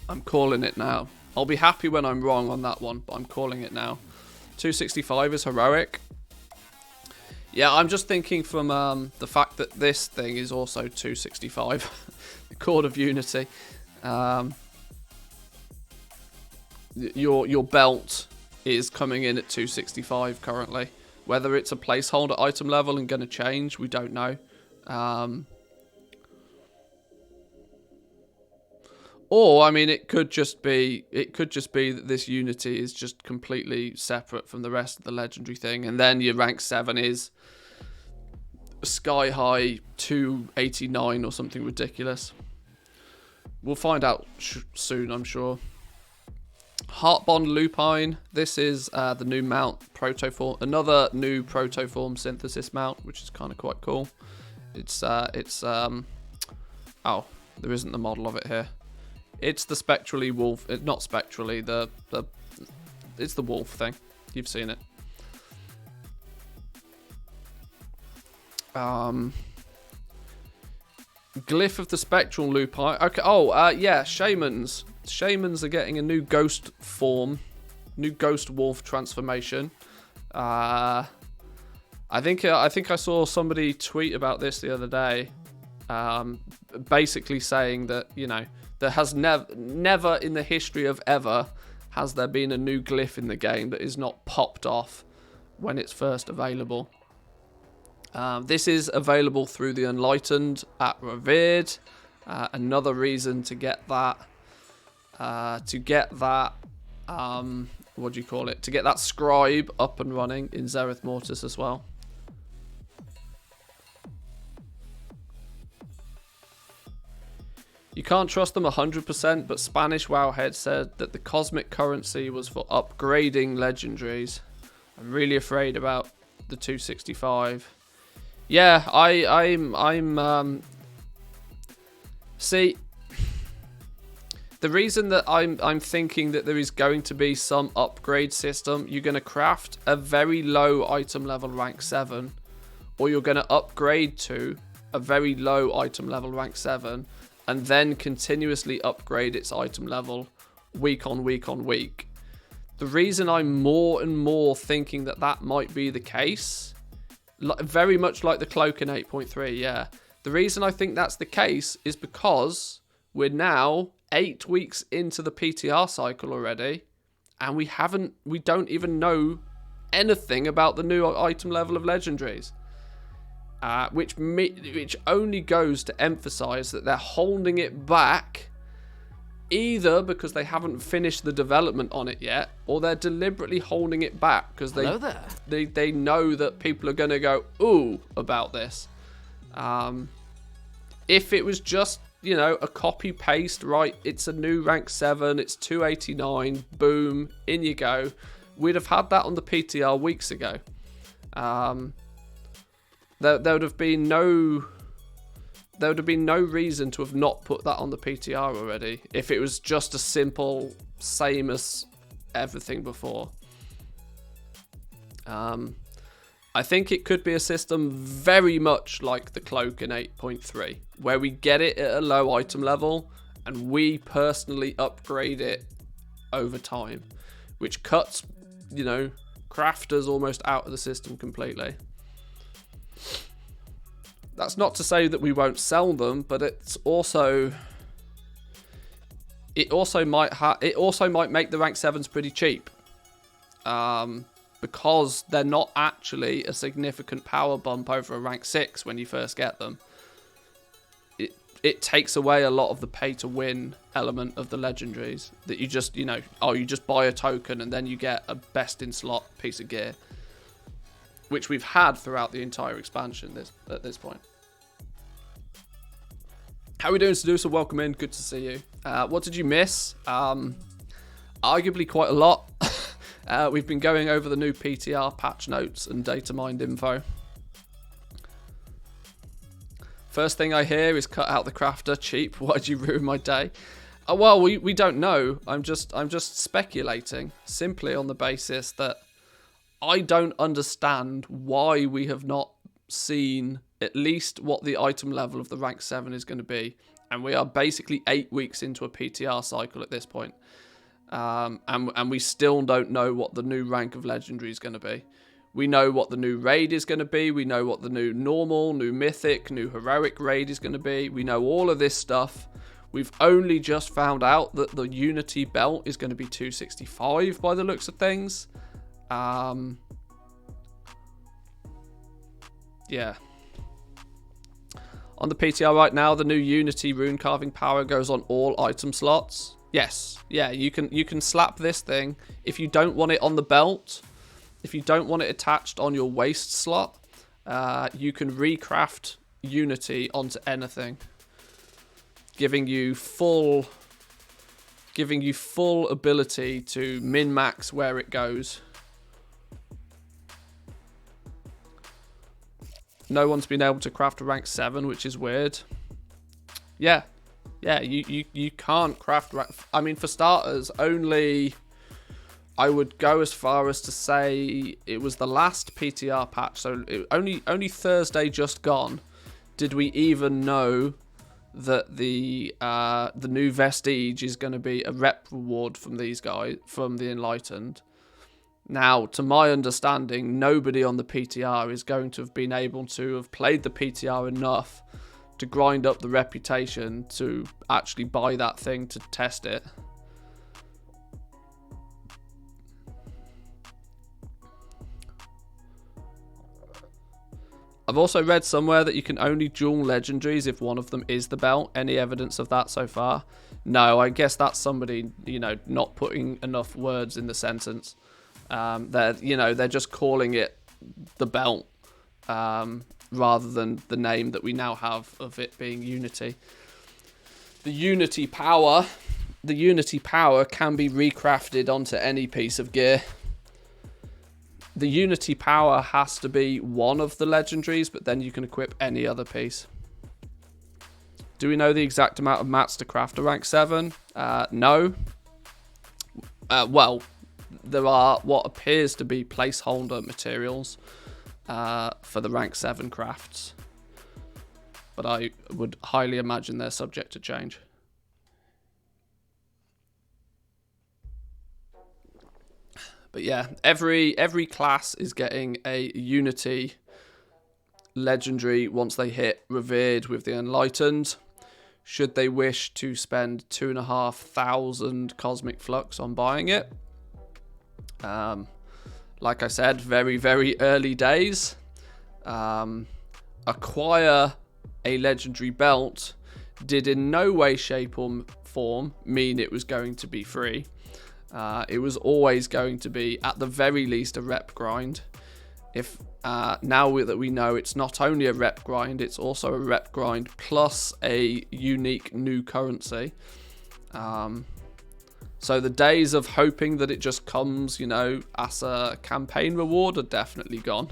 I'm calling it now. I'll be happy when I'm wrong on that one, but I'm calling it now. 265 is heroic. Yeah, I'm just thinking from the fact that this thing is also 265. The Chord of Unity. Your belt is coming in at 265 currently, Whether it's a placeholder item level and going to change, we don't know. Or, I mean, it could just be that this Unity is just completely separate from the rest of the legendary thing, and then your rank 7 is sky high 289 or something ridiculous. We'll find out soon, I'm sure. Heartbond Lupine. This is the new mount, Protoform. Another new Protoform synthesis mount, which is kind of quite cool. It's oh, there isn't the model of it here. It's the spectrally wolf. Not spectrally. It's the wolf thing. You've seen it. Glyph of the spectral lupine. Okay. Oh, yeah. Shamans. Shamans are getting a new ghost form, new ghost wolf transformation. I think I saw somebody tweet about this the other day, basically saying that, you know, there has never in the history of ever has there been a new glyph in the game that is not popped off when it's first available. This is available through the Enlightened at Revered. Another reason to get that. What do you call it? To get that scribe up and running in Zereth Mortis as well. You can't trust them 100%, but Spanish Wowhead said that the cosmic currency was for upgrading legendaries. I'm really afraid about the 265. Yeah, I'm see, the reason that I'm thinking that there is going to be some upgrade system, you're going to craft a very low item level rank 7, or you're going to upgrade to a very low item level rank 7, and then continuously upgrade its item level week on week on week. The reason I'm more and more thinking that that might be the case, very much like the cloak in 8.3, yeah. The reason I think that's the case is because we're now 8 weeks into the PTR cycle already, and we don't even know anything about the new item level of legendaries. Which only goes to emphasize that they're holding it back, either because they haven't finished the development on it yet, or they're deliberately holding it back because they know that people are going to go ooh about this. If it was just, you know, a copy paste, right, it's a new rank 7, it's 289, boom, in you go, we'd have had that on the PTR weeks ago. There would have been no reason to have not put that on the PTR already if it was just a simple same as everything before. I think it could be a system very much like the cloak in 8.3, where we get it at a low item level and we personally upgrade it over time, which cuts, you know, crafters almost out of the system completely. That's not to say that we won't sell them, but it also might make the rank 7s pretty cheap, because they're not actually a significant power bump over a rank 6 when you first get them. It takes away a lot of the pay to win element of the legendaries that you just, you know, you just buy a token and then you get a best in slot piece of gear, which we've had throughout the entire expansion at this point. How are we doing, Seducer? Welcome in. Good to see you. What did you miss? Arguably quite a lot. We've been going over the new PTR patch notes and data mined info. First thing I hear is cut out the crafter. Cheap. Why'd you ruin my day? Well, we don't know. I'm just speculating, simply on the basis that I don't understand why we have not seen at least what the item level of the rank 7 is going to be. And we are basically 8 weeks into a PTR cycle at this point. And we still don't know what the new rank of legendary is going to be. We know what the new raid is going to be. We know what the new normal, new mythic, new heroic raid is going to be. We know all of this stuff. We've only just found out that the Unity belt is going to be 265 by the looks of things. yeah. On the PTR right now, the new Unity rune carving power goes on all item slots. Yes, yeah, you can slap this thing. If you don't want it on the belt, if you don't want it attached on your waist slot, you can recraft Unity onto anything, giving you full ability to min-max where it goes. No one's been able to craft a rank 7, which is weird. Yeah, you can't craft. I mean, for starters, only I would go as far as to say it was the last PTR patch, so only Thursday just gone did we even know that the new Vestige is going to be a rep reward from these guys, from the Enlightened. Now, to my understanding, nobody on the PTR is going to have been able to have played the PTR enough to grind up the reputation to actually buy that thing to test it. I've also read somewhere that you can only duel legendaries if one of them is the belt. Any evidence of that so far? No, I guess that's somebody, not putting enough words in the sentence. They're just calling it the belt rather than the name that we now have of it being Unity. The Unity power can be recrafted onto any piece of gear. The Unity power has to be one of the legendaries, but then you can equip any other piece. Do we know the exact amount of mats to craft a rank 7? No. Well, there are what appears to be placeholder materials for the rank 7 crafts, but I would highly imagine they're subject to change. But yeah, every class is getting a Unity legendary once they hit Revered with the Enlightened, should they wish to spend 2,500 Cosmic Flux on buying it. Like I said, very, very early days. Acquire a legendary belt did in no way, shape or form mean it was going to be free. It was always going to be, at the very least, a rep grind. If now that we know it's not only a rep grind, it's also a rep grind plus a unique new currency. So the days of hoping that it just comes, as a campaign reward are definitely gone.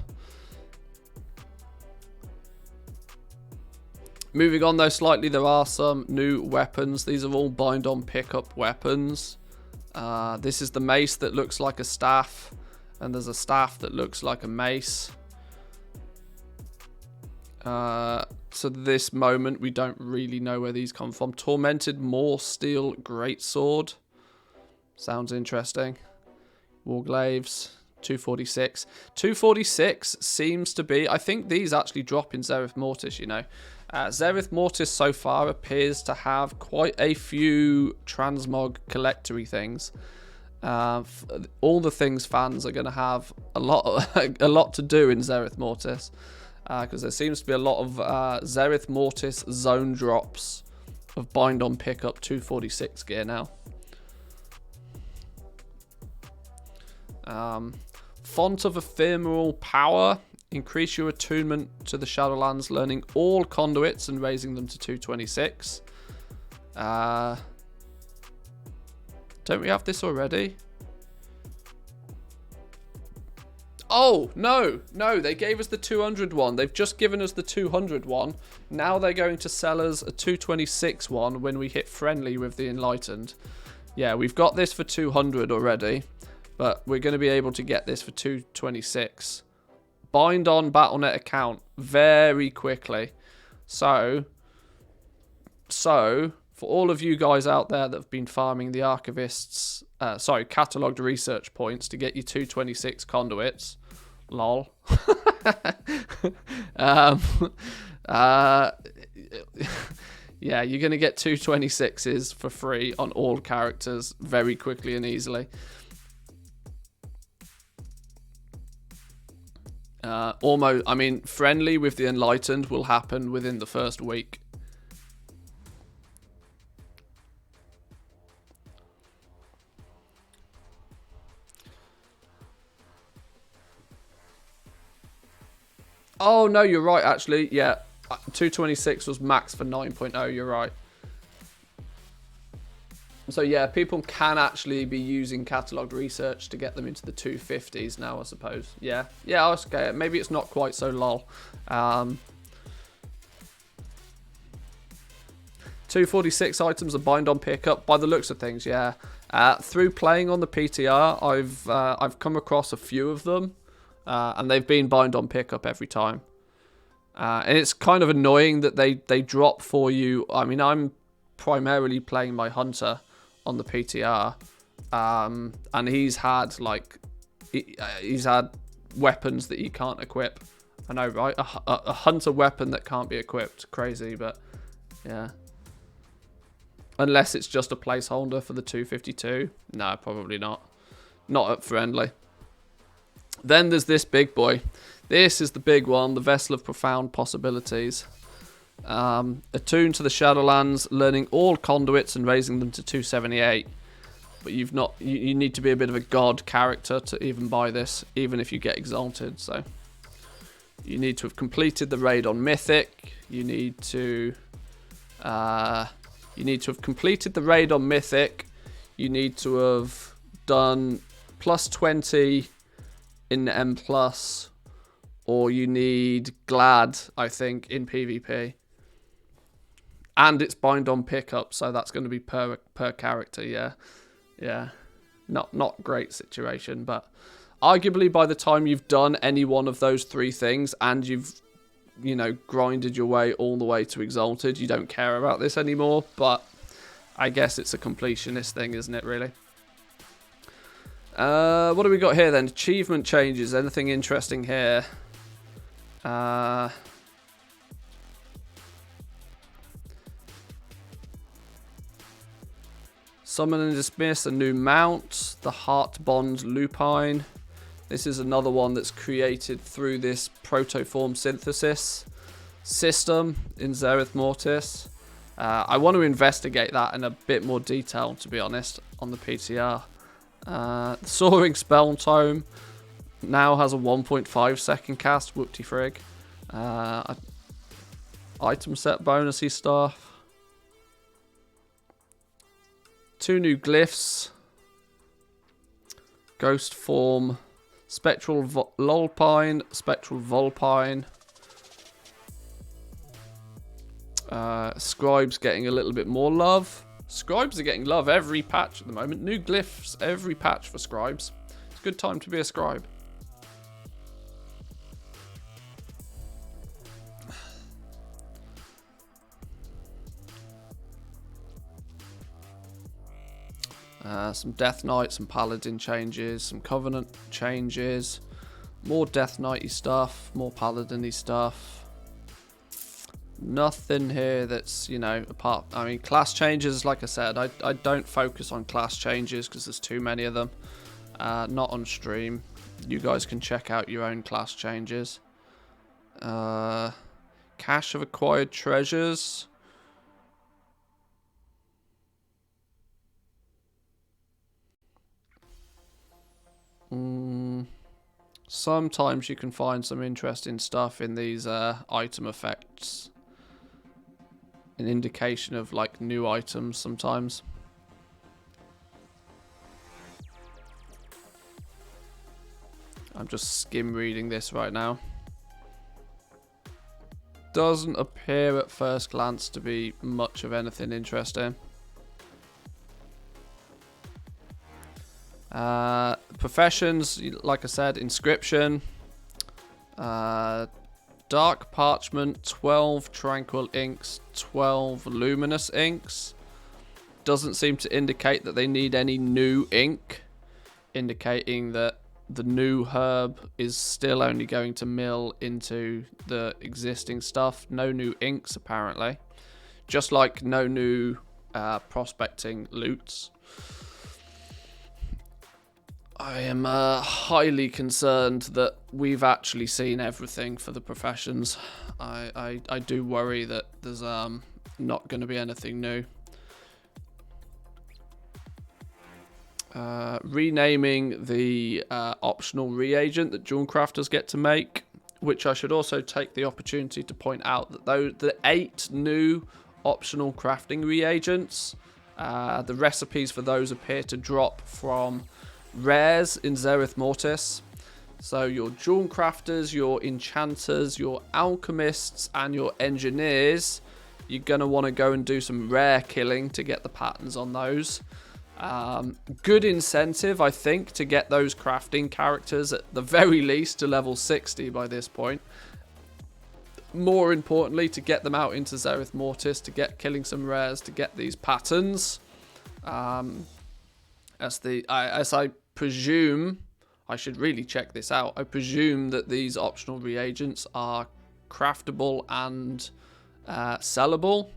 Moving on though slightly, there are some new weapons. These are all bind-on pickup weapons. This is the mace that looks like a staff, and there's a staff that looks like a mace. So this moment, we don't really know where these come from. Tormented Maw Steel Greatsword. Sounds interesting. Warglaves, 246. 246 seems to be... I think these actually drop in Zereth Mortis, Zereth Mortis so far appears to have quite a few transmog collectory things. All the things fans are going to have a lot to do in Zereth Mortis, because there seems to be a lot of Zereth Mortis zone drops of bind on pickup 246 gear now. Font of Ephemeral Power. Increase your attunement to the Shadowlands, learning all conduits and raising them to 226. Don't we have this already? Oh, no, they gave us the 200 one. They've just given us the 200 one. Now they're going to sell us a 226 one when we hit friendly with the Enlightened. Yeah, we've got this for 200 already, but we're going to be able to get this for 226. Bind on Battle.net account very quickly. So for all of you guys out there that have been farming the Archivists, catalogued research points to get your 226 conduits, lol. Yeah, you're going to get 226s for free on all characters very quickly and easily. Almost, I mean, friendly with the Enlightened will happen within the first week. Oh, no, you're right, actually. Yeah, 226 was max for 9.0. You're right. So, yeah, people can actually be using catalogue research to get them into the 250s now, I suppose. Yeah. Yeah, okay. Maybe it's not quite so lol. 246 items are bind on pickup by the looks of things, yeah. Through playing on the PTR, I've come across a few of them. And they've been bind on pickup every time. And it's kind of annoying that they drop for you. I mean, I'm primarily playing my hunter on the PTR. And he's had, like, he's had weapons that he can't equip. I know, right? A hunter weapon that can't be equipped. Crazy, but yeah. Unless it's just a placeholder for the 252. No, probably not. Not at friendly. Then there's this big boy. This is the big one, the Vessel of Profound Possibilities. Attuned to the Shadowlands, learning all conduits and raising them to 278. But you need to be a bit of a god character to even buy this, even if you get exalted. So you need to have completed the raid on Mythic. You need to have completed the raid on Mythic. You need to have done plus 20 in M+, or you need Glad, I think, in PvP. And it's bind on pickup, so that's going to be per character, yeah. Yeah. Not great situation, but arguably by the time you've done any one of those three things and you've, you know, grinded your way all the way to Exalted, you don't care about this anymore, but I guess it's a completionist thing, isn't it, really? What do we got here then? Achievement changes. Anything interesting here? Summon and dismiss a new mount. The Heart Bond Lupine. This is another one that's created through this protoform synthesis system in Zereth Mortis. I want to investigate that in a bit more detail, to be honest, on the PTR. Soaring Spell Tome now has a 1.5 second cast. Whoopty frig. Item set bonusy stuff. 2 new glyphs. Ghost Form. Spectral Lolpine. Spectral Volpine. Scribes getting a little bit more love. Scribes are getting love every patch at the moment. New glyphs every patch for Scribes. It's a good time to be a Scribe. Some Death Knight, some Paladin changes, some Covenant changes. More Death Knighty stuff, more Paladin-y stuff. Nothing here that's, you know, apart. I mean, class changes, like I said, I don't focus on class changes because there's too many of them. Not on stream. You guys can check out your own class changes. Cache of acquired treasures. Sometimes you can find some interesting stuff in these item effects. An indication of like new items sometimes. I'm just skim reading this right now. Doesn't appear at first glance to be much of anything interesting. Professions, like I said, inscription. Dark Parchment, 12 Tranquil Inks, 12 Luminous Inks. Doesn't seem to indicate that they need any new ink, indicating that the new herb is still only going to mill into the existing stuff. No new inks, apparently. Just like no new prospecting loots. I am highly concerned that we've actually seen everything for the professions. I do worry that there's not going to be anything new. Renaming the optional reagent that Jewel Crafters get to make, which I should also take the opportunity to point out that the 8 new optional crafting reagents, the recipes for those appear to drop from rares in Zereth Mortis. So your Jewel Crafters, your Enchanters, your Alchemists, and your Engineers, you're going to want to go and do some rare killing to get the patterns on those. Good incentive, I think, to get those crafting characters at the very least to level 60 by this point. More importantly, to get them out into Zereth Mortis, to get killing some rares, to get these patterns. As I presume, I should really check this out. I presume that these optional reagents are craftable and sellable.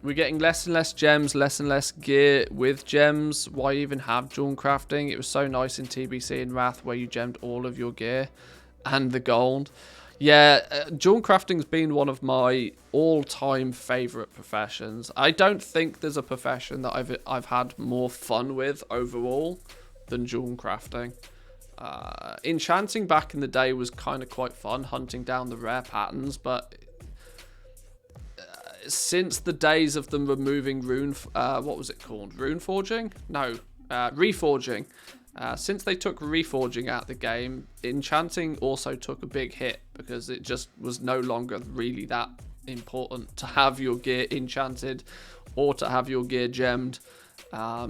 We're getting less and less gems, less and less gear with gems. Why even have Jewel Crafting? It was so nice in TBC and Wrath where you gemmed all of your gear and the gold. Yeah, Jewel Crafting's been one of my all-time favourite professions. I don't think there's a profession that I've had more fun with overall than Jewel Crafting. Enchanting back in the day was kind of quite fun, hunting down the rare patterns, but since the days of them removing what was it called? Rune Forging? No, Reforging. Since they took Reforging out of the game, Enchanting also took a big hit because it just was no longer really that important to have your gear enchanted or to have your gear gemmed,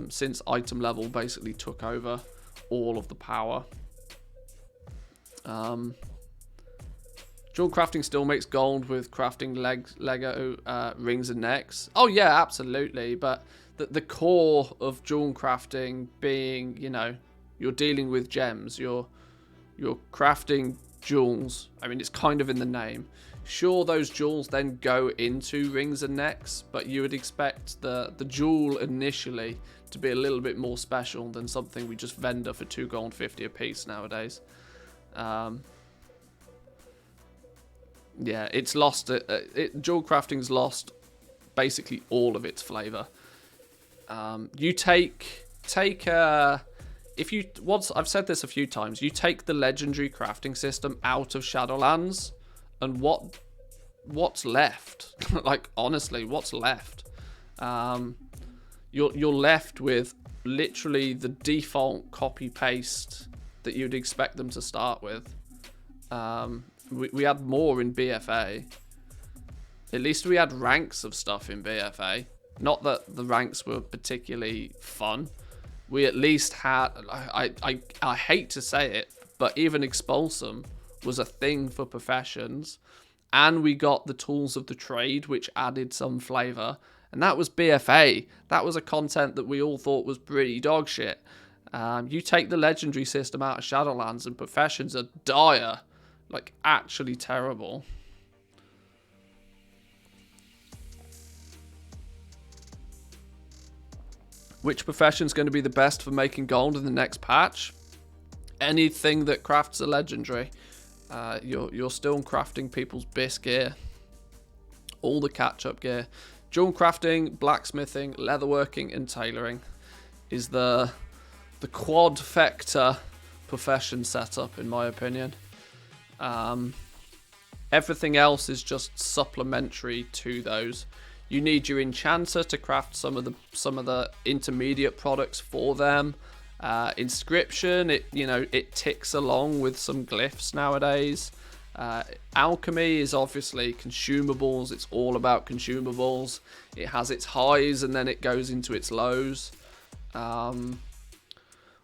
since item level basically took over all of the power. Jewel Crafting still makes gold with crafting Lego rings and necks. Oh yeah, absolutely. But the core of Jewel Crafting being, you know, you're dealing with gems. You're crafting jewels. I mean, it's kind of in the name. Sure, those jewels then go into rings and necks, but you would expect the jewel initially to be a little bit more special than something we just vendor for 2 gold 50 a piece nowadays. Yeah, it's lost. Jewel Crafting's lost basically all of its flavor. You if you once I've said this a few times, you take the legendary crafting system out of Shadowlands, and what's left? Like honestly, what's left? You're left with literally the default copy paste that you'd expect them to start with. We had more in BFA. At least we had ranks of stuff in BFA. Not that the ranks were particularly fun. We at least had, I hate to say it, but even Expulsum was a thing for professions. And we got the tools of the trade, which added some flavour. And that was BFA. That was a content that we all thought was pretty dog shit. You take the legendary system out of Shadowlands and professions are dire. Like, actually terrible. Which profession's going to be the best for making gold in the next patch? Anything that crafts a legendary. You're still crafting people's BIS gear. All the catch-up gear. Jewel crafting, blacksmithing, leatherworking, and tailoring is the quad-fecta profession setup, in my opinion. Everything else is just supplementary to those. You need your enchanter to craft some of the intermediate products for them. Inscription, it ticks along with some glyphs nowadays. Alchemy is obviously consumables. It's all about consumables. It has its highs and then it goes into its lows.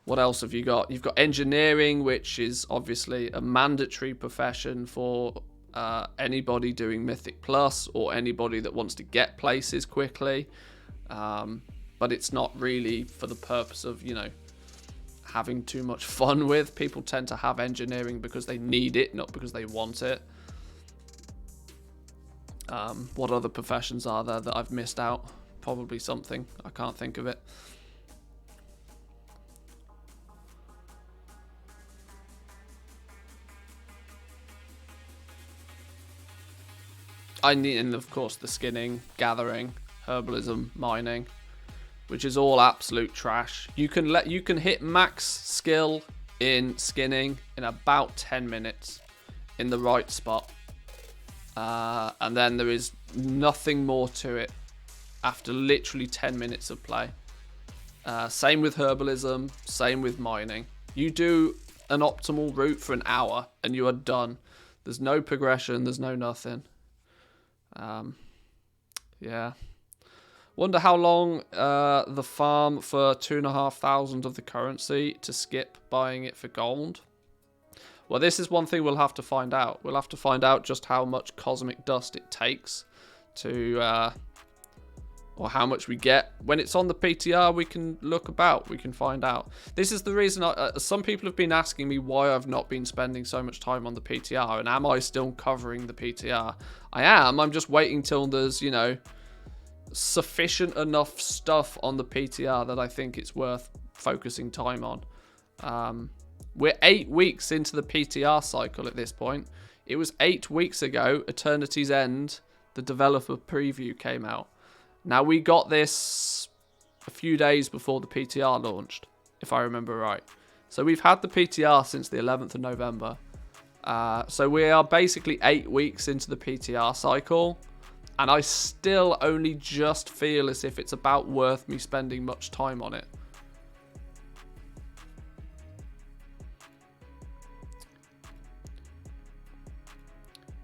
What else have you got? You've got engineering, which is obviously a mandatory profession for anybody doing Mythic Plus or anybody that wants to get places quickly. But it's not really for the purpose of, having too much fun with. People tend to have engineering because they need it, not because they want it. What other professions are there that I've missed out? Probably something. I can't think of it. And of course the skinning, gathering, herbalism, mining, which is all absolute trash. You can hit max skill in skinning in about 10 minutes in the right spot. And then there is nothing more to it after literally 10 minutes of play. Same with herbalism, same with mining. You do an optimal route for an hour and you are done. There's no progression, there's no nothing. Yeah. Wonder how long the farm for 2,500 of the currency to skip buying it for gold. Well, this is one thing we'll have to find out. We'll have to find out just how much cosmic dust it takes to, or how much we get. When it's on the PTR, we can look about. We can find out. This is the reason some people have been asking me why I've not been spending so much time on the PTR, and am I still covering the PTR? I am. I'm just waiting till there's, you know, sufficient enough stuff on the PTR that I think it's worth focusing time on. We're 8 weeks into the PTR cycle at this point. It was 8 weeks ago, Eternity's End, the developer preview came out. Now, we got this a few days before the PTR launched, if I remember right. So we've had the PTR since the 11th of November. So we are basically 8 weeks into the PTR cycle. And I still only just feel as if it's about worth me spending much time on it.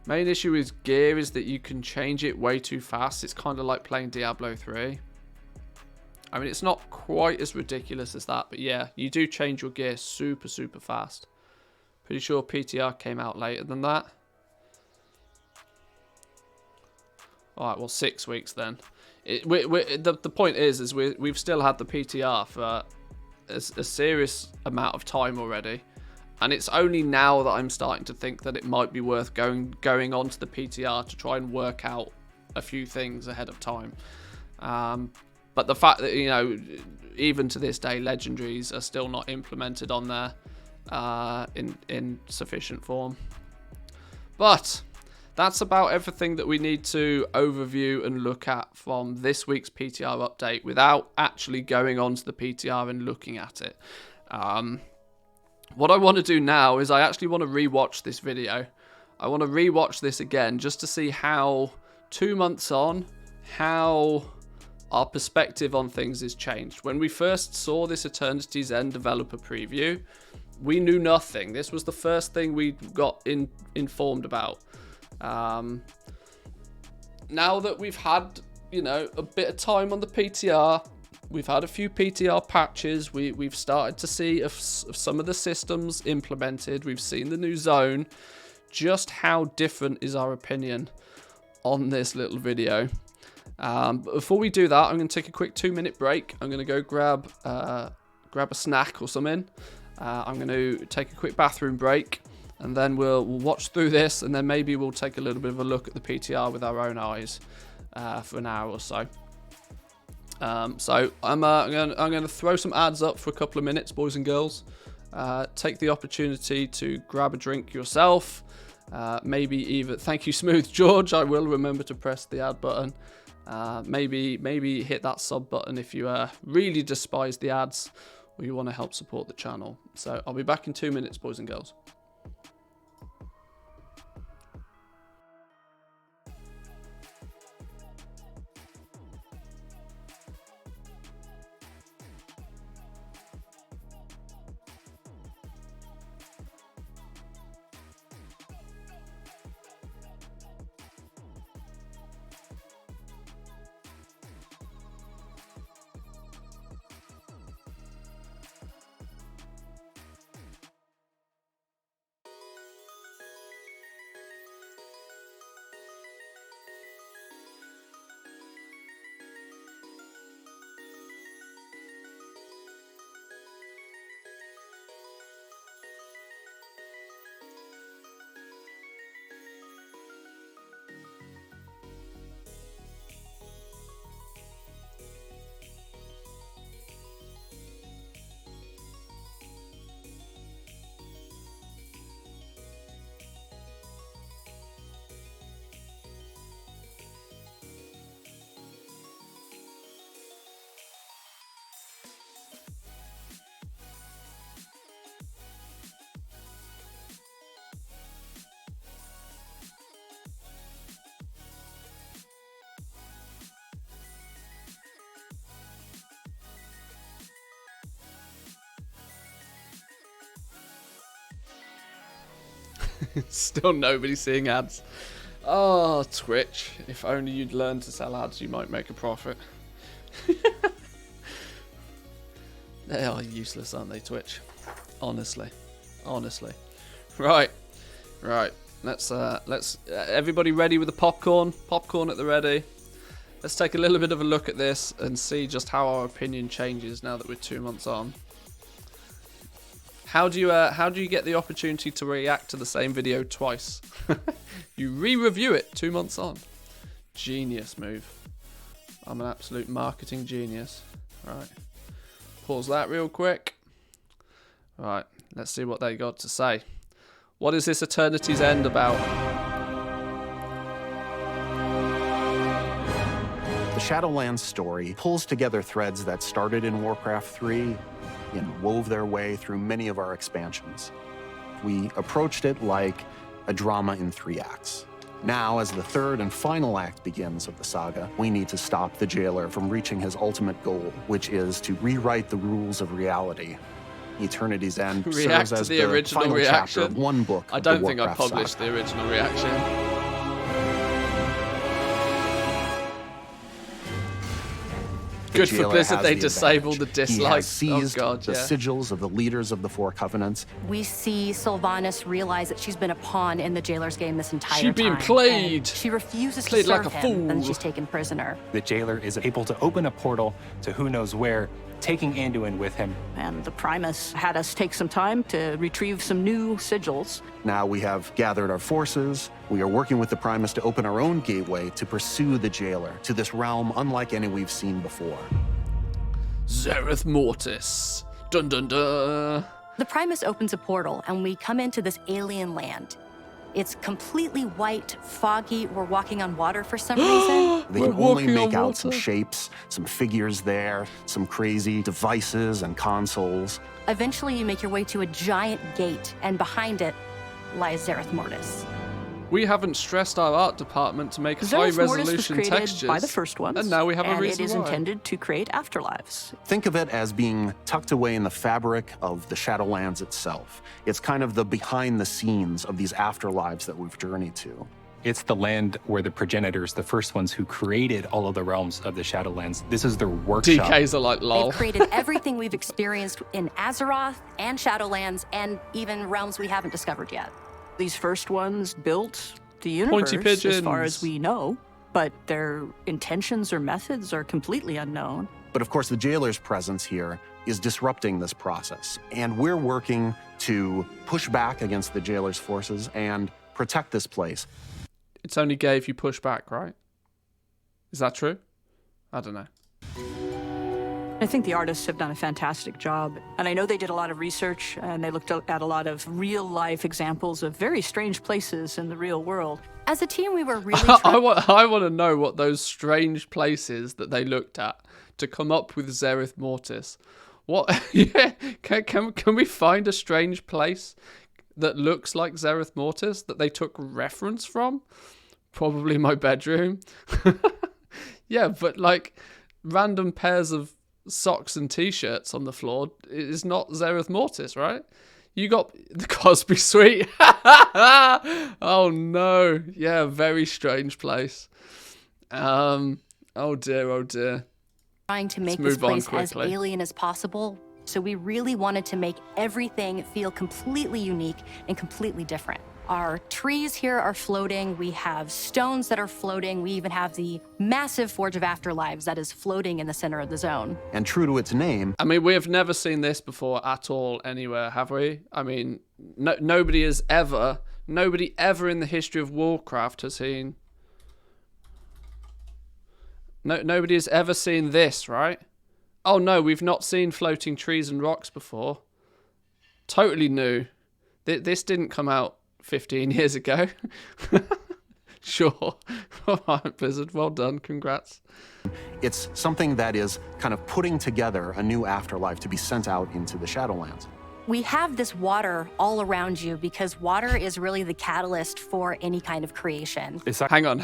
Main issue with gear is that you can change it way too fast. It's kind of like playing Diablo 3. I mean, it's not quite as ridiculous as that, but yeah, you do change your gear super, super fast. Pretty sure PTR came out later than that. Alright, well, 6 weeks then. The point is we've still had the PTR for a serious amount of time already. And it's only now that I'm starting to think that it might be worth going onto the PTR to try and work out a few things ahead of time. But the fact that, you know, even to this day, legendaries are still not implemented on there in sufficient form. But that's about everything that we need to overview and look at from this week's PTR update without actually going onto the PTR and looking at it. What I want to do now is I actually want to rewatch this video. I want to rewatch this again just to see how 2 months on, how our perspective on things has changed. When we first saw this Eternity's End developer preview, we knew nothing. This was the first thing we got informed about. Now that we've had, you know, a bit of time on the PTR, we've had a few PTR patches, we've started to see some of the systems implemented, we've seen the new zone. Just how different is our opinion on this little video? But before we do that, I'm going to take a quick 2-minute break. I'm going to go grab a snack or something. I'm going to take a quick bathroom break, and then we'll watch through this, and then maybe we'll take a little bit of a look at the PTR with our own eyes for an hour or so. So I'm going to throw some ads up for a couple of minutes, boys and girls. Take the opportunity to grab a drink yourself. Maybe even thank you, Smooth George. I will remember to press the ad button. Maybe hit that sub button if you really despise the ads or you want to help support the channel. So I'll be back in 2 minutes, boys and girls. Still nobody seeing ads. Oh, Twitch. If only you'd learn to sell ads, you might make a profit. They are useless, aren't they, Twitch? Honestly. Right. Let's everybody ready with the popcorn? Popcorn at the ready. Let's take a little bit of a look at this and see just how our opinion changes now that we're 2 months on. How do you get the opportunity to react to the same video twice? You re-review it 2 months on. Genius move. I'm an absolute marketing genius. Right. Pause that real quick. Right. Let's see what they got to say. What is this Eternity's End about? The Shadowlands story pulls together threads that started in Warcraft 3 and wove their way through many of our expansions. We approached it like a drama in 3 acts. Now, as the third and final act begins of the saga, we need to stop the Jailer from reaching his ultimate goal, which is to rewrite the rules of reality. Eternity's End React serves as to the original final chapter reaction. of one book I of the don't think I Warcraft published saga. the original reaction. Good for Jailer Blizzard, has they the disabled the advantage. He dislikes. has seized Oh god, the yeah. sigils of the leaders of the Four Covenants. We see Sylvanas realize that she's been a pawn in the Jailer's game this entire She time. being played. And she refuses Played to serve like a him, and fool. she's taken prisoner. The Jailer is able to open a portal to who knows where, taking Anduin with him. And the Primus had us take some time to retrieve some new sigils. Now we have gathered our forces. We are working with the Primus to open our own gateway to pursue the Jailer to this realm unlike any we've seen before. Zereth Mortis. Dun dun dun. The Primus opens a portal, and we come into this alien land. It's completely white, foggy. We're walking on water for some reason. They We're can only walking on make out some water. shapes, some figures there, some crazy devices and consoles. Eventually, you make your way to a giant gate, and behind it lies Zereth Mortis. We haven't stressed our art department to make Zereth Mortis was high-resolution created textures. by the first ones, And now we have a and reason it is why. intended to create afterlives. Think of it as being tucked away in the fabric of the Shadowlands itself. It's kind of the behind the scenes of these afterlives that we've journeyed to. It's the land where the progenitors, the first ones who created all of the realms of the Shadowlands, this is their workshop. DKs are like lol. They've created everything we've experienced in Azeroth and Shadowlands, and even realms we haven't discovered yet. These first ones built the universe as far as pigeons. we know, but their intentions or methods are completely unknown. But of course, the Jailer's presence here is disrupting this process. And we're working to push back against the Jailer's forces and protect this place. It's only gay if you push back, right? Is that true? I don't know. I think the artists have done a fantastic job. And I know they did a lot of research, and they looked at a lot of real-life examples of very strange places in the real world. As a team, we were really I want to know what those strange places that they looked at to come up with Zereth Mortis. What? Yeah, can we find a strange place that looks like Zereth Mortis that they took reference from? Probably my bedroom. Yeah, but like random pairs of socks and t-shirts on the floor is not Zereth Mortis, right? You got the Cosby Suite. Oh no. Yeah, very strange place. Oh dear. trying to make Let's this move on place as quickly. alien as possible. So we really wanted to make everything feel completely unique and completely different. Our trees here are floating. We have stones that are floating. We even have the massive Forge of Afterlives that is floating in the center of the zone. And true to its name, I mean, we have never seen this before at all anywhere, have we? I mean, nobody ever in the history of Warcraft has seen... Nobody has ever seen this, right? Oh no, we've not seen floating trees and rocks before. Totally new. This didn't come out 15 years ago. Sure. All right, Blizzard, well done, congrats. it's something that is kind of putting together a new afterlife to be sent out into the Shadowlands. We have this water all around you because water is really the catalyst for any kind of creation. Hang on.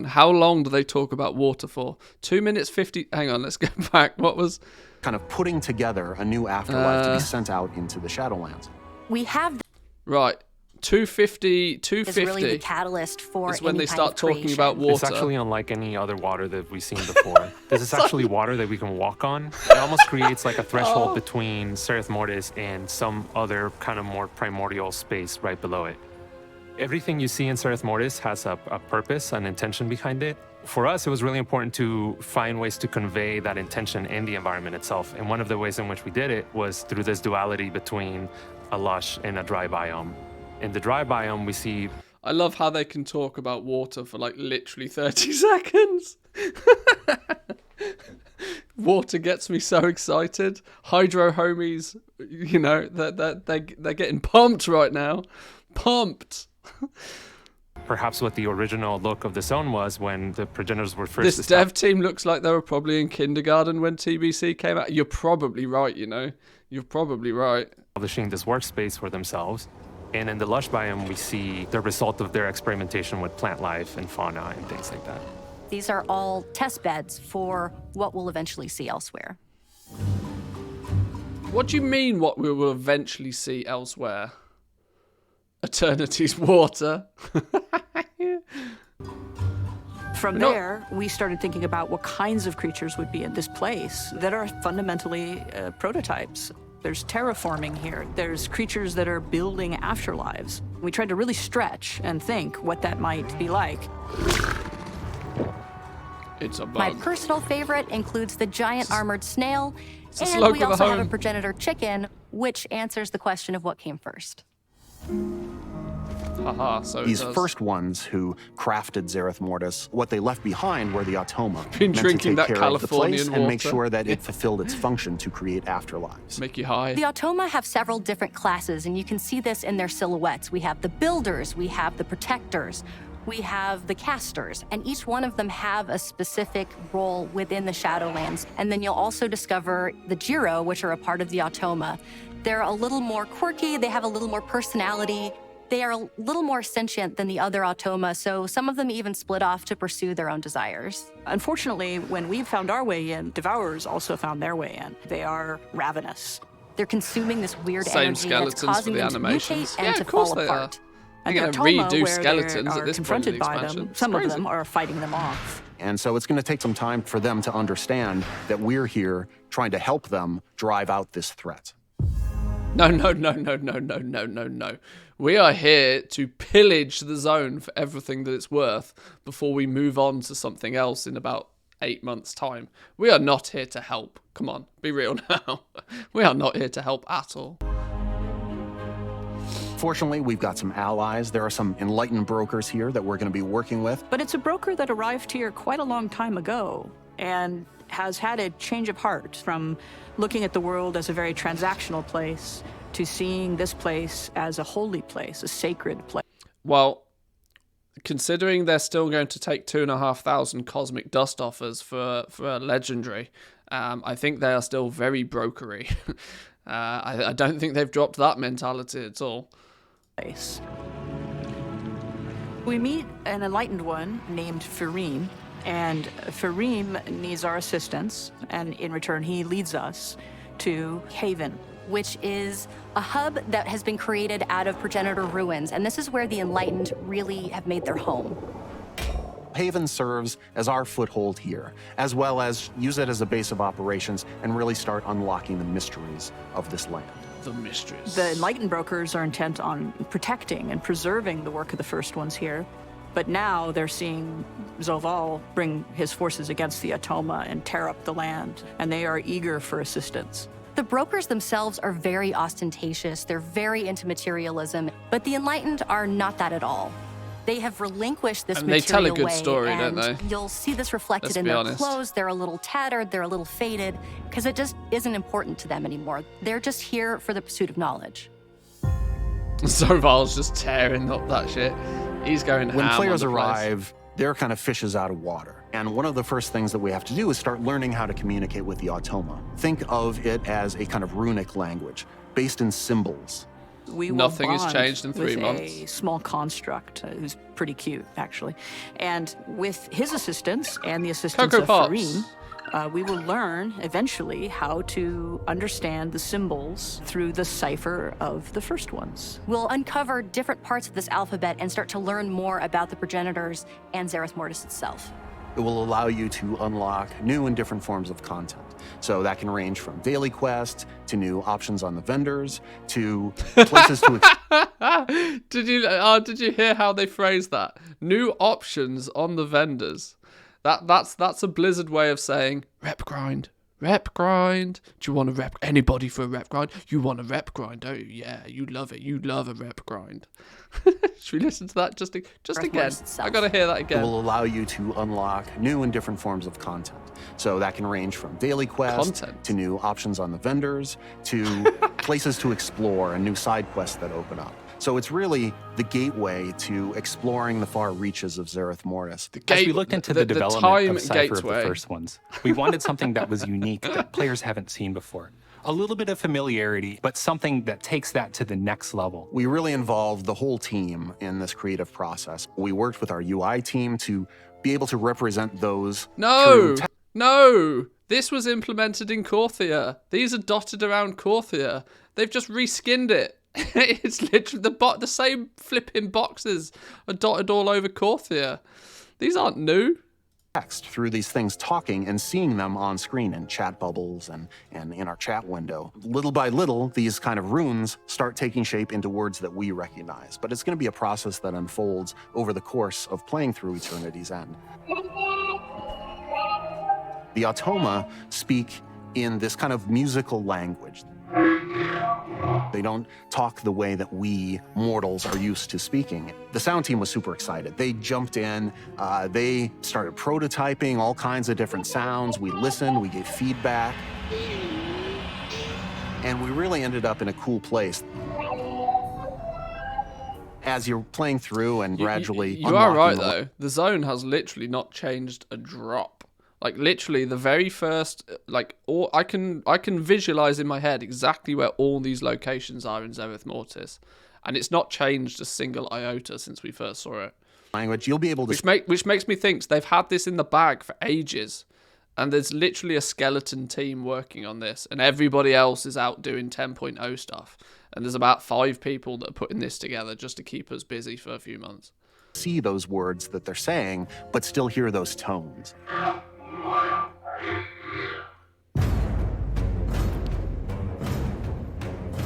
How long do they talk about water for? 2 minutes 50. Hang on, let's go back. What was... Kind of putting together a new afterlife to be sent out into the Shadowlands. We have Right. 250 is really the catalyst for is when any they kind start of talking creation. about water. It's actually unlike any other water that we've seen before. This is actually water that we can walk on. It almost creates like a threshold between Cerith Mortis and some other kind of more primordial space right below it. Everything you see in Cerith Mortis has a purpose, an intention behind it. For us, it was really important to find ways to convey that intention in the environment itself. And one of the ways in which we did it was through this duality between a lush and a dry biome. In the dry biome, we see... I love how they can talk about water for like literally 30 seconds. Water gets me so excited. Hydro homies, you know, they're getting pumped right now. Pumped. perhaps what the original look of the zone was when the progenitors were first This dev team looks like they were probably in kindergarten when TBC came out. You're probably right, you know. You're probably right. establishing this workspace for themselves. And in the lush biome, we see the result of their experimentation with plant life and fauna and things like that. These are all test beds for what we'll eventually see elsewhere. What do you mean what we will eventually see elsewhere? Eternity's water. From there, we started thinking about what kinds of creatures would be in this place that are fundamentally prototypes. There's terraforming here. There's creatures that are building afterlives. We tried to really stretch and think what that might be like. It's a bug. My personal favorite includes the giant armored snail, a and slug we with a also have a home. progenitor chicken, which answers the question of what came first. Haha, so it These does. first ones who crafted Zereth Mortis, what they left behind were the Automa, Been meant drinking to take that care of the place Californian and make water. sure that it fulfilled its function to create afterlives. Make you high. The Automa have several different classes, and you can see this in their silhouettes. We have the builders, we have the protectors, we have the casters, and each one of them have a specific role within the Shadowlands. And then you'll also discover the Jiro, which are a part of the Automa. They're a little more quirky, they have a little more personality. They are a little more sentient than the other Automa, so some of them even split off to pursue their own desires. Unfortunately, when we found our way in, Devourers also found their way in. They are ravenous. They're consuming this weird Same energy that's skeletons for causing the them to animations. mutate and Yeah, to of course fall they apart. They're And gonna the Automa, redo where skeletons they at are this point in the confronted by expansion. them, It's some of crazy. them are fighting them off. And so it's going to take some time for them to understand that we're here trying to help them drive out this threat. No. We are here to pillage the zone for everything that it's worth before we move on to something else in about 8 months' time. We are not here to help. Come on, be real now. We are not here to help at all. Fortunately, we've got some allies. There are some enlightened brokers here that we're going to be working with. But it's a broker that arrived here quite a long time ago and has had a change of heart from looking at the world as a very transactional place to seeing this place as a holy place, a sacred place. Well, considering they're still going to take 2,500 cosmic dust offers for a legendary, I think they are still very brokery. I don't think they've dropped that mentality at all. We meet an enlightened one named Fareem, and Fareem needs our assistance, and in return he leads us to Haven, which is a hub that has been created out of progenitor ruins, and this is where the Enlightened really have made their home. Haven serves as our foothold here, as well as use it as a base of operations and really start unlocking the mysteries of this land. The mysteries. The enlightened brokers are intent on protecting and preserving the work of the first ones here, but now they're seeing Zoval bring his forces against the Automa and tear up the land, and they are eager for assistance. The brokers themselves are very ostentatious, they're very into materialism, but the Enlightened are not that at all. They have relinquished this And they tell a material good way, story, and don't they? you'll see this reflected Let's in be their honest. clothes. They're a little tattered, they're a little faded, because it just isn't important to them anymore. They're just here for the pursuit of knowledge. Zoval's just tearing up that shit. He's going When ham players on the place. arrive, they're kind of fishes out of water. And one of the first things that we have to do is start learning how to communicate with the Automa. Think of it as a kind of runic language, based in symbols. We will Nothing has bond changed in 3 with months. a small construct who's pretty cute, actually. And with his assistance and the assistance Cocoa of Pops. Fareem, We will learn eventually how to understand the symbols through the cipher of the first ones. We'll uncover different parts of this alphabet and start to learn more about the progenitors and Zereth Mortis itself. It will allow you to unlock new and different forms of content. So that can range from daily quests to new options on the vendors to places to Did you hear how they phrased that? New options on the vendors. That's a Blizzard way of saying rep grind. Rep grind. Do you want a rep? Anybody for a rep grind? You want a rep grind, don't you? Yeah, you love it. You love a rep grind. Should we listen to that just again? I gotta hear that It again. will allow you to unlock new and different forms of content. So that can range from daily quests to new options on the vendors to places to explore and new side quests that open up. So it's really the gateway to exploring the far reaches of Zereth Mortis. As we looked into the development of Cypher of the first ones, we wanted something that was unique that players haven't seen before. A little bit of familiarity, but something that takes that to the next level. We really involved the whole team in this creative process. We worked with our UI team to be able to represent those No! This was implemented in Korthia. These are dotted around Korthia. They've just reskinned it. It's literally the same flipping boxes are dotted all over Korthia. These aren't new. text through these things talking and seeing them on screen in chat bubbles and in our chat window. Little by little, these kind of runes start taking shape into words that we recognize. But it's going to be a process that unfolds over the course of playing through Eternity's End. The Automa speak in this kind of musical language. They don't talk the way that we mortals are used to speaking. The sound team was super excited. They jumped in, they started prototyping all kinds of different sounds. We listened, we gave feedback. And we really ended up in a cool place. As you're playing through and gradually You are right, though. The zone has literally not changed a drop. Like, literally, the very first, I can visualize in my head exactly where all these locations are in Zereth Mortis. And it's not changed a single iota since we first saw it. Language, you'll be able to... Which makes me think they've had this in the bag for ages. And there's literally a skeleton team working on this. And everybody else is out doing 10.0 stuff. And there's about 5 people that are putting this together just to keep us busy for a few months. See those words that they're saying, but still hear those tones.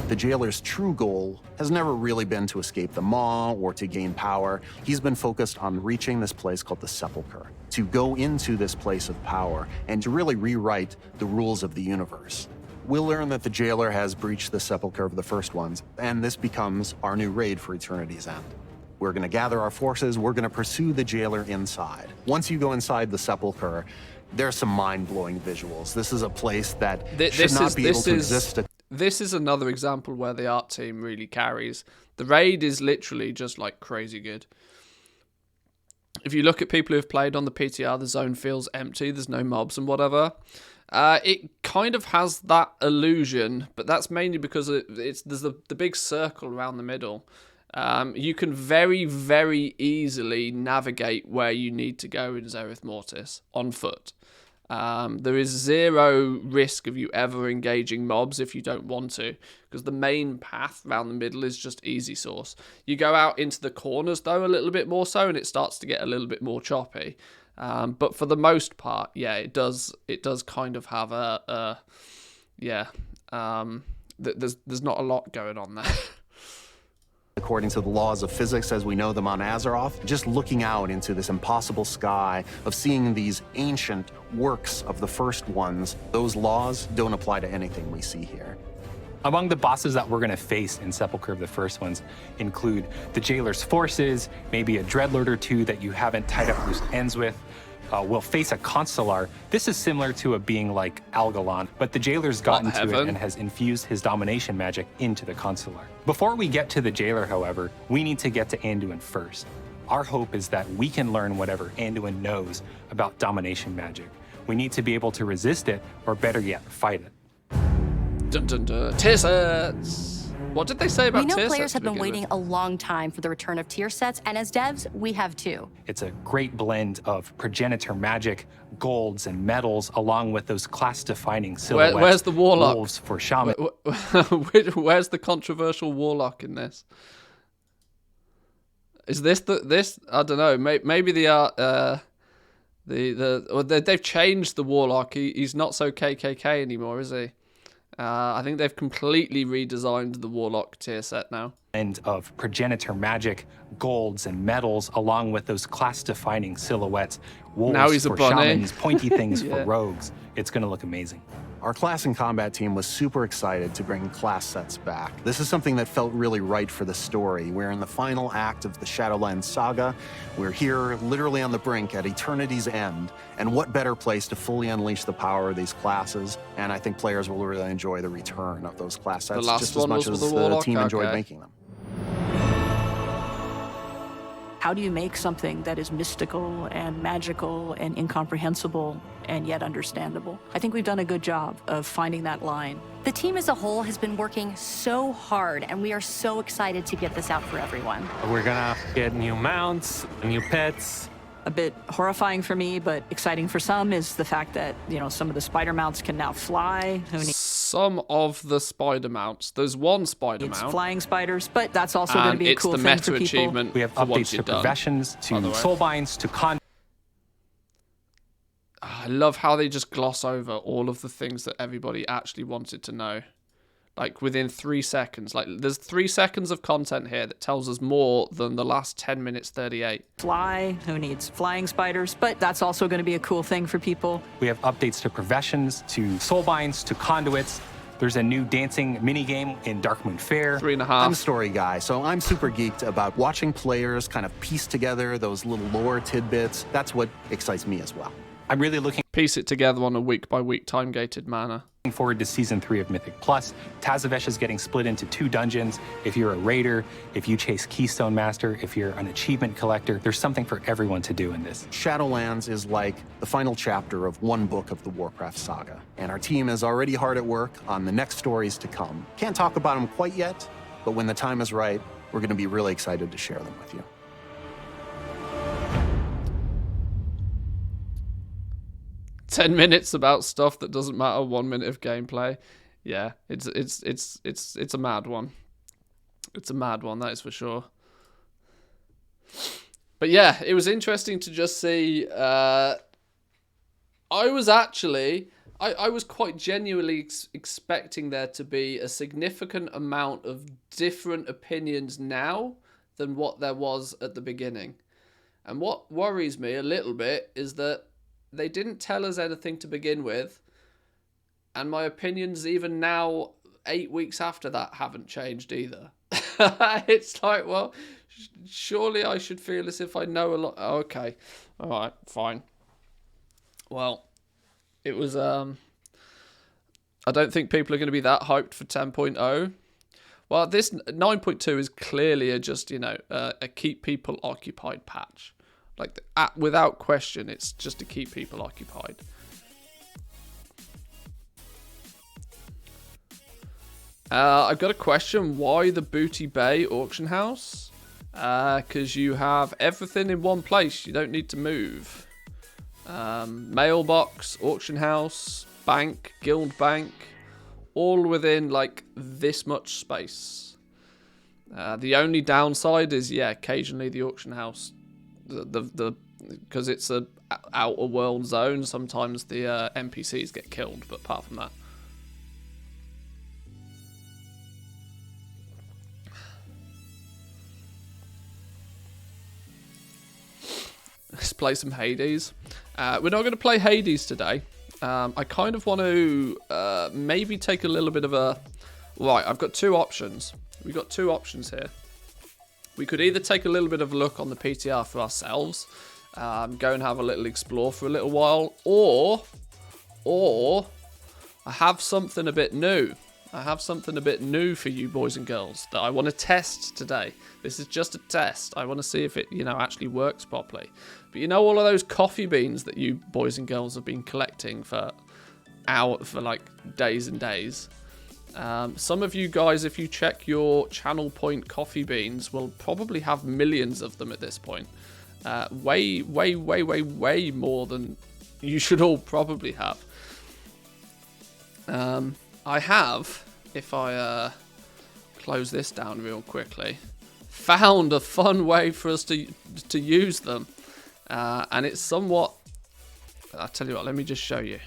The jailer's true goal has never really been to escape the Maw or to gain power. He's been focused on reaching this place called the Sepulchre, to go into this place of power and to really rewrite the rules of the universe. We'll learn that the jailer has breached the Sepulchre of the First Ones, and this becomes our new raid for Eternity's End. We're going to gather our forces, we're going to pursue the jailer inside. Once you go inside the Sepulchre, there's some mind-blowing visuals. This is a place that should not be able to exist. This is another example where the art team really carries. The raid is literally just like crazy good. If you look at people who've played on the PTR, the zone feels empty. There's no mobs and whatever. It kind of has that illusion, but that's mainly because there's the big circle around the middle. You can very, very easily navigate where you need to go in Zereth Mortis on foot. There is zero risk of you ever engaging mobs if you don't want to, because the main path around the middle is just easy source. You go out into the corners, though, a little bit more so, and it starts to get a little bit more choppy. But for the most part, yeah, it does kind of have there's not a lot going on there. According to the laws of physics as we know them on Azeroth, just looking out into this impossible sky of seeing these ancient works of the First Ones, those laws don't apply to anything we see here. Among the bosses that we're going to face in Sepulchre of the First Ones include the Jailer's forces, maybe a Dreadlord or two that you haven't tied up loose ends with. We'll face a Consular. This is similar to a being like Algalon, but the Jailer's gotten to it and has infused his domination magic into the Consular. Before we get to the Jailer, however, we need to get to Anduin first. Our hope is that we can learn whatever Anduin knows about domination magic. We need to be able to resist it, or better yet, fight it. Dun dun dun. Tissets! What did they say about We know tier players sets have to been begin waiting with? a long time for the return of tier sets, and as devs, we have too. It's a great blend of progenitor magic, golds, and metals, along with those class-defining silhouettes. Where's the warlock? Wolves for shaman. Where's the controversial warlock in this? Is this this? I don't know. Maybe they've changed the warlock. He's not so KKK anymore, is he? I think they've completely redesigned the warlock tier set now. Blend of progenitor magic, golds, and metals, along with those class-defining silhouettes. Wolves Now he's a for bunny. shamans, pointy things Yeah. for rogues. It's going to look amazing. Our class and combat team was super excited to bring class sets back. This is something that felt really right for the story. We're in the final act of the Shadowlands saga. We're here literally on the brink at eternity's end. And what better place to fully unleash the power of these classes? And I think players will really enjoy the return of those class sets last just as one much was as with the the Warlock? team enjoyed Okay. making them. How do you make something that is mystical and magical and incomprehensible and yet understandable? I think we've done a good job of finding that line. The team as a whole has been working so hard, and we are so excited to get this out for everyone. We're gonna get new mounts, new pets. A bit horrifying for me, but exciting for some is the fact that, some of the spider mounts can now fly. Who needs Some of the spider mounts. There's one spider mount, flying spiders? But that's also going to and be a it's cool the thing meta for people. achievement. We have for once updates you're to done. professions, by the to way. soulbinds, to I love how they just gloss over all of the things that everybody actually wanted to know. Like within 3 seconds. Like there's 3 seconds of content here that tells us more than the last 10 minutes 38. Fly. Who needs flying spiders? But that's also going to be a cool thing for people. We have updates to professions, to soulbinds, to conduits. There's a new dancing minigame in Darkmoon Fair. 3.5. I'm a story guy, so I'm super geeked about watching players kind of piece together those little lore tidbits. That's what excites me as well. I'm really looking Piece it together on a week-by-week time-gated manner. forward to Season 3 of Mythic Plus. Tazavesh is getting split into 2 dungeons. If you're a raider, if you chase Keystone Master, if you're an achievement collector, there's something for everyone to do in this. Shadowlands is like the final chapter of one book of the Warcraft saga, and our team is already hard at work on the next stories to come. Can't talk about them quite yet, but when the time is right, we're going to be really excited to share them with you. 10 minutes about stuff that doesn't matter, 1 minute of gameplay. Yeah, it's a mad one. It's a mad one, that is for sure. But yeah, it was interesting to just see. I was quite genuinely expecting there to be a significant amount of different opinions now than what there was at the beginning. And what worries me a little bit is that they didn't tell us anything to begin with, and my opinions even now, 8 weeks after that, haven't changed either. It's like, well, surely I should feel as if I know a lot. Okay, all right, fine. Well, it was. I don't think people are going to be that hyped for 10.0. Well, this 9.2 is clearly a keep people occupied patch. Like, without question, it's just to keep people occupied. I've got a question. Why the Booty Bay auction house? Because you have everything in one place. You don't need to move. Mailbox, auction house, bank, guild bank, all within like this much space. The only downside is, occasionally the auction house, because it's a outer world zone, sometimes the NPCs get killed, but apart from that. Let's play some Hades. We're not going to play Hades today. I kind of want to maybe take a little bit of a... Right, I've got 2 options. We've got 2 options here. We could either take a little bit of a look on the PTR for ourselves, go and have a little explore for a little while, or I have something a bit new. I have something a bit new for you boys and girls that I want to test today. This is just a test. I want to see if it, actually works properly. But all of those coffee beans that you boys and girls have been collecting for like days and days. Some of you guys, if you check your Channel Point coffee beans, will probably have millions of them at this point. Way more than you should all probably have. I have, if I close this down real quickly, found a fun way for us to use them. And it's somewhat... I'll tell you what, let me just show you.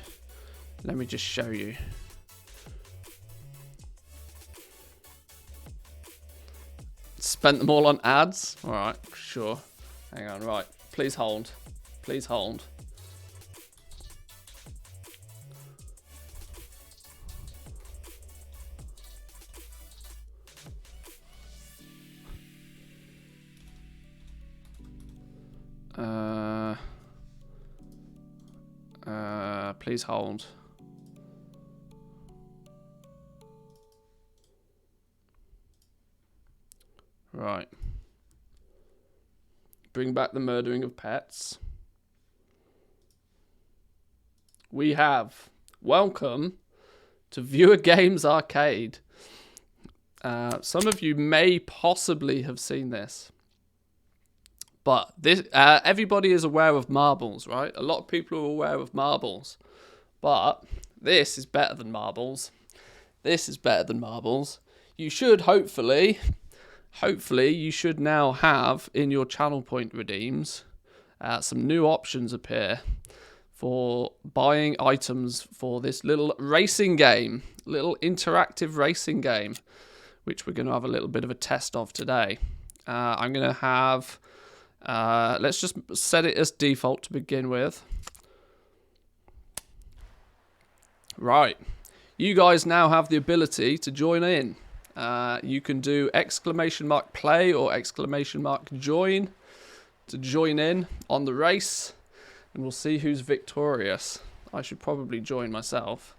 Spent them all on ads? Alright, sure. Hang on, right. Please hold. Please hold. Please hold. Right. Bring back the murdering of pets. We have welcome to Viewer Games Arcade. Some of you may possibly have seen this. But this, everybody is aware of marbles, right? A lot of people are aware of marbles. But this is better than marbles. This is better than marbles. You should hopefully you should now have in your Channel Point redeems some new options appear for buying items for this little racing game, little interactive racing game, which we're going to have a little bit of a test of today. I'm going to have, let's just set it as default to begin with. Right, you guys now have the ability to join in. You can do !play or !join to join in on the race, and we'll see who's victorious. I should probably join myself.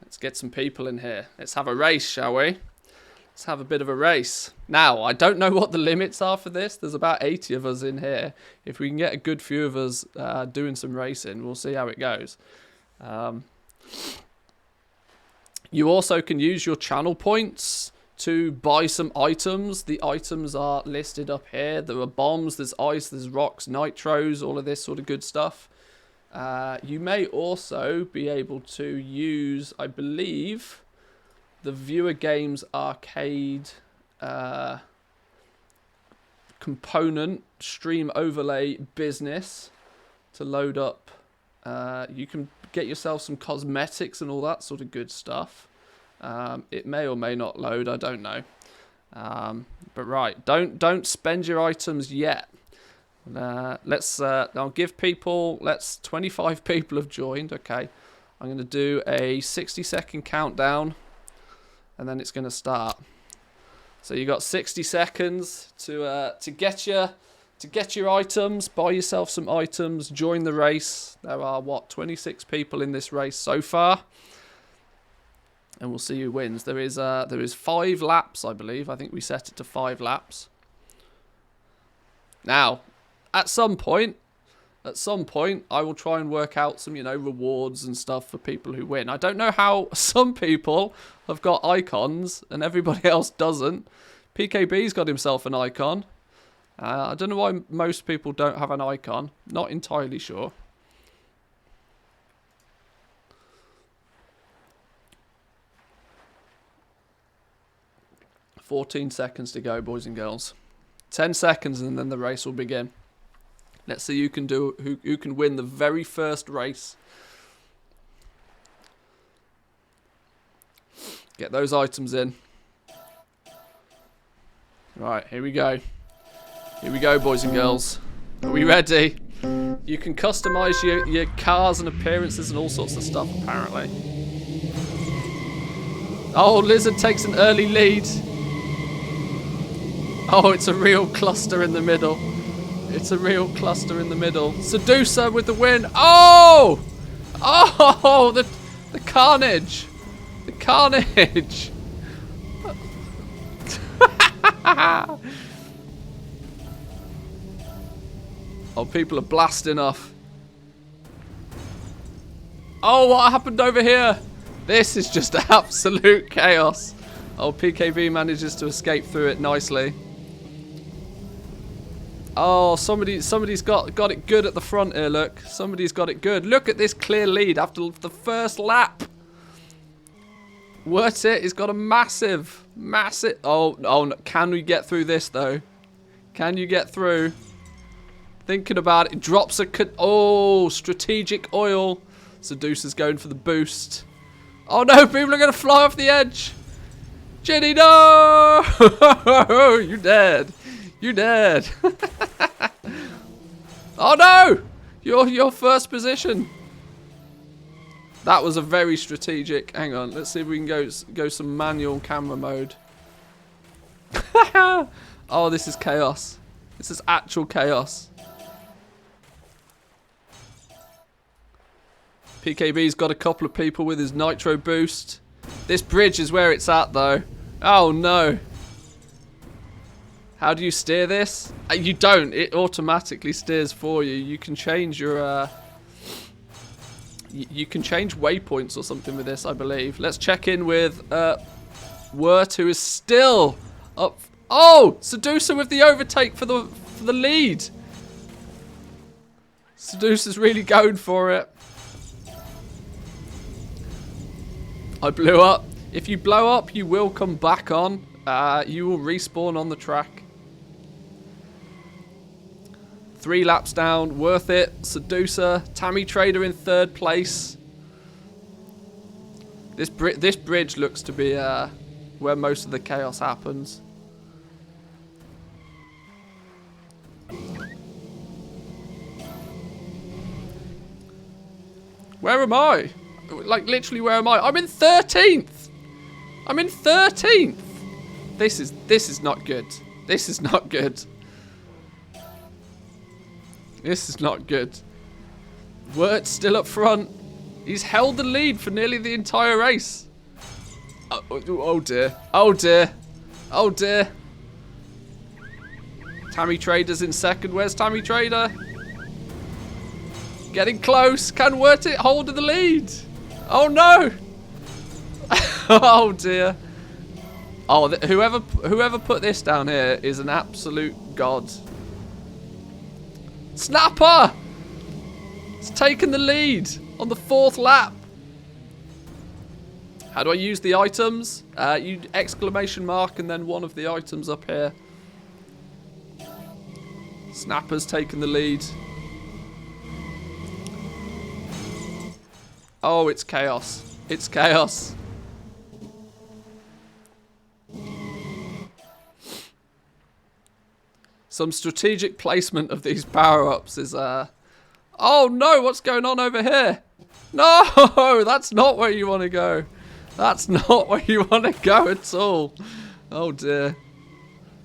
Let's get some people in here. Let's have a race, shall we? Let's have a bit of a race. Now, I don't know what the limits are for this. There's about 80 of us in here. If we can get a good few of us doing some racing, we'll see how it goes. You also can use your channel points to buy some items. The items are listed up here. There are bombs, there's ice, there's rocks, nitros, all of this sort of good stuff. You may also be able to use, I believe, the Viewer Games Arcade component stream overlay business to load up. You can get yourself some cosmetics and all that sort of good stuff. It may or may not load, I don't know. But right, don't spend your items yet. I'll give people, 25 people have joined, okay. I'm going to do a 60-second countdown, and then it's going to start. So you got 60 seconds to get your items, buy yourself some items, join the race. There are, 26 people in this race so far. And we'll see who wins. There is 5 laps, I believe. I think we set it to 5 laps. Now, at some point, I will try and work out some, rewards and stuff for people who win. I don't know how some people have got icons and everybody else doesn't. PKB's got himself an icon. I don't know why most people don't have an icon. Not entirely sure. "14 seconds to go, boys and girls. 10 seconds and then the race will begin. Let's see who can win the very first race. Get those items in. Right, here we go. Here we go, boys and girls. Are we ready? You can customize your cars and appearances and all sorts of stuff, apparently. Oh, Lizard takes an early lead. Oh, it's a real cluster in the middle. It's a real cluster in the middle. Seducer with the win. Oh! Oh, the carnage. The carnage. Oh, people are blasting off. Oh, what happened over here? This is just absolute chaos. Oh, PKB manages to escape through it nicely. Oh, somebody's got it good at the front here, look. Somebody's got it good. Look at this clear lead after the first lap. Wurtit, he's got a massive... Oh, no, can we get through this, though? Can you get through? Thinking about it. Drops a... Oh, strategic oil. Seducer's going for the boost. Oh, no, people are going to fly off the edge. Jenny, no! You dead. You dead. Oh, no! Your first position. That was a very strategic. Hang on, let's see if we can go some manual camera mode. Oh, this is chaos. This is actual chaos. PKB's got a couple of people with his nitro boost. This bridge is where it's at, though. Oh, no. How do you steer this? You don't. It automatically steers for you. You can change your... You can change waypoints or something with this, I believe. Let's check in with Wirt, who is still up. Oh, Seducer with the overtake for the lead. Seducer's really going for it. I blew up. If you blow up, you will come back on. You will respawn on the track. 3 laps down, worth it. Seducer, Tammy Trader in 3rd place. This bridge looks to be where most of the chaos happens. Where am I? Like, literally, where am I? I'm in 13th. I'm in 13th. This is not good. This is not good. This is not good. Wirt's still up front. He's held the lead for nearly the entire race. Oh dear. Oh dear. Oh dear. Tammy Trader's in 2nd. Where's Tammy Trader? Getting close. Can Wurtit hold the lead? Oh no. Oh dear. Oh, whoever put this down here is an absolute god. Snapper! It's taken the lead on the 4th lap. How do I use the items? You exclamation mark and then one of the items up here. Snapper's taken the lead. Oh, it's chaos. It's chaos. Some strategic placement of these power-ups is, Oh no, what's going on over here? No, that's not where you want to go. That's not where you want to go at all. Oh dear.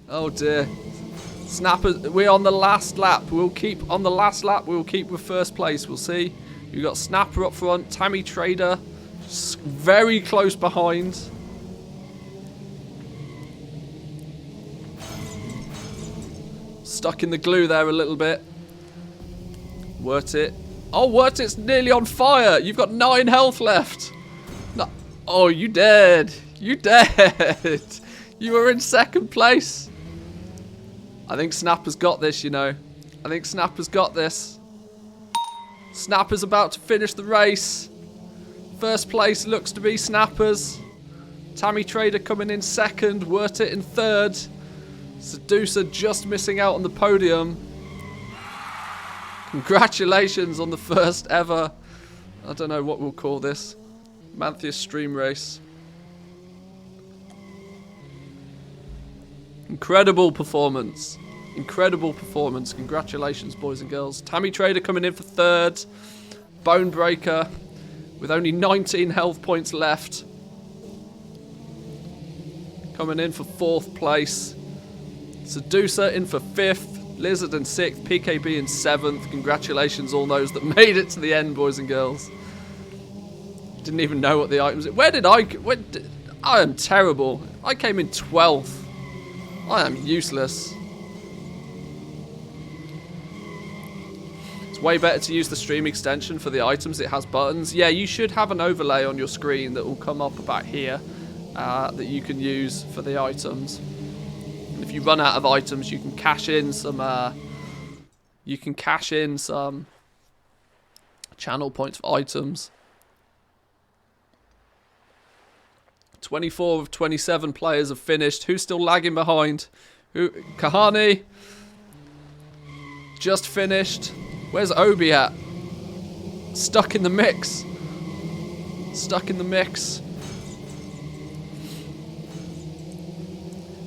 Oh dear. Snapper, we're on the last lap. We'll keep on the last lap. We'll keep with 1st place. We'll see. You've got Snapper up front. Tammy Trader very close behind. Stuck in the glue there a little bit. Wurtit. Oh, Wurtit's nearly on fire. You've got 9 health left. No. Oh, you dead. You dead. You were in 2nd place. I think Snapper's got this, you know. I think Snapper's got this. Snapper's about to finish the race. 1st place looks to be Snapper's. Tammy Trader coming in 2nd. Wurtit in 3rd. Seducer just missing out on the podium. Congratulations on the 1st ever, I don't know what we'll call this, Mantheus stream race. Incredible performance. Incredible performance. Congratulations, boys and girls. Tammy Trader coming in for 3rd. Bonebreaker with only 19 health points left. Coming in for 4th place. Seducer in for 5th. Lizard in 6th. PKB in 7th. Congratulations all those that made it to the end, boys and girls. Didn't even know what the items... I am terrible. I came in 12th. I am useless. It's way better to use the stream extension for the items. It has buttons. Yeah, you should have an overlay on your screen that will come up about here that you can use for the items. And if you run out of items, you can cash in some. Channel points for items. 24 of 27 players have finished. Who's still lagging behind? Kahani just finished. Where's Obi at? Stuck in the mix. Stuck in the mix.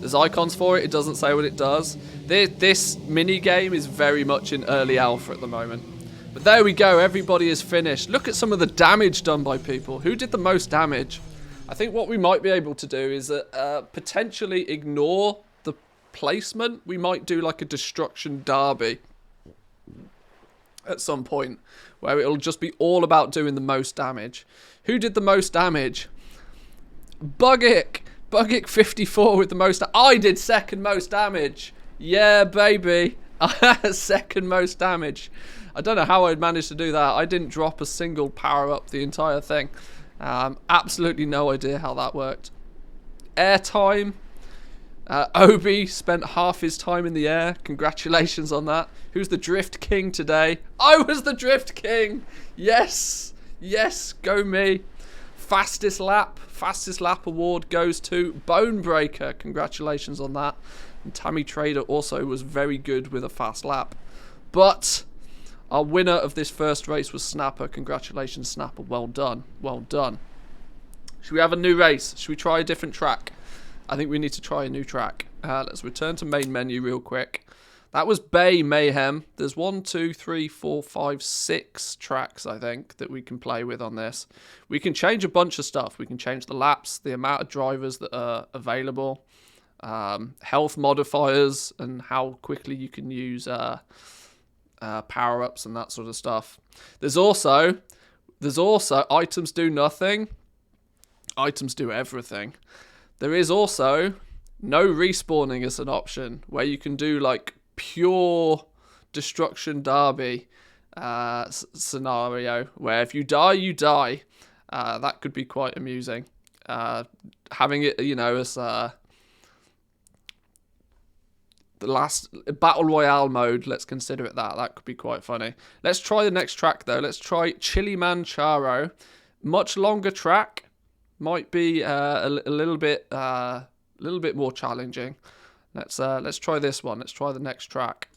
There's icons for it. It doesn't say what it does. This mini game is very much in early alpha at the moment. But there we go. Everybody is finished. Look at some of the damage done by people. Who did the most damage? I think what we might be able to do is potentially ignore the placement. We might do like a destruction derby at some point where it'll just be all about doing the most damage. Who did the most damage? Buggick 54 with the most. I did second most damage. Yeah, baby. Second most damage. I don't know how I'd managed to do that. I didn't drop a single power up the entire thing. Absolutely no idea how that worked. Airtime. Obi spent half his time in the air. Congratulations on that. Who's the Drift King today? I was the Drift King. Yes. Yes, go me. Fastest lap award goes to Bonebreaker. Congratulations on that. And Tammy Trader also was very good with a fast lap. But our winner of this first race was Snapper. Congratulations, Snapper. Well done. Well done. Should we have a new race? Should we try a different track? I think we need to try a new track. Let's return to main menu real quick. That was Bay Mayhem. There's 1, 2, 3, 4, 5, 6 tracks, I think, that we can play with on this. We can change a bunch of stuff. We can change the laps, the amount of drivers that are available, health modifiers, and how quickly you can use power-ups and that sort of stuff. There's also items do nothing. Items do everything. There is also no respawning as an option, where you can do like pure destruction derby scenario, where if you die, you die. That could be quite amusing. Having it, you know, as the last battle royale mode, let's consider it that. That could be quite funny. Let's try the next track though. Let's try Chilimanjaro. Much longer track, might be a little bit more challenging. Let's try this one. Let's try the next track.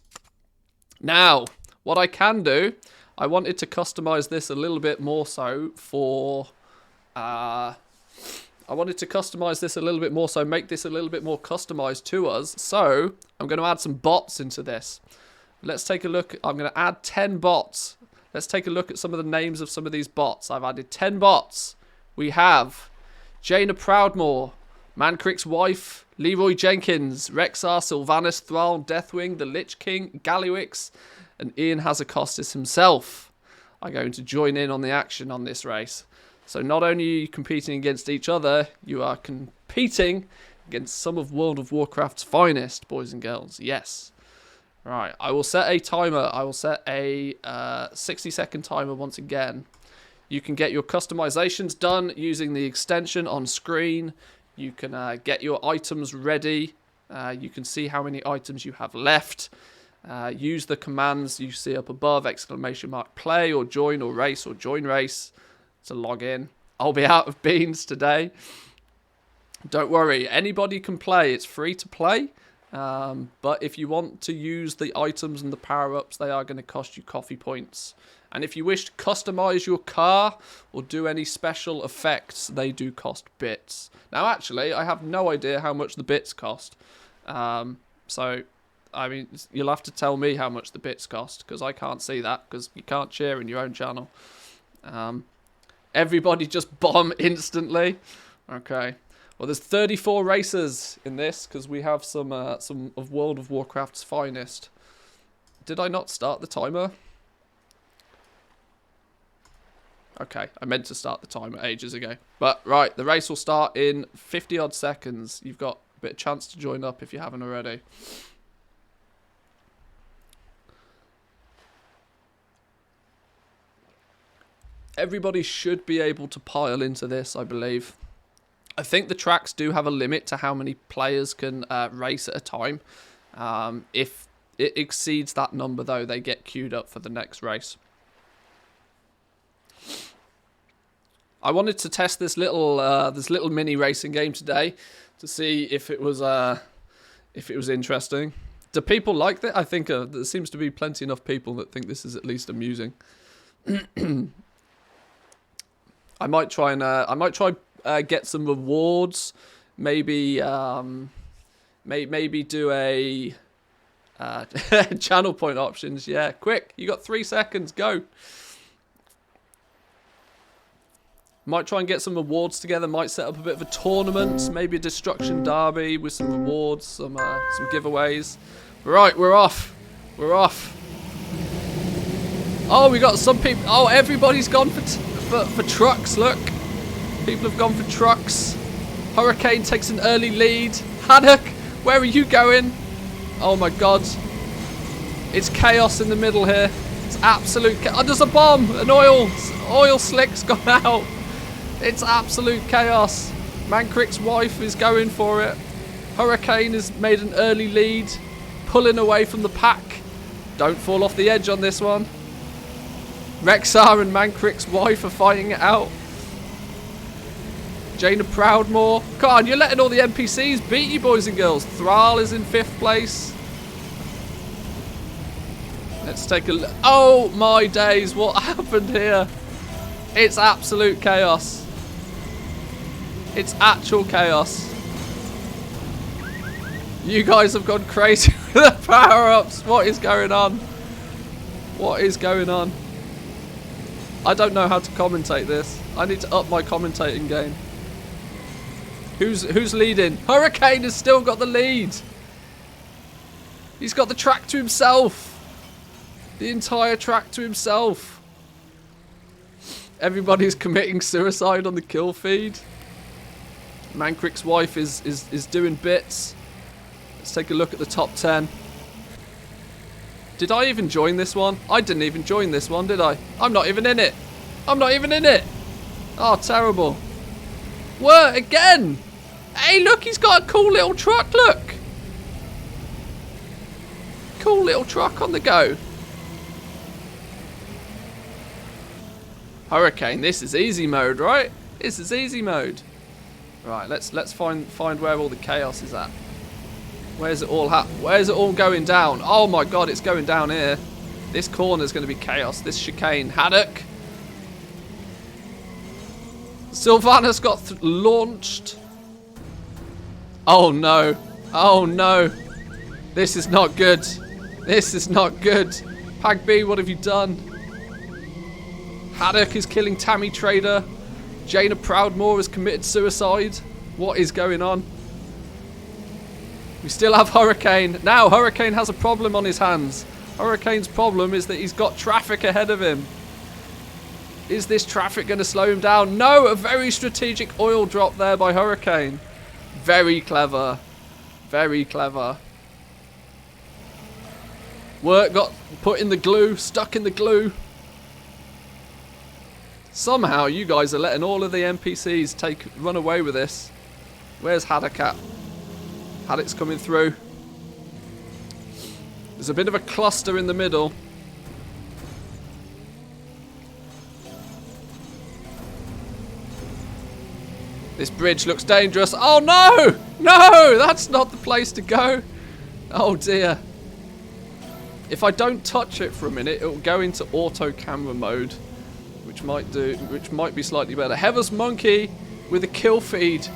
Now, what I can do, I wanted to customize this a little bit more so for. I wanted to customize this a little bit more so, make this a little bit more customized to us. So I'm going to add some bots into this. Let's take a look. I'm going to add 10 bots. Let's take a look at some of the names of some of these bots. I've added 10 bots. We have Jaina Proudmore, Mancrick's wife, Leroy Jenkins, Rexar, Sylvanas Thrall, Deathwing, the Lich King, Gallywix, and Ian Hazakostas himself are going to join in on the action on this race. So not only are you competing against each other, you are competing against some of World of Warcraft's finest, boys and girls. Yes. Right, I will set a timer. I will set a 60-second timer once again. You can get your customizations done using the extension on screen. You can get your items ready. You can see how many items you have left. Use the commands you see up above, !play or join or race or join race to log in. I'll be out of beans today. Don't worry, anybody can play. It's free to play. But if you want to use the items and the power-ups, they are going to cost you coffee points. And if you wish to customize your car or do any special effects, they do cost bits. Now, actually, I have no idea how much the bits cost. So, I mean, you'll have to tell me how much the bits cost, because I can't see that, because you can't share in your own channel. Everybody just bomb instantly. Okay. Well, there's 34 racers in this, because we have some of World of Warcraft's finest. Did I not start the timer? Okay, I meant to start the timer ages ago. But, right, the race will start in 50-odd seconds. You've got a bit of chance to join up if you haven't already. Everybody should be able to pile into this, I believe. I think the tracks do have a limit to how many players can race at a time. If it exceeds that number, though, they get queued up for the next race. I wanted to test this little mini racing game today to see if it was interesting. Do people like that? I think there seems to be plenty enough people that think this is at least amusing. I might try get some rewards. Maybe maybe do a channel point options. Yeah, quick! You got 3 seconds. Go. Might try and get some rewards together. Might set up a bit of a tournament. Maybe a destruction derby with some rewards, some giveaways. Right, we're off. We're off. Oh, we got some people. Oh, everybody's gone for trucks. Look, people have gone for trucks. Hurricane takes an early lead. Haddock, where are you going? Oh my God, it's chaos in the middle here. It's absolute chaos. Oh, there's a bomb. An oil slick's gone out. It's absolute chaos. Mancrick's wife is going for it. Hurricane has made an early lead, pulling away from the pack. Don't fall off the edge on this one. Rexar and Mancrick's wife are fighting it out. Jaina Proudmoore. Come on, you're letting all the NPCs beat you, boys and girls. Thrall is in 5th place. Let's take a look. Oh my days, what happened here? It's absolute chaos. It's actual chaos. You guys have gone crazy with the power-ups. What is going on? What is going on? I don't know how to commentate this. I need to up my commentating game. Who's leading? Hurricane has still got the lead. He's got the track to himself. The entire track to himself. Everybody's committing suicide on the kill feed. Mancrick's wife is doing bits. Let's take a look at the top 10. Did I even join this one? I didn't even join this one, did I? I'm not even in it. I'm not even in it. Oh, terrible. What? Again? Hey, look, he's got a cool little truck, look. Cool little truck on the go. Hurricane, this is easy mode, right? This is easy mode. Right, let's find where all the chaos is at. Where's it all going down? Oh my God, it's going down here. This corner's going to be chaos. This chicane. Haddock. Sylvanas got launched. Oh no. Oh no. This is not good. This is not good. Pag B, what have you done? Haddock is killing Tammy Trader. Jaina Proudmoore has committed suicide. What is going on? We still have Hurricane. Now Hurricane has a problem on his hands. Hurricane's problem is that he's got traffic ahead of him. Is this traffic going to slow him down? No, a very strategic oil drop there by Hurricane. Very clever. Very clever. Work got put in the glue, stuck in the glue. Somehow you guys are letting all of the NPCs run away with this. Where's Haddock at? Haddock's coming through. There's a bit of a cluster in the middle. This bridge looks dangerous. Oh no! No! That's not the place to go. Oh dear. If I don't touch it for a minute, it will go into auto camera mode. Which might be slightly better. Heathers Monkey with a kill feed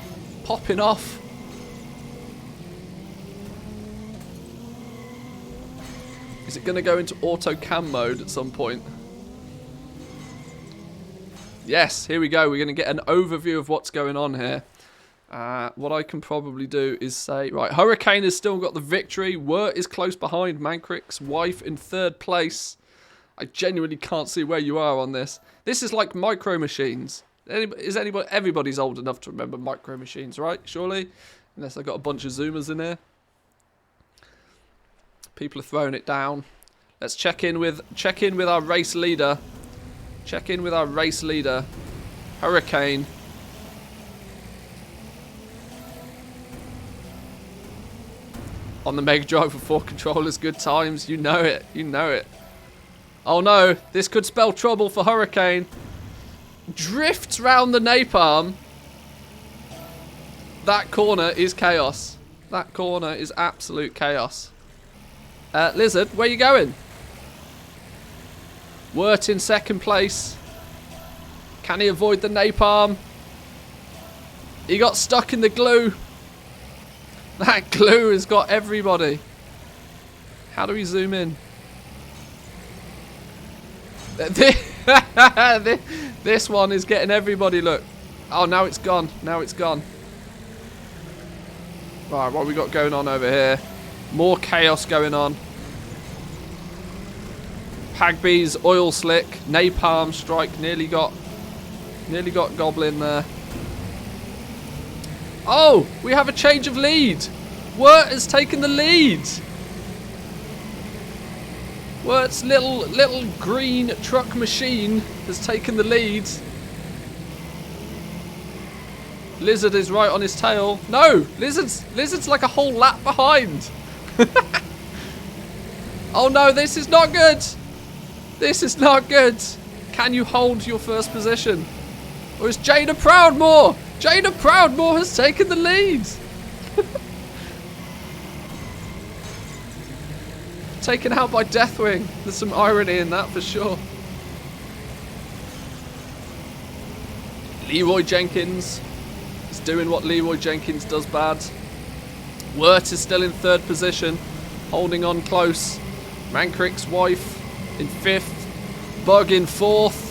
popping off. Is it going to go into auto cam mode at some point? Yes, here we go. We're going to get an overview of what's going on here. What I can probably do is say, right, Hurricane has still got the victory. Wirt is close behind. Mancrick's wife in 3rd place. I genuinely can't see where you are on this. This is like Micro Machines. Everybody's old enough to remember Micro Machines, right? Surely, unless I got a bunch of Zoomers in here. People are throwing it down. Let's check in with our race leader. Check in with our race leader, Hurricane. On the Mega Drive with 4 controllers, good times. You know it. You know it. Oh no, this could spell trouble for Hurricane. Drifts round the napalm. That corner is chaos. That corner is absolute chaos. Lizard, where you going? Wirt in second place. Can he avoid the napalm? He got stuck in the glue. That glue has got everybody. How do we zoom in? This one is getting everybody, look. Oh, now it's gone. Now it's gone. Right, what we got going on over here? More chaos going on. Hagby's oil slick, napalm strike, nearly got Goblin there. Oh, we have a change of lead. Wirt has taken the lead. Wirt's little green truck machine has taken the lead. Lizard is right on his tail. No, Lizard's like a whole lap behind. Oh no, this is not good. This is not good. Can you hold your first position? Or is Jada Proudmore? Jada Proudmore has taken the lead. Taken out by Deathwing. There's some irony in that for sure. Leroy Jenkins is doing what Leroy Jenkins does bad. Wirt is still in third position, holding on close. Mancrick's wife in fifth. Bug in fourth.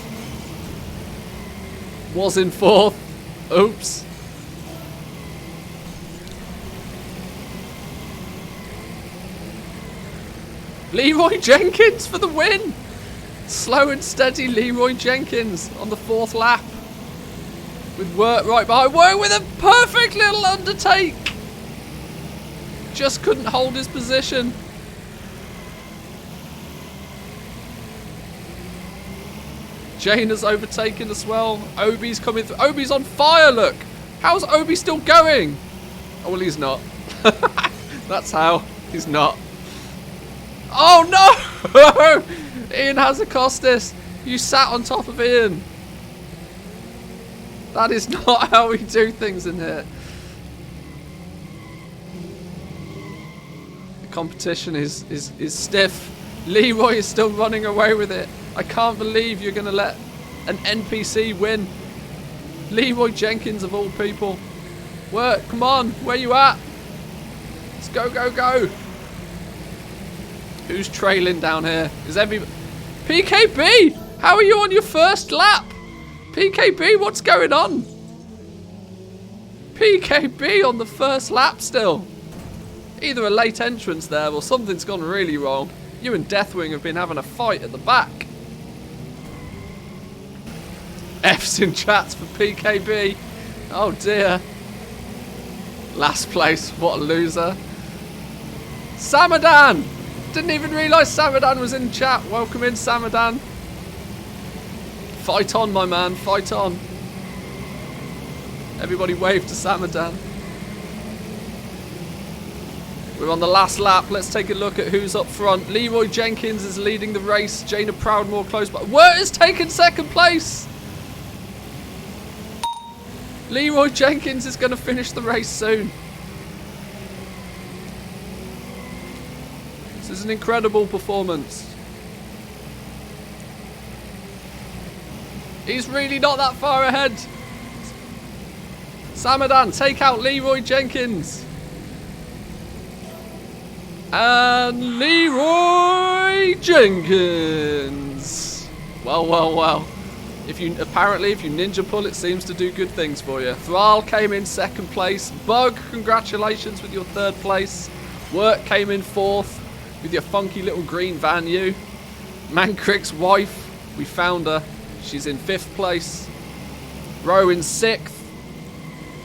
Was in fourth. Oops. Leroy Jenkins for the win. Slow and steady Leroy Jenkins on the fourth lap. With Wirt right behind. Wirt with a perfect little undertake. Just couldn't hold his position. Jane has overtaken as well. Obi's coming through. Obi's on fire, look. How's Obi still going? Oh, well, he's not. That's how. He's not. Oh, no! Ian Hazakostas. You sat on top of Ian. That is not how we do things in here. The competition is stiff. Leroy is still running away with it. I can't believe you're going to let an NPC win. Leroy Jenkins of all people. Wirt, come on, where you at? Let's go, go, go. Who's trailing down here? Is everybody... PKB! How are you on your first lap? PKB, what's going on? PKB on the first lap still. Either a late entrance there or something's gone really wrong. You and Deathwing have been having a fight at the back. F's in chats for PKB. Oh dear. Last place, what a loser. Samadan! Didn't even realise Samadan was in chat. Welcome in, Samadan. Fight on, my man, fight on. Everybody wave to Samadan. We're on the last lap. Let's take a look at who's up front. Leroy Jenkins is leading the race. Jada Proudmore close by. Wirt has taken second place. Leroy Jenkins is going to finish the race soon. This is an incredible performance. He's really not that far ahead. Samadan, take out Leroy Jenkins. And Leroy Jenkins. Well, well, well. If you ninja pull, it seems to do good things for you. Thrall came in second place. Bug, congratulations with your third place. Wirt came in fourth with your funky little green van. You. Mancrick's wife, we found her. She's in fifth place. Row in sixth.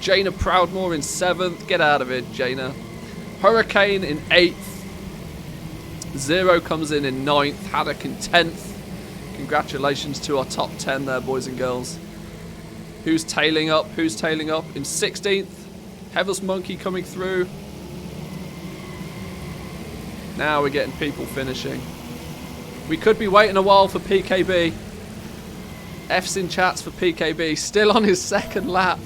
Jana Proudmore in seventh. Get out of it, Jana. Hurricane in eighth. Zero comes in ninth. Haddock in 10th. Congratulations to our top 10 there, boys and girls. Who's tailing up? Who's tailing up? In 16th, Headless Monkey coming through. Now we're getting people finishing. We could be waiting a while for PKB. F's in chats for PKB. Still on his second lap.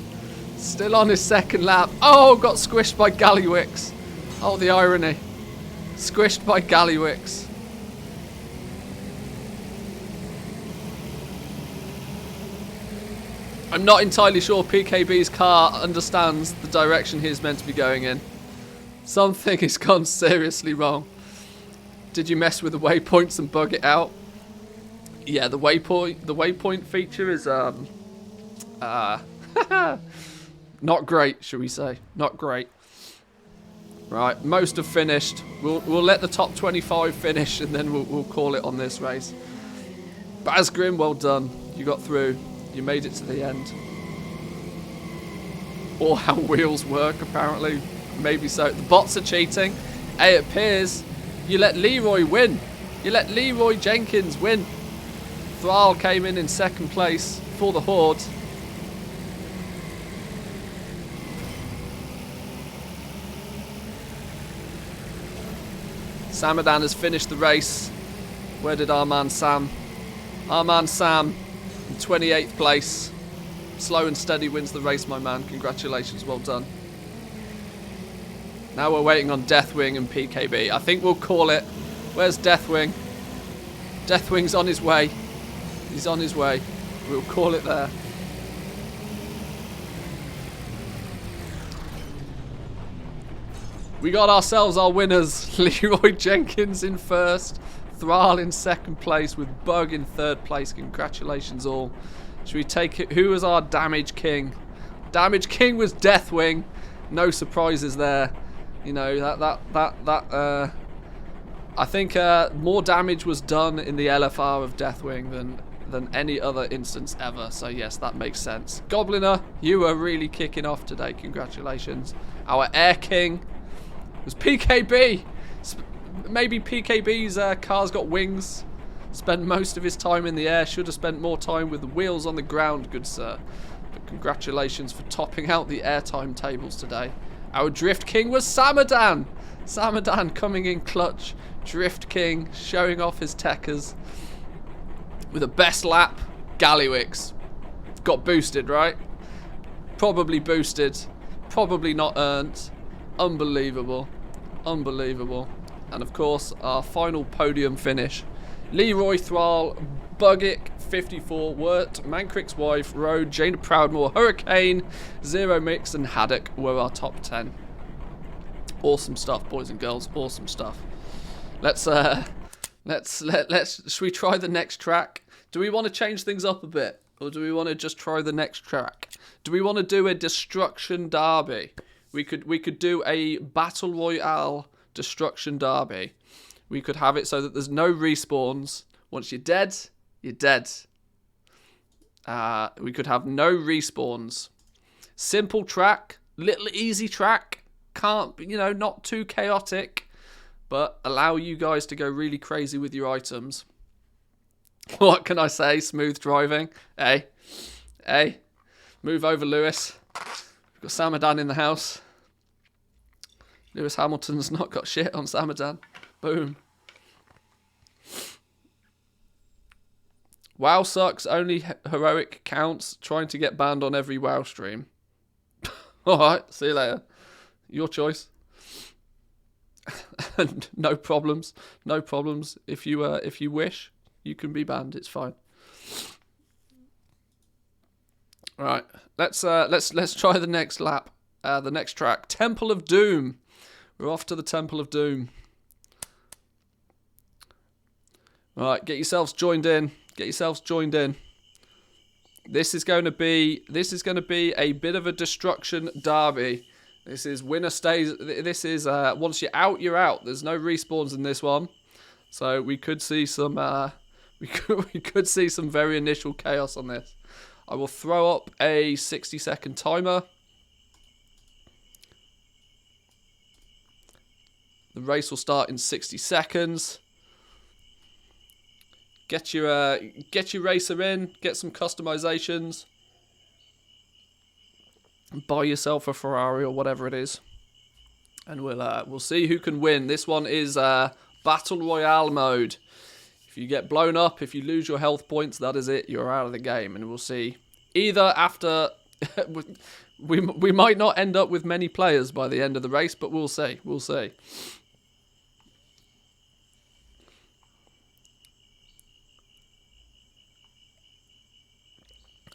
Still on his second lap. Oh, got squished by Gallywix. Oh, the irony. Squished by Gallywix. I'm not entirely sure PKB's car understands the direction he's meant to be going in. Something has gone seriously wrong. Did you mess with the waypoints and bug it out? Yeah, the waypoint feature is not great, shall we say? Not great. Right, most have finished. We'll let the top 25 finish, and then we'll call it on this race. Bazgrim, well done. You got through. You made it to the end. Or how wheels work, apparently. Maybe so. The bots are cheating. Hey, it appears you let Leroy win. You let Leroy Jenkins win. Thrall came in second place for the Horde. Samadan has finished the race. Where did our man Sam? Our man Sam in 28th place. Slow and steady wins the race, my man. Congratulations, well done. Now we're waiting on Deathwing and PKB. I think we'll call it. Where's Deathwing? Deathwing's on his way. He's on his way. We'll call it there. We got ourselves our winners. Leroy Jenkins in first. Thrall in second place with Bug in third place. Congratulations all. Should we take it? Who was our Damage King? Damage King was Deathwing. No surprises there. You know, I think more damage was done in the LFR of Deathwing than any other instance ever. So yes, that makes sense. Gobliner, you are really kicking off today. Congratulations. Our Air King was PKB. Maybe PKB's car's got wings. Spent most of his time in the air. Should have spent more time with the wheels on the ground, good sir. But congratulations for topping out the airtime tables today. Our Drift King was Samadan. Samadan coming in clutch. Drift King showing off his techers. With a best lap, Gallywix. Got boosted, right? Probably boosted. Probably not earned. Unbelievable. Unbelievable. And of course, our final podium finish. Leroy Thrall, Bugic, 54, Wirt, Mancrick's Wife, Road, Jane Proudmore, Hurricane, Zero Mix, and Haddock were our top 10. Awesome stuff, boys and girls. Awesome stuff. Should we try the next track? Do we want to change things up a bit? Or do we want to just try the next track? Do we want to do a Destruction Derby? We could do a Battle Royale Destruction Derby. We could have it so that there's no respawns. Once you're dead, you're dead. We could have no respawns. Simple track, little easy track. Can't, you know, not too chaotic, but allow you guys to go really crazy with your items. What can I say? Smooth driving. Hey, move over, Lewis. We've got Samadan in the house. Lewis Hamilton's not got shit on Samadan. Boom. WoW sucks. Only heroic counts. Trying to get banned on every WoW stream. Alright, see you later. Your choice. No problems. No problems. If you wish, you can be banned. It's fine. Alright. Let's try the next lap. The next track. Temple of Doom. We're off to the Temple of Doom. Right, get yourselves joined in. Get yourselves joined in. This is going to be a bit of a destruction derby. This is winner stays. This is once you're out, you're out. There's no respawns in this one, so we could see some we could see some very initial chaos on this. I will throw up a 60-second timer. The race will start in 60 seconds. Get your racer in. Get some customizations. Buy yourself a Ferrari or whatever it is, and we'll see who can win. This one is Battle Royale mode. If you get blown up, if you lose your health points, that is it. You're out of the game, and we'll see. Either after we might not end up with many players by the end of the race, but we'll see. We'll see.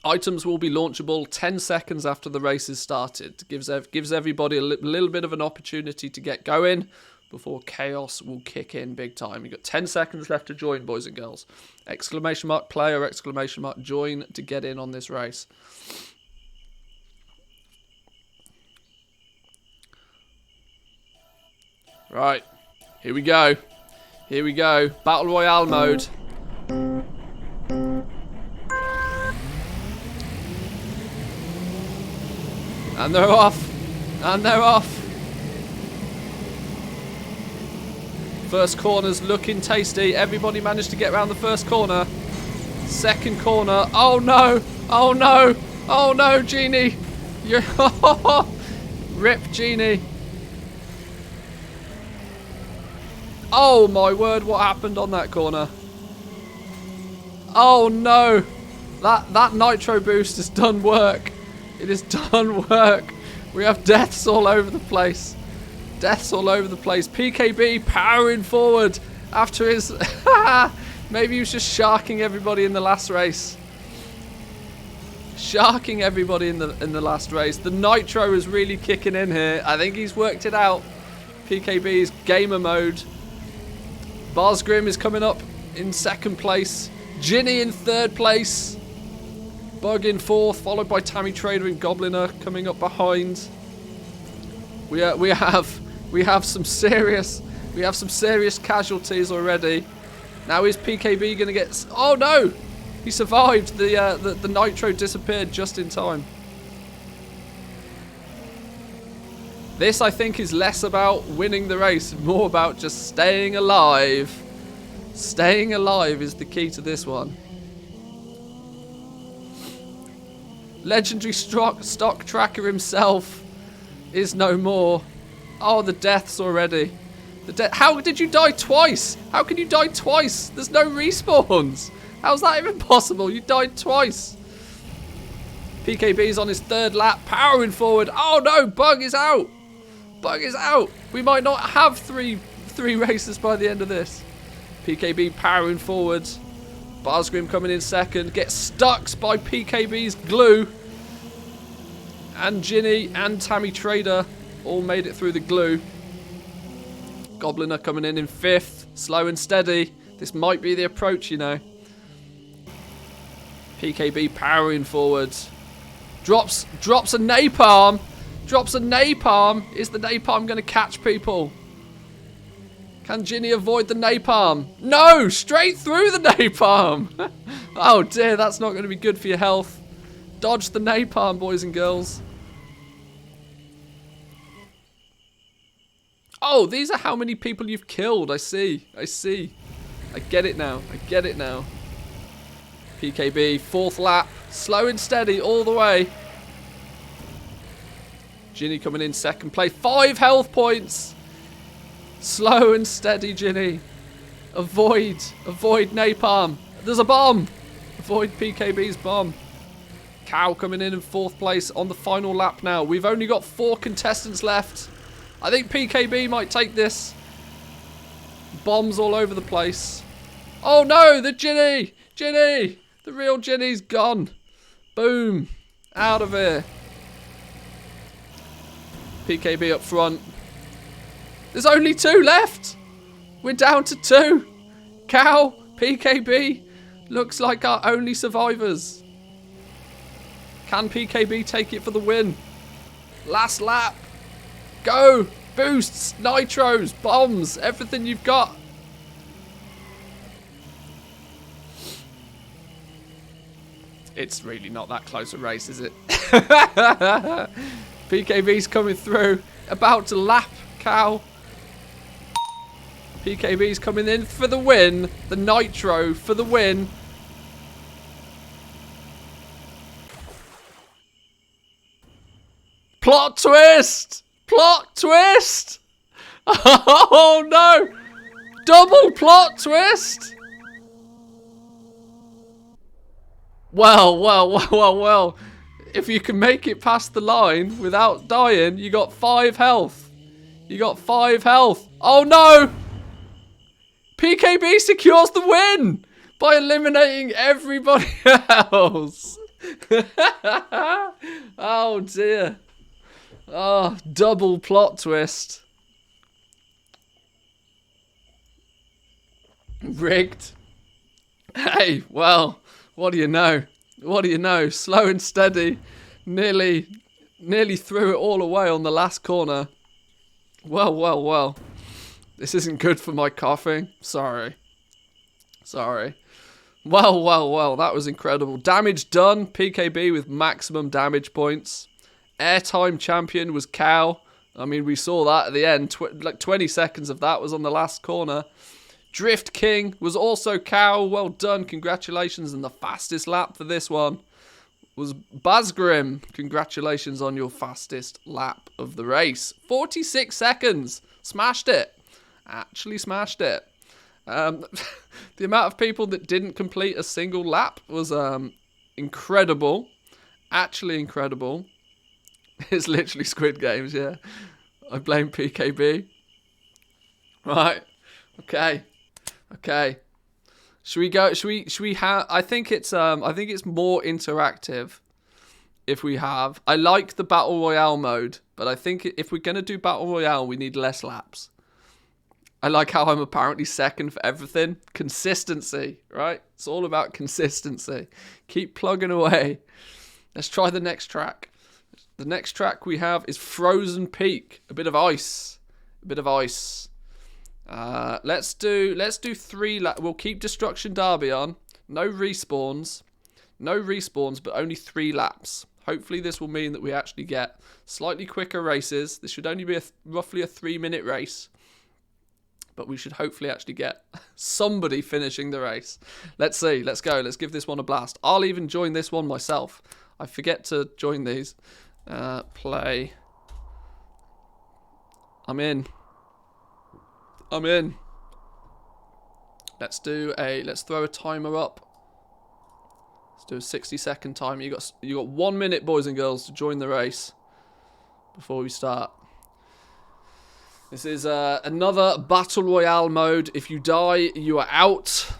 Items will be launchable 10 seconds after the race is started. Gives everybody a little bit of an opportunity to get going before chaos will kick in big time. You've got 10 seconds left to join, boys and girls. Exclamation mark play or exclamation mark join to get in on this race. Right, here we go. Here we go. Battle Royale mode. And they're off. And they're off. First corner's looking tasty. Everybody managed to get around the first corner. Second corner. Oh no. Oh no. Oh no, Genie. You're Rip, Genie. Oh my word, what happened on that corner? Oh no. That nitro boost has done work. It has done work. We have deaths all over the place. Deaths all over the place. PKB powering forward after his... Maybe he was just sharking everybody in the last race. Sharking everybody in the last race. The nitro is really kicking in here. I think he's worked it out. PKB's gamer mode. Barsgrim is coming up in second place. Ginny in third place. Bug in fourth, followed by Tammy Trader and Gobliner coming up behind. We have some serious casualties already. Now is PKB going to get? Oh no, he survived. The nitro disappeared just in time. This I think is less about winning the race, more about just staying alive. Staying alive is the key to this one. Legendary stock tracker himself is no more. Oh, the deaths already. How did you die twice? How can you die twice? There's no respawns. How's that even possible? You died twice. PKB's on his third lap, powering forward. Oh no, Bug is out. Bug is out. We might not have three races by the end of this. PKB powering forward. Barsgrim coming in second, gets stuck by PKB's glue. And Ginny and Tammy Trader all made it through the glue. Gobliner coming in fifth, slow and steady. This might be the approach, you know. PKB powering forward. Drops a napalm. Drops a napalm. Is the napalm going to catch people? Can Ginny avoid the napalm? No! Straight through the napalm! Oh dear, that's not going to be good for your health. Dodge the napalm, boys and girls. Oh, these are how many people you've killed. I see. I see. I get it now. I get it now. PKB, fourth lap. Slow and steady all the way. Ginny coming in second place. 5 health points. Slow and steady, Ginny. Avoid napalm. There's a bomb. Avoid PKB's bomb. Cow coming in fourth place on the final lap now. We've only got 4 contestants left. I think PKB might take this. Bombs all over the place. Oh no, the Ginny. Ginny. The real Ginny's gone. Boom. Out of here. PKB up front. There's only 2 left. We're down to 2. Cow, PKB, looks like our only survivors. Can PKB take it for the win? Last lap. Go. Boosts, nitros, bombs, everything you've got. It's really not that close a race, is it? PKB's coming through. About to lap Cow. PKB's coming in for the win. The Nitro for the win. Plot twist! Plot twist! Oh no! Double plot twist! Well. If you can make it past the line without dying, you got 5 health. You got 5 health. Oh no! PKB secures the win by eliminating everybody else. Oh dear. Oh, double plot twist. Rigged. Hey, well, what do you know? What do you know? Slow and steady. Nearly threw it all away on the last corner. Well. This isn't good for my coughing. Sorry. Well. That was incredible. Damage done. PKB with maximum damage points. Airtime champion was Cow. I mean, we saw that at the end. Like 20 seconds of that was on the last corner. Drift King was also Cow. Well done. Congratulations. And the fastest lap for this one was Bazgrim. Congratulations on your fastest lap of the race. 46 seconds. Smashed it. Actually smashed it. The amount of people that didn't complete a single lap was incredible. Actually incredible. It's literally Squid Games, yeah. I blame PKB. Right. Okay. Should we go? Should we have? I think it's more interactive. If we have, I like the battle royale mode, but I think if we're gonna do battle royale, we need less laps. I like how I'm apparently second for everything. Consistency, right? It's all about consistency. Keep plugging away. Let's try the next track. The next track we have is Frozen Peak. A bit of ice. Let's do 3 laps. We'll keep Destruction Derby on. No respawns, but only 3 laps. Hopefully this will mean that we actually get slightly quicker races. This should only be roughly a 3-minute race. But we should hopefully actually get somebody finishing the race. Let's see. Let's go. Let's give this one a blast. I'll even join this one myself. I forget to join these. Play. I'm in. Let's throw a timer up. Let's do a 60-second timer. You got 1 minute, boys and girls, to join the race before we start. This is another battle royale mode. If you die, you are out.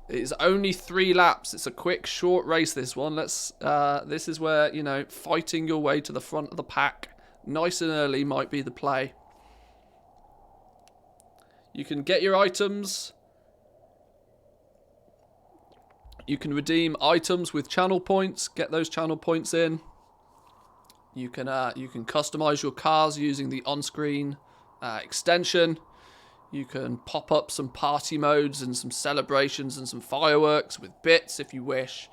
It is only 3 laps. It's a quick, short race. This one. This is where fighting your way to the front of the pack, nice and early, might be the play. You can get your items. You can redeem items with channel points. Get those channel points in. You can customize your cars using the on-screen extension. You can pop up some party modes and some celebrations and some fireworks with bits if you wish.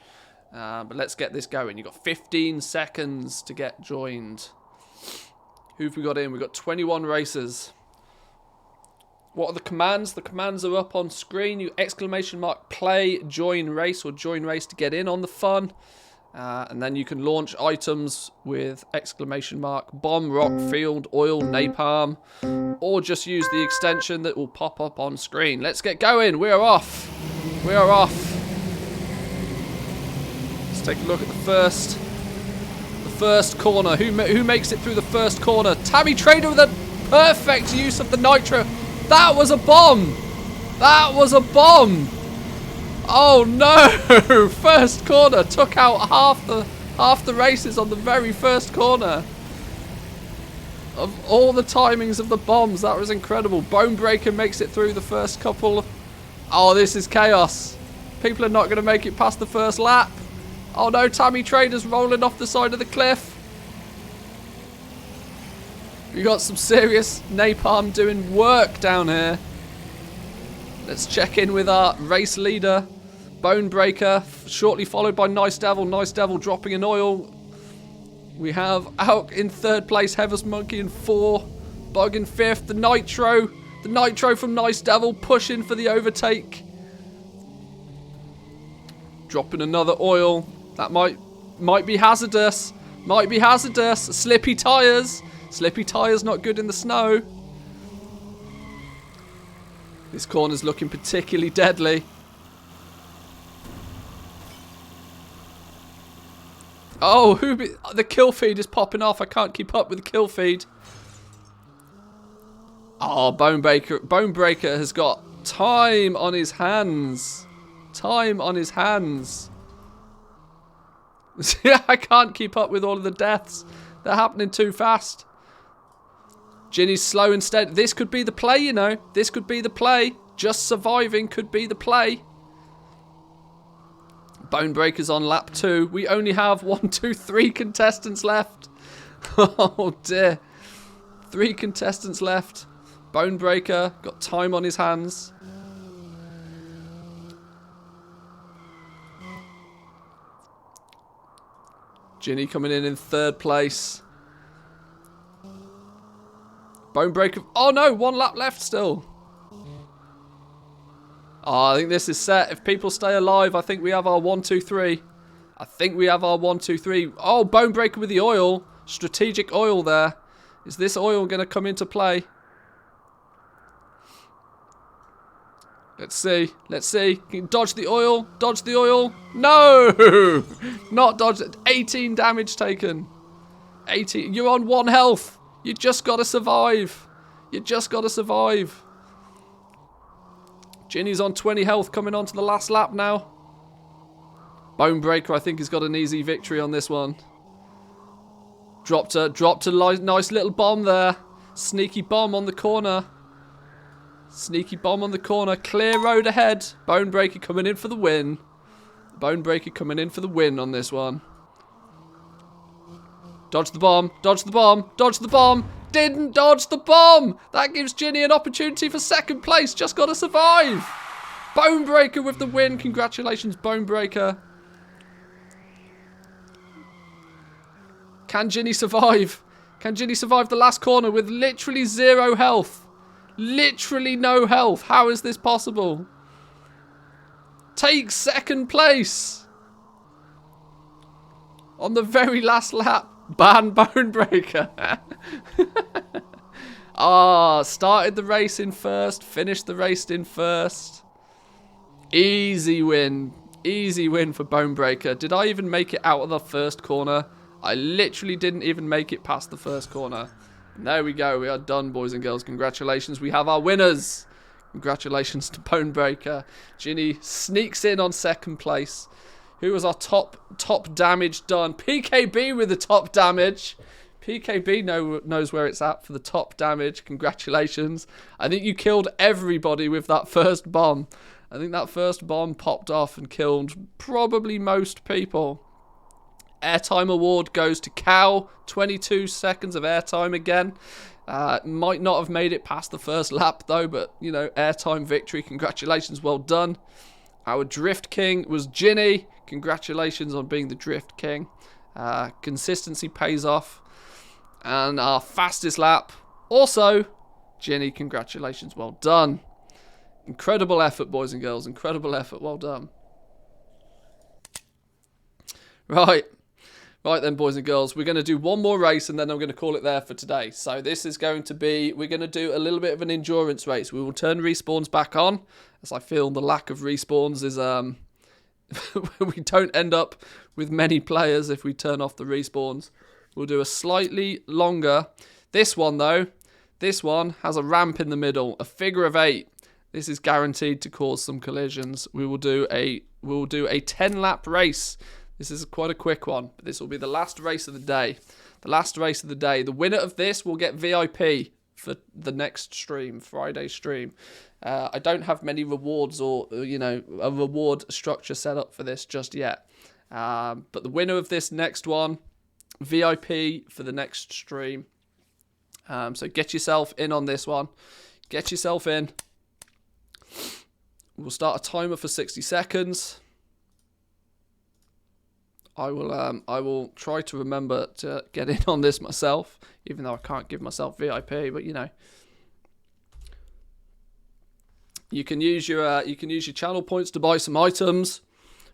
But let's get this going. You've got 15 seconds to get joined. Who've we got in? We've got 21 racers. What are the commands? The commands are up on screen. You !play join race or join race to get in on the fun. And then you can launch items with !bomb, rock, field, oil, napalm, or just use the extension that will pop up on screen. Let's get going. We are off. Let's take a look at the first corner. Who makes it through the first corner? Tammy Trader with a perfect use of the nitro. That was a bomb. Oh no! First corner took out half the races on the very first corner. Of all the timings of the bombs, that was incredible. Bonebreaker makes it through the first couple. Oh, this is chaos. People are not going to make it past the first lap. Oh no, Tammy Trader's rolling off the side of the cliff. We got some serious napalm doing work down here. Let's check in with our race leader, Bonebreaker, shortly followed by Nice Devil. Nice Devil dropping an oil. We have out in 3rd place, Heavis Monkey in 4, Bug in 5th, the Nitro The Nitro from Nice Devil pushing for the overtake. Dropping another oil. That might be hazardous. Might be hazardous. Slippy tyres. Slippy tyres not good in the snow. This corner's looking particularly deadly. Oh, the kill feed is popping off. I can't keep up with the kill feed. Oh, Bonebreaker has got time on his hands. Time on his hands. I can't keep up with all of the deaths. They're happening too fast. Ginny's slow instead. This could be the play, you know. This could be the play. Just surviving could be the play. Bonebreaker's on lap 2. We only have 1, 2, 3 contestants left. Oh dear. 3 contestants left. Bonebreaker got time on his hands. Ginny coming in 3rd place. Bonebreaker. Oh no, 1 lap left still. Oh, I think this is set. If people stay alive, I think we have our 1, 2, 3. I think we have our 1, 2, 3. Oh, Bonebreaker with the oil. Strategic oil there. Is this oil going to come into play? Let's see. Let's see. Can you dodge the oil? Dodge the oil. No! Not dodge it. 18 damage taken. 18. You're on 1 health. You just got to survive. You just got to survive. Ginny's on 20 health coming on to the last lap now. Bonebreaker, I think, has got an easy victory on this one. Dropped a nice little bomb there. Sneaky bomb on the corner. Sneaky bomb on the corner. Clear road ahead. Bonebreaker coming in for the win. Bonebreaker coming in for the win on this one. Dodge the bomb. Dodge the bomb. Dodge the bomb. Didn't dodge the bomb. That gives Ginny an opportunity for 2nd place. Just got to survive. Bonebreaker with the win. Congratulations, Bonebreaker. Can Ginny survive? Can Ginny survive the last corner with literally 0 health? Literally no health. How is this possible? Takes 2nd place. On the very last lap. Ban Bonebreaker. Started the race in 1st. Finished the race in 1st. Easy win. Easy win for Bonebreaker. Did I even make it out of the 1st corner? I literally didn't even make it past the 1st corner. And there we go. We are done, boys and girls. Congratulations. We have our winners. Congratulations to Bonebreaker. Ginny sneaks in on 2nd place. Who was our top damage done? PKB with the top damage. PKB knows where it's at for the top damage. Congratulations. I think you killed everybody with that 1st bomb. I think that 1st bomb popped off and killed probably most people. Airtime award goes to Cow. 22 seconds of airtime again. Might not have made it past the 1st lap though, but you know, airtime victory. Congratulations, well done. Our Drift King was Ginny. Congratulations on being the Drift King. Consistency pays off. And our fastest lap, also Ginny. Congratulations, well done. Incredible effort, boys and girls. Incredible effort, well done. Right then, boys and girls. We're going to do one more race and then I'm going to call it there for today. So this is going to be, we're going to do a little bit of an endurance race. We will turn respawns back on, as I feel the lack of respawns is, we don't end up with many players if we turn off the respawns. We'll do a slightly longer. This one, though, this one has a ramp in the middle, a figure of 8. This is guaranteed to cause some collisions. We will do a 10-lap race. This is quite a quick one, but this will be the last race of the day. The last race of the day. The winner of this will get VIP for the next stream, Friday stream. I don't have many rewards or, you know, a reward structure set up for this just yet. But the winner of this next one, VIP for the next stream. So get yourself in on this one. Get yourself in. We'll start a timer for 60 seconds. I will try to remember to get in on this myself, even though I can't give myself VIP, but you know. You can use your channel points to buy some items.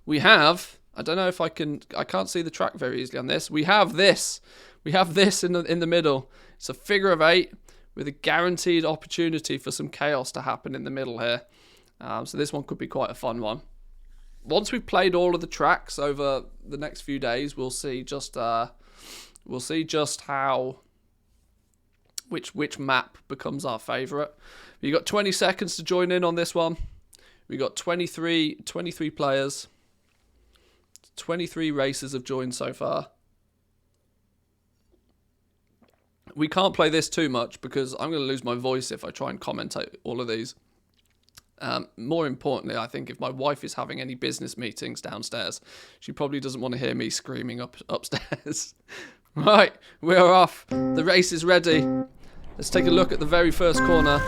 We have, I don't know if I can't see the track very easily on this. We have this. We have this in the middle. It's a figure of 8 with a guaranteed opportunity for some chaos to happen in the middle here. So this one could be quite a fun one. Once we've played all of the tracks over the next few days, we'll see just how which map becomes our favourite. You got 20 seconds to join in on this one. We got 23 players. 23 races have joined so far. We can't play this too much because I'm going to lose my voice if I try and commentate all of these. More importantly, I think if my wife is having any business meetings downstairs, she probably doesn't want to hear me screaming upstairs. Right, we're off. The race is ready. Let's take a look at the very first corner.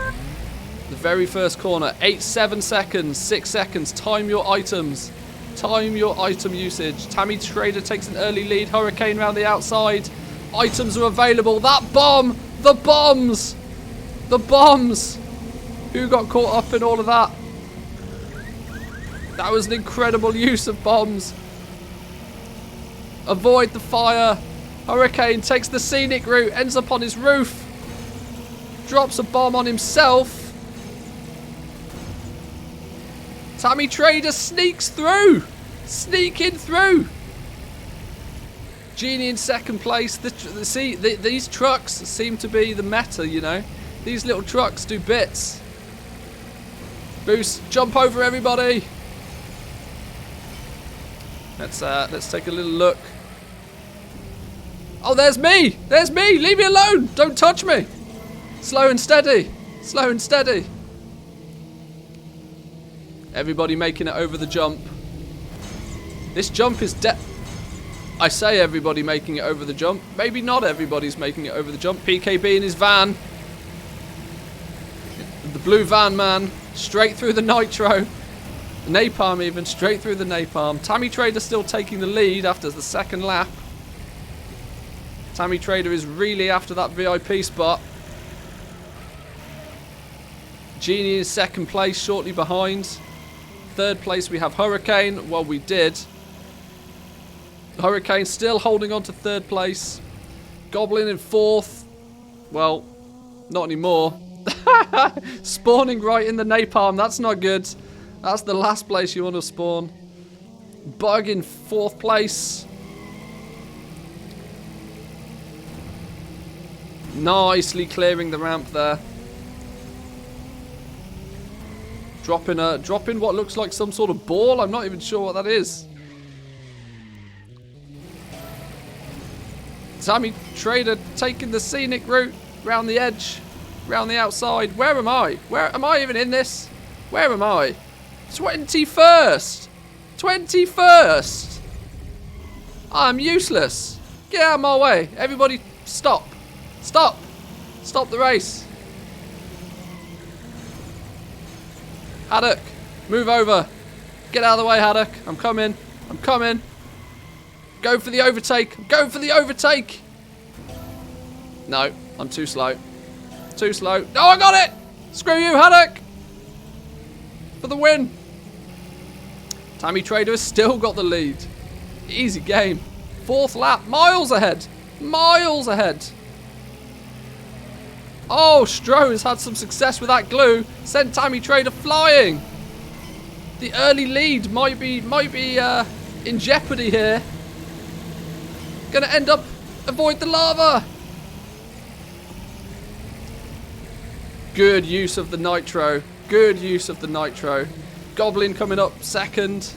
The very first corner. 7 seconds, 6 seconds. Time your items. Time your item usage. Tammy Trader takes an early lead. Hurricane around the outside. Items are available. That bomb! The bombs! The bombs! Who got caught up in all of that? That was an incredible use of bombs. Avoid the fire. Hurricane takes the scenic route, ends up on his roof. Drops a bomb on himself. Tammy Trader sneaks through. Sneaking through. Genie in second place. These trucks seem to be the meta, you know. These little trucks do bits. Boost, jump over everybody. Let's take a little look. Oh, there's me. There's me. Leave me alone. Don't touch me. Slow and steady. Slow and steady. Everybody making it over the jump. This jump is I say everybody making it over the jump. Maybe not everybody's making it over the jump. PKB in his van. The blue van man. Straight through the nitro. Napalm even. Straight through the napalm. Tammy Trader still taking the lead after the second lap. Tammy Trader is really after that VIP spot. Genie in second place, shortly behind. Third place we have Hurricane. Well, we did. Hurricane still holding on to third place. Goblin in fourth. Well, not anymore. Spawning right in the napalm. That's not good. That's the last place you want to spawn. Bug in fourth place. Nicely clearing the ramp there. Dropping what looks like some sort of ball. I'm not even sure what that is. Tammy Trader taking the scenic route round the edge, round the outside. Where am I? Where am I even in this? Where am I? 21st. 21st. I'm useless. Get out of my way. Everybody stop. Stop. Stop the race. Haddock, move over. Get out of the way, Haddock. I'm coming. I'm coming. Go for the overtake. Go for the overtake. No, I'm too slow. Too slow. Oh, I got it. Screw you, Haddock. For the win. Tammy Trader has still got the lead. Easy game. Fourth lap. Miles ahead. Miles ahead. Oh, Stro has had some success with that glue. Sent Tammy Trader flying. The early lead might be in jeopardy here. Gonna end up avoid the lava. Good use of the nitro. Good use of the nitro. Goblin coming up second.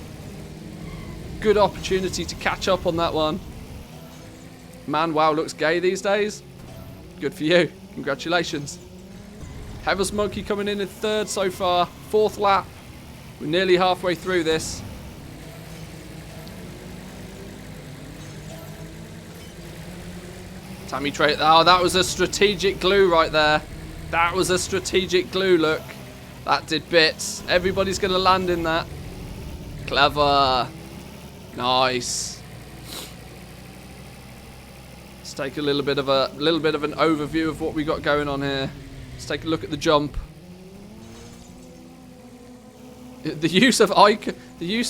Good opportunity to catch up on that one. Man, WoW looks gay these days. Good for you. Congratulations. Heavis Monkey coming in third so far. Fourth lap. We're nearly halfway through this. Tammy Trader. Oh, that was a strategic glue right there. That was a strategic glue, look. That did bits. Everybody's going to land in that. Clever. Nice. Let's take a little bit of an overview of what we got going on here. Let's take a look at the jump. The use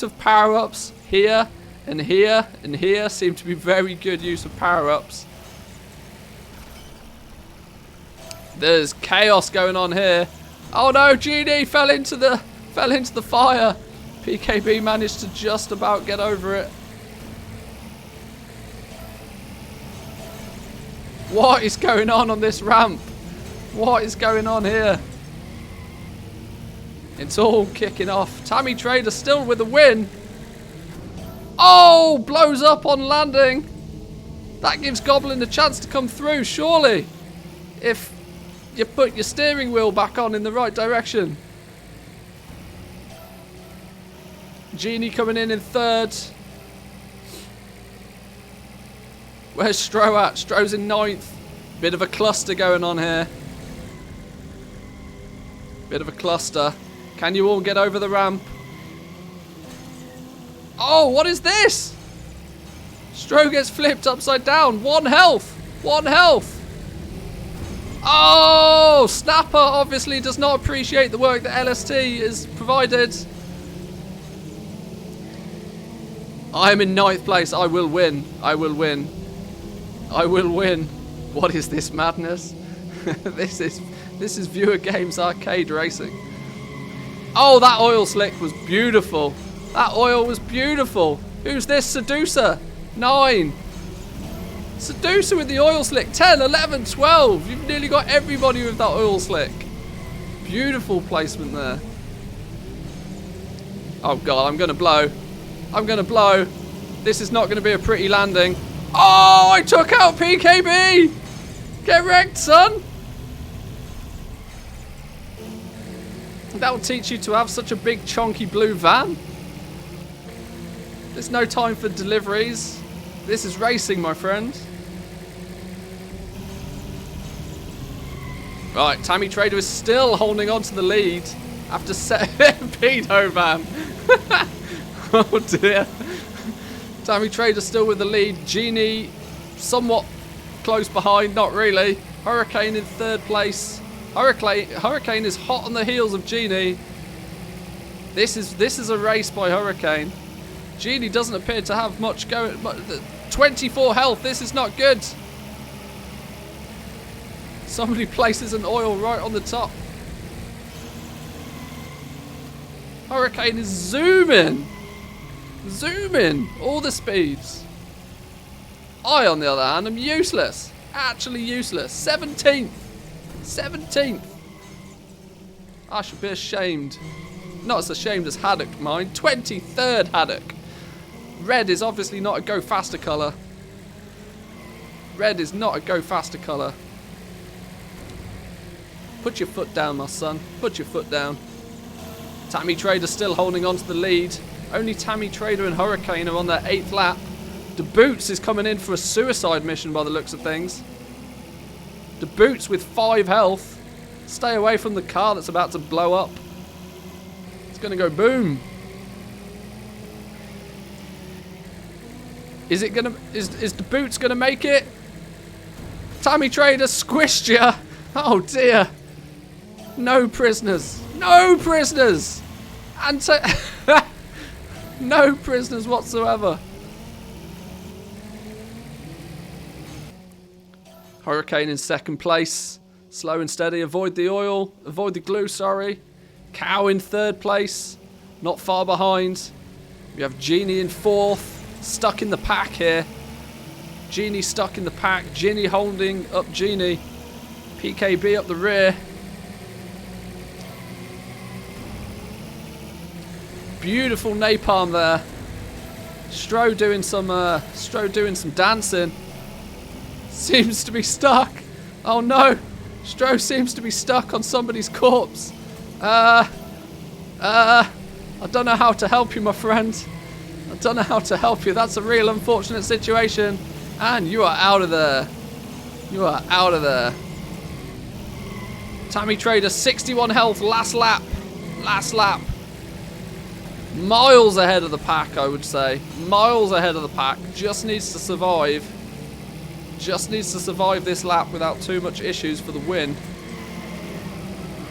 of power-ups here and here and here seem to be very good use of power-ups. There's chaos going on here. Oh no, Genie fell into the fire. PKB managed to just about get over it. What is going on this ramp? What is going on here? It's all kicking off. Tammy Trader still with the win. Oh, blows up on landing. That gives Goblin a chance to come through, surely. If you put your steering wheel back on in the right direction. Genie coming in third. Where's Stro at? Stro's in 9th. Bit of a cluster going on here. Bit of a cluster. Can you all get over the ramp? Oh, what is this? Stro gets flipped upside down. 1 health. 1 health. Oh, Snapper obviously does not appreciate the work that LST has provided. I am in 9th place. I will win. I will win. I will win. What is this madness? This is Viewer Games Arcade Racing. Oh, that oil slick was beautiful. That oil was beautiful. Who's this? Seducer. 9. Seducer with the oil slick. 10, 11, 12. You've nearly got everybody with that oil slick. Beautiful placement there. Oh god, I'm going to blow. I'm going to blow. This is not going to be a pretty landing. Oh, I took out PKB. Get wrecked, son. That'll teach you to have such a big chunky blue van. There's no time for deliveries. This is racing, my friend. Right, Tammy Trader is still holding on to the lead after pedo van. Oh dear. Tammy Trader still with the lead. Genie somewhat close behind, not really. Hurricane in 3rd place. Hurricane is hot on the heels of Genie. This is a race by Hurricane. Genie doesn't appear to have much going. 24 health. This is not good. Somebody places an oil right on the top. Hurricane is zooming. Zooming. All the speeds. I, on the other hand, am useless. Actually useless. 17th. 17th. I should be ashamed. Not as ashamed as Haddock, mine. 23rd Haddock. Red is obviously not a go faster colour. Red is not a go faster colour. Put your foot down, my son. Put your foot down. Tammy Trader still holding on to the lead. Only Tammy Trader and Hurricane are on their 8th lap. The Boots is coming in for a suicide mission by the looks of things. The Boots with 5 health. Stay away from the car that's about to blow up. It's going to go boom. Is it going to... Is the Boots going to make it? Tammy Trader squished you. Oh dear. No prisoners. No prisoners. And no prisoners whatsoever. Hurricane in 2nd place. Slow and steady. Avoid the oil. Avoid the glue, sorry. Cow in 3rd place. Not far behind. We have Genie in 4th. Stuck in the pack here. Genie stuck in the pack. Genie holding up Genie. PKB up the rear. Beautiful napalm there. Stro doing some dancing. Seems to be stuck. Oh no. Stro seems to be stuck on somebody's corpse. I don't know how to help you, my friend. I don't know how to help you. That's a real unfortunate situation. And you are out of there. You are out of there. Tammy Trader, 61 health, last lap. Last lap. Miles ahead of the pack, I would say. Miles ahead of the pack. Just needs to survive. Just needs to survive this lap without too much issues for the win.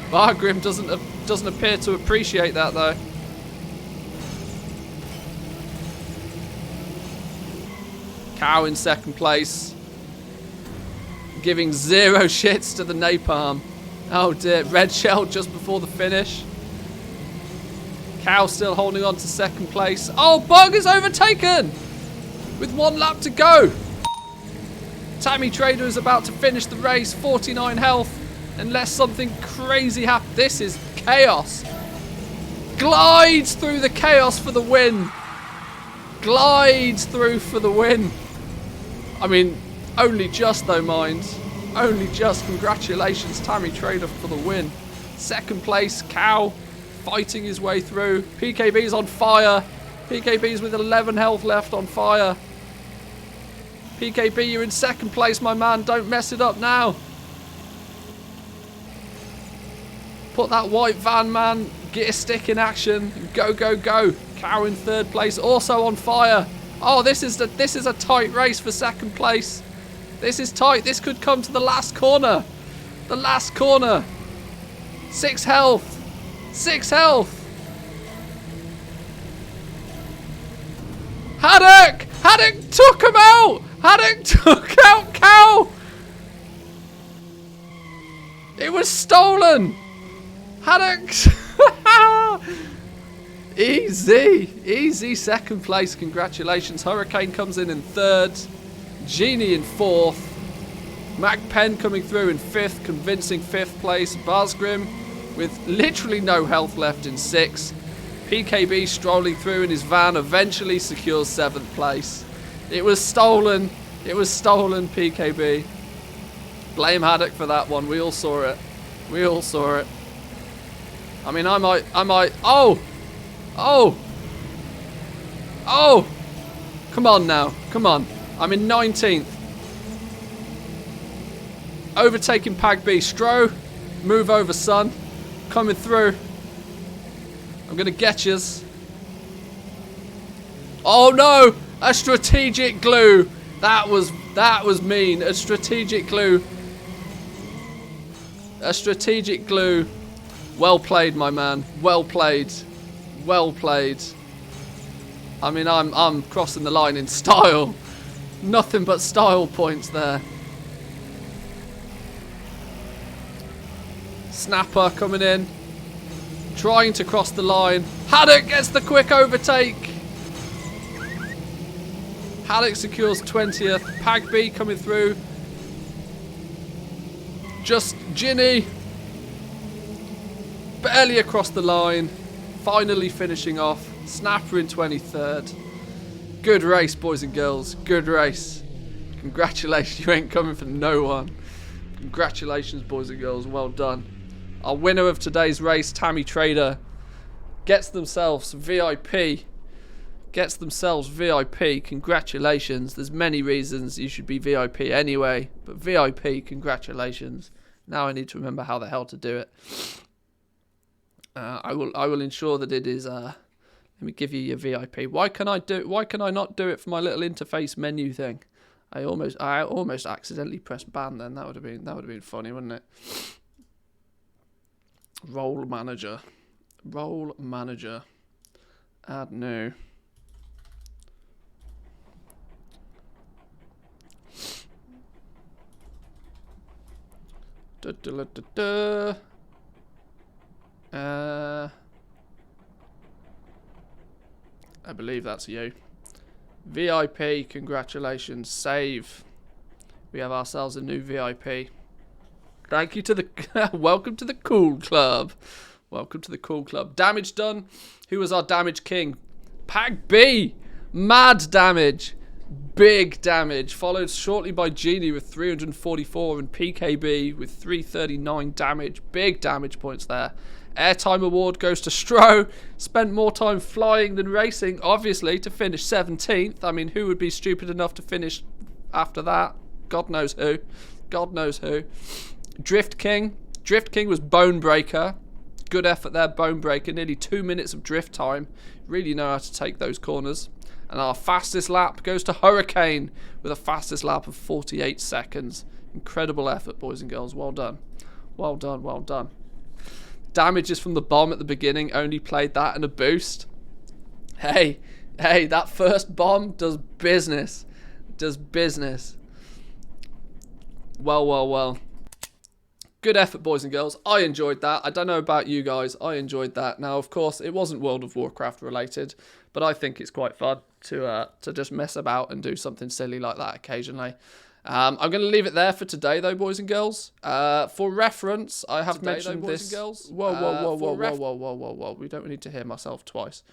Bargrim doesn't appear to appreciate that, though. Cow in second place. Giving zero shits to the napalm. Oh dear, red shell just before the finish. Cow still holding on to second place. Oh, Bug is overtaken! With 1 lap to go. Tammy Trader is about to finish the race, 49 health. Unless something crazy happens. This is chaos. Glides through the chaos for the win. Glides through for the win. I mean, only just though, mind. Only just. Congratulations, Tammy Trader, for the win. Second place, Cow, fighting his way through. PKB's on fire. PKB's with 11 health left, on fire. PKB, you're in second place, my man. Don't mess it up now. Put that white van, man. Get a stick in action. Go, go, go. Cow in third place, also on fire. Oh, this is a tight race for second place. This is tight. This could come to the last corner. The last corner. 6 health. 6 health. Haddock! Haddock took him out! Haddock took out Cow! It was stolen! Haddock! Easy! Easy second place. Congratulations. Hurricane comes in third. Genie in fourth. Mac Penn coming through in fifth. Convincing fifth place. Barsgrim with literally no health left in sixth. PKB strolling through in his van eventually secures 7th place. It was stolen. It was stolen, PKB. Blame Haddock for that one. We all saw it. We all saw it. I mean, I might, oh! Oh! Oh! Come on now. Come on. I'm in 19th. Overtaking Pag B. Stro, move over, son. Coming through. I'm gonna get yous. Oh no! A strategic glue. That was mean. A strategic glue. A strategic glue. Well played, my man. Well played. Well played. I mean, I'm crossing the line in style. Nothing but style points there. Snapper coming in. Trying to cross the line. Haddock gets the quick overtake. Haddock secures 20th. Pag B coming through. Just Ginny. Barely across the line. Finally finishing off. Snapper in 23rd. Good race, boys and girls. Good race. Congratulations. You ain't coming for no one. Congratulations, boys and girls. Well done. Our winner of today's race, Tammy Trader, gets themselves VIP. Gets themselves VIP. Congratulations. There's many reasons you should be VIP anyway, but VIP, congratulations. Now I need to remember how the hell to do it. I will ensure that it is. Let me give you your VIP. Why can I not do it for my little interface menu thing? I almost accidentally pressed ban. Then that would have been funny, wouldn't it? Role manager. Role manager. Add new. I believe that's you. VIP, congratulations. Save. We have ourselves a new VIP. Thank you to the... Welcome to the Cool Club. Welcome to the Cool Club. Damage done. Who was our damage king? Pag B. Mad damage. Big damage. Followed shortly by Genie with 344 and PKB with 339 damage. Big damage points there. Airtime award goes to Stro. Spent more time flying than racing, obviously, to finish 17th. I mean, who would be stupid enough to finish after that? God knows who. God knows who. Drift King. Drift King was Bone Breaker. Good effort there, Bone Breaker. Nearly 2 minutes of drift time. Really know how to take those corners. And our fastest lap goes to Hurricane with a fastest lap of 48 seconds. Incredible effort, boys and girls. Well done. Well done, well done. Damages from the bomb at the beginning. Only played that and a boost. Hey, that first bomb does business. does business. Well, well, well. Good effort, boys and girls. I enjoyed that. I don't know about you guys. I enjoyed that. Now, of course, it wasn't World of Warcraft related, but I think it's quite fun to just mess about and do something silly like that occasionally. I'm going to leave it there for today, though, boys and girls. For reference, I have mentioned this. Whoa. We don't need to hear myself twice.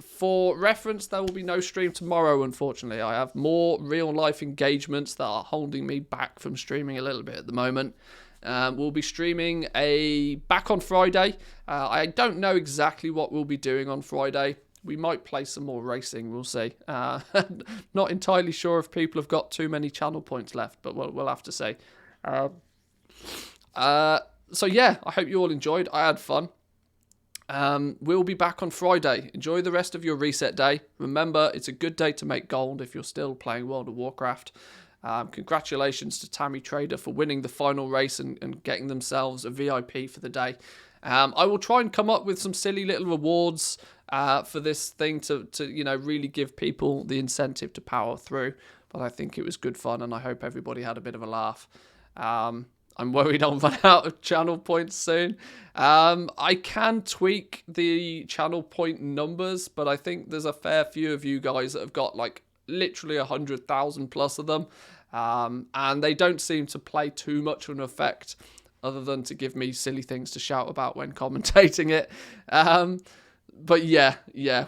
For reference, there will be no stream tomorrow, unfortunately. I have more real-life engagements that are holding me back from streaming a little bit at the moment. We'll be streaming back on Friday. I don't know exactly what we'll be doing on Friday. We might play some more racing, we'll see. Not entirely sure if people have got too many channel points left, but we'll have to see. So yeah, I hope you all enjoyed. I had fun. We'll be back on Friday. Enjoy the rest of your reset day. Remember, it's a good day to make gold if you're still playing World of Warcraft. Congratulations to Tammy Trader for winning the final race and getting themselves a VIP for the day. I will try and come up with some silly little rewards for this thing to really give people the incentive to power through. But I think it was good fun, and I hope everybody had a bit of a laugh. I'm worried I'll run out of channel points soon. I can tweak the channel point numbers, but I think there's a fair few of you guys that have got like literally 100,000 plus of them. And they don't seem to play too much of an effect other than to give me silly things to shout about when commentating it. But yeah,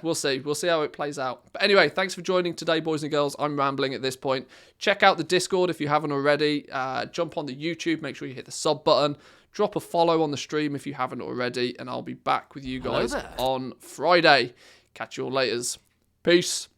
we'll see. We'll see how it plays out. But anyway, thanks for joining today, boys and girls. I'm rambling at this point. Check out the Discord if you haven't already. Jump on the YouTube. Make sure you hit the sub button. Drop a follow on the stream if you haven't already. And I'll be back with you guys on Friday. Catch you all laters. Peace.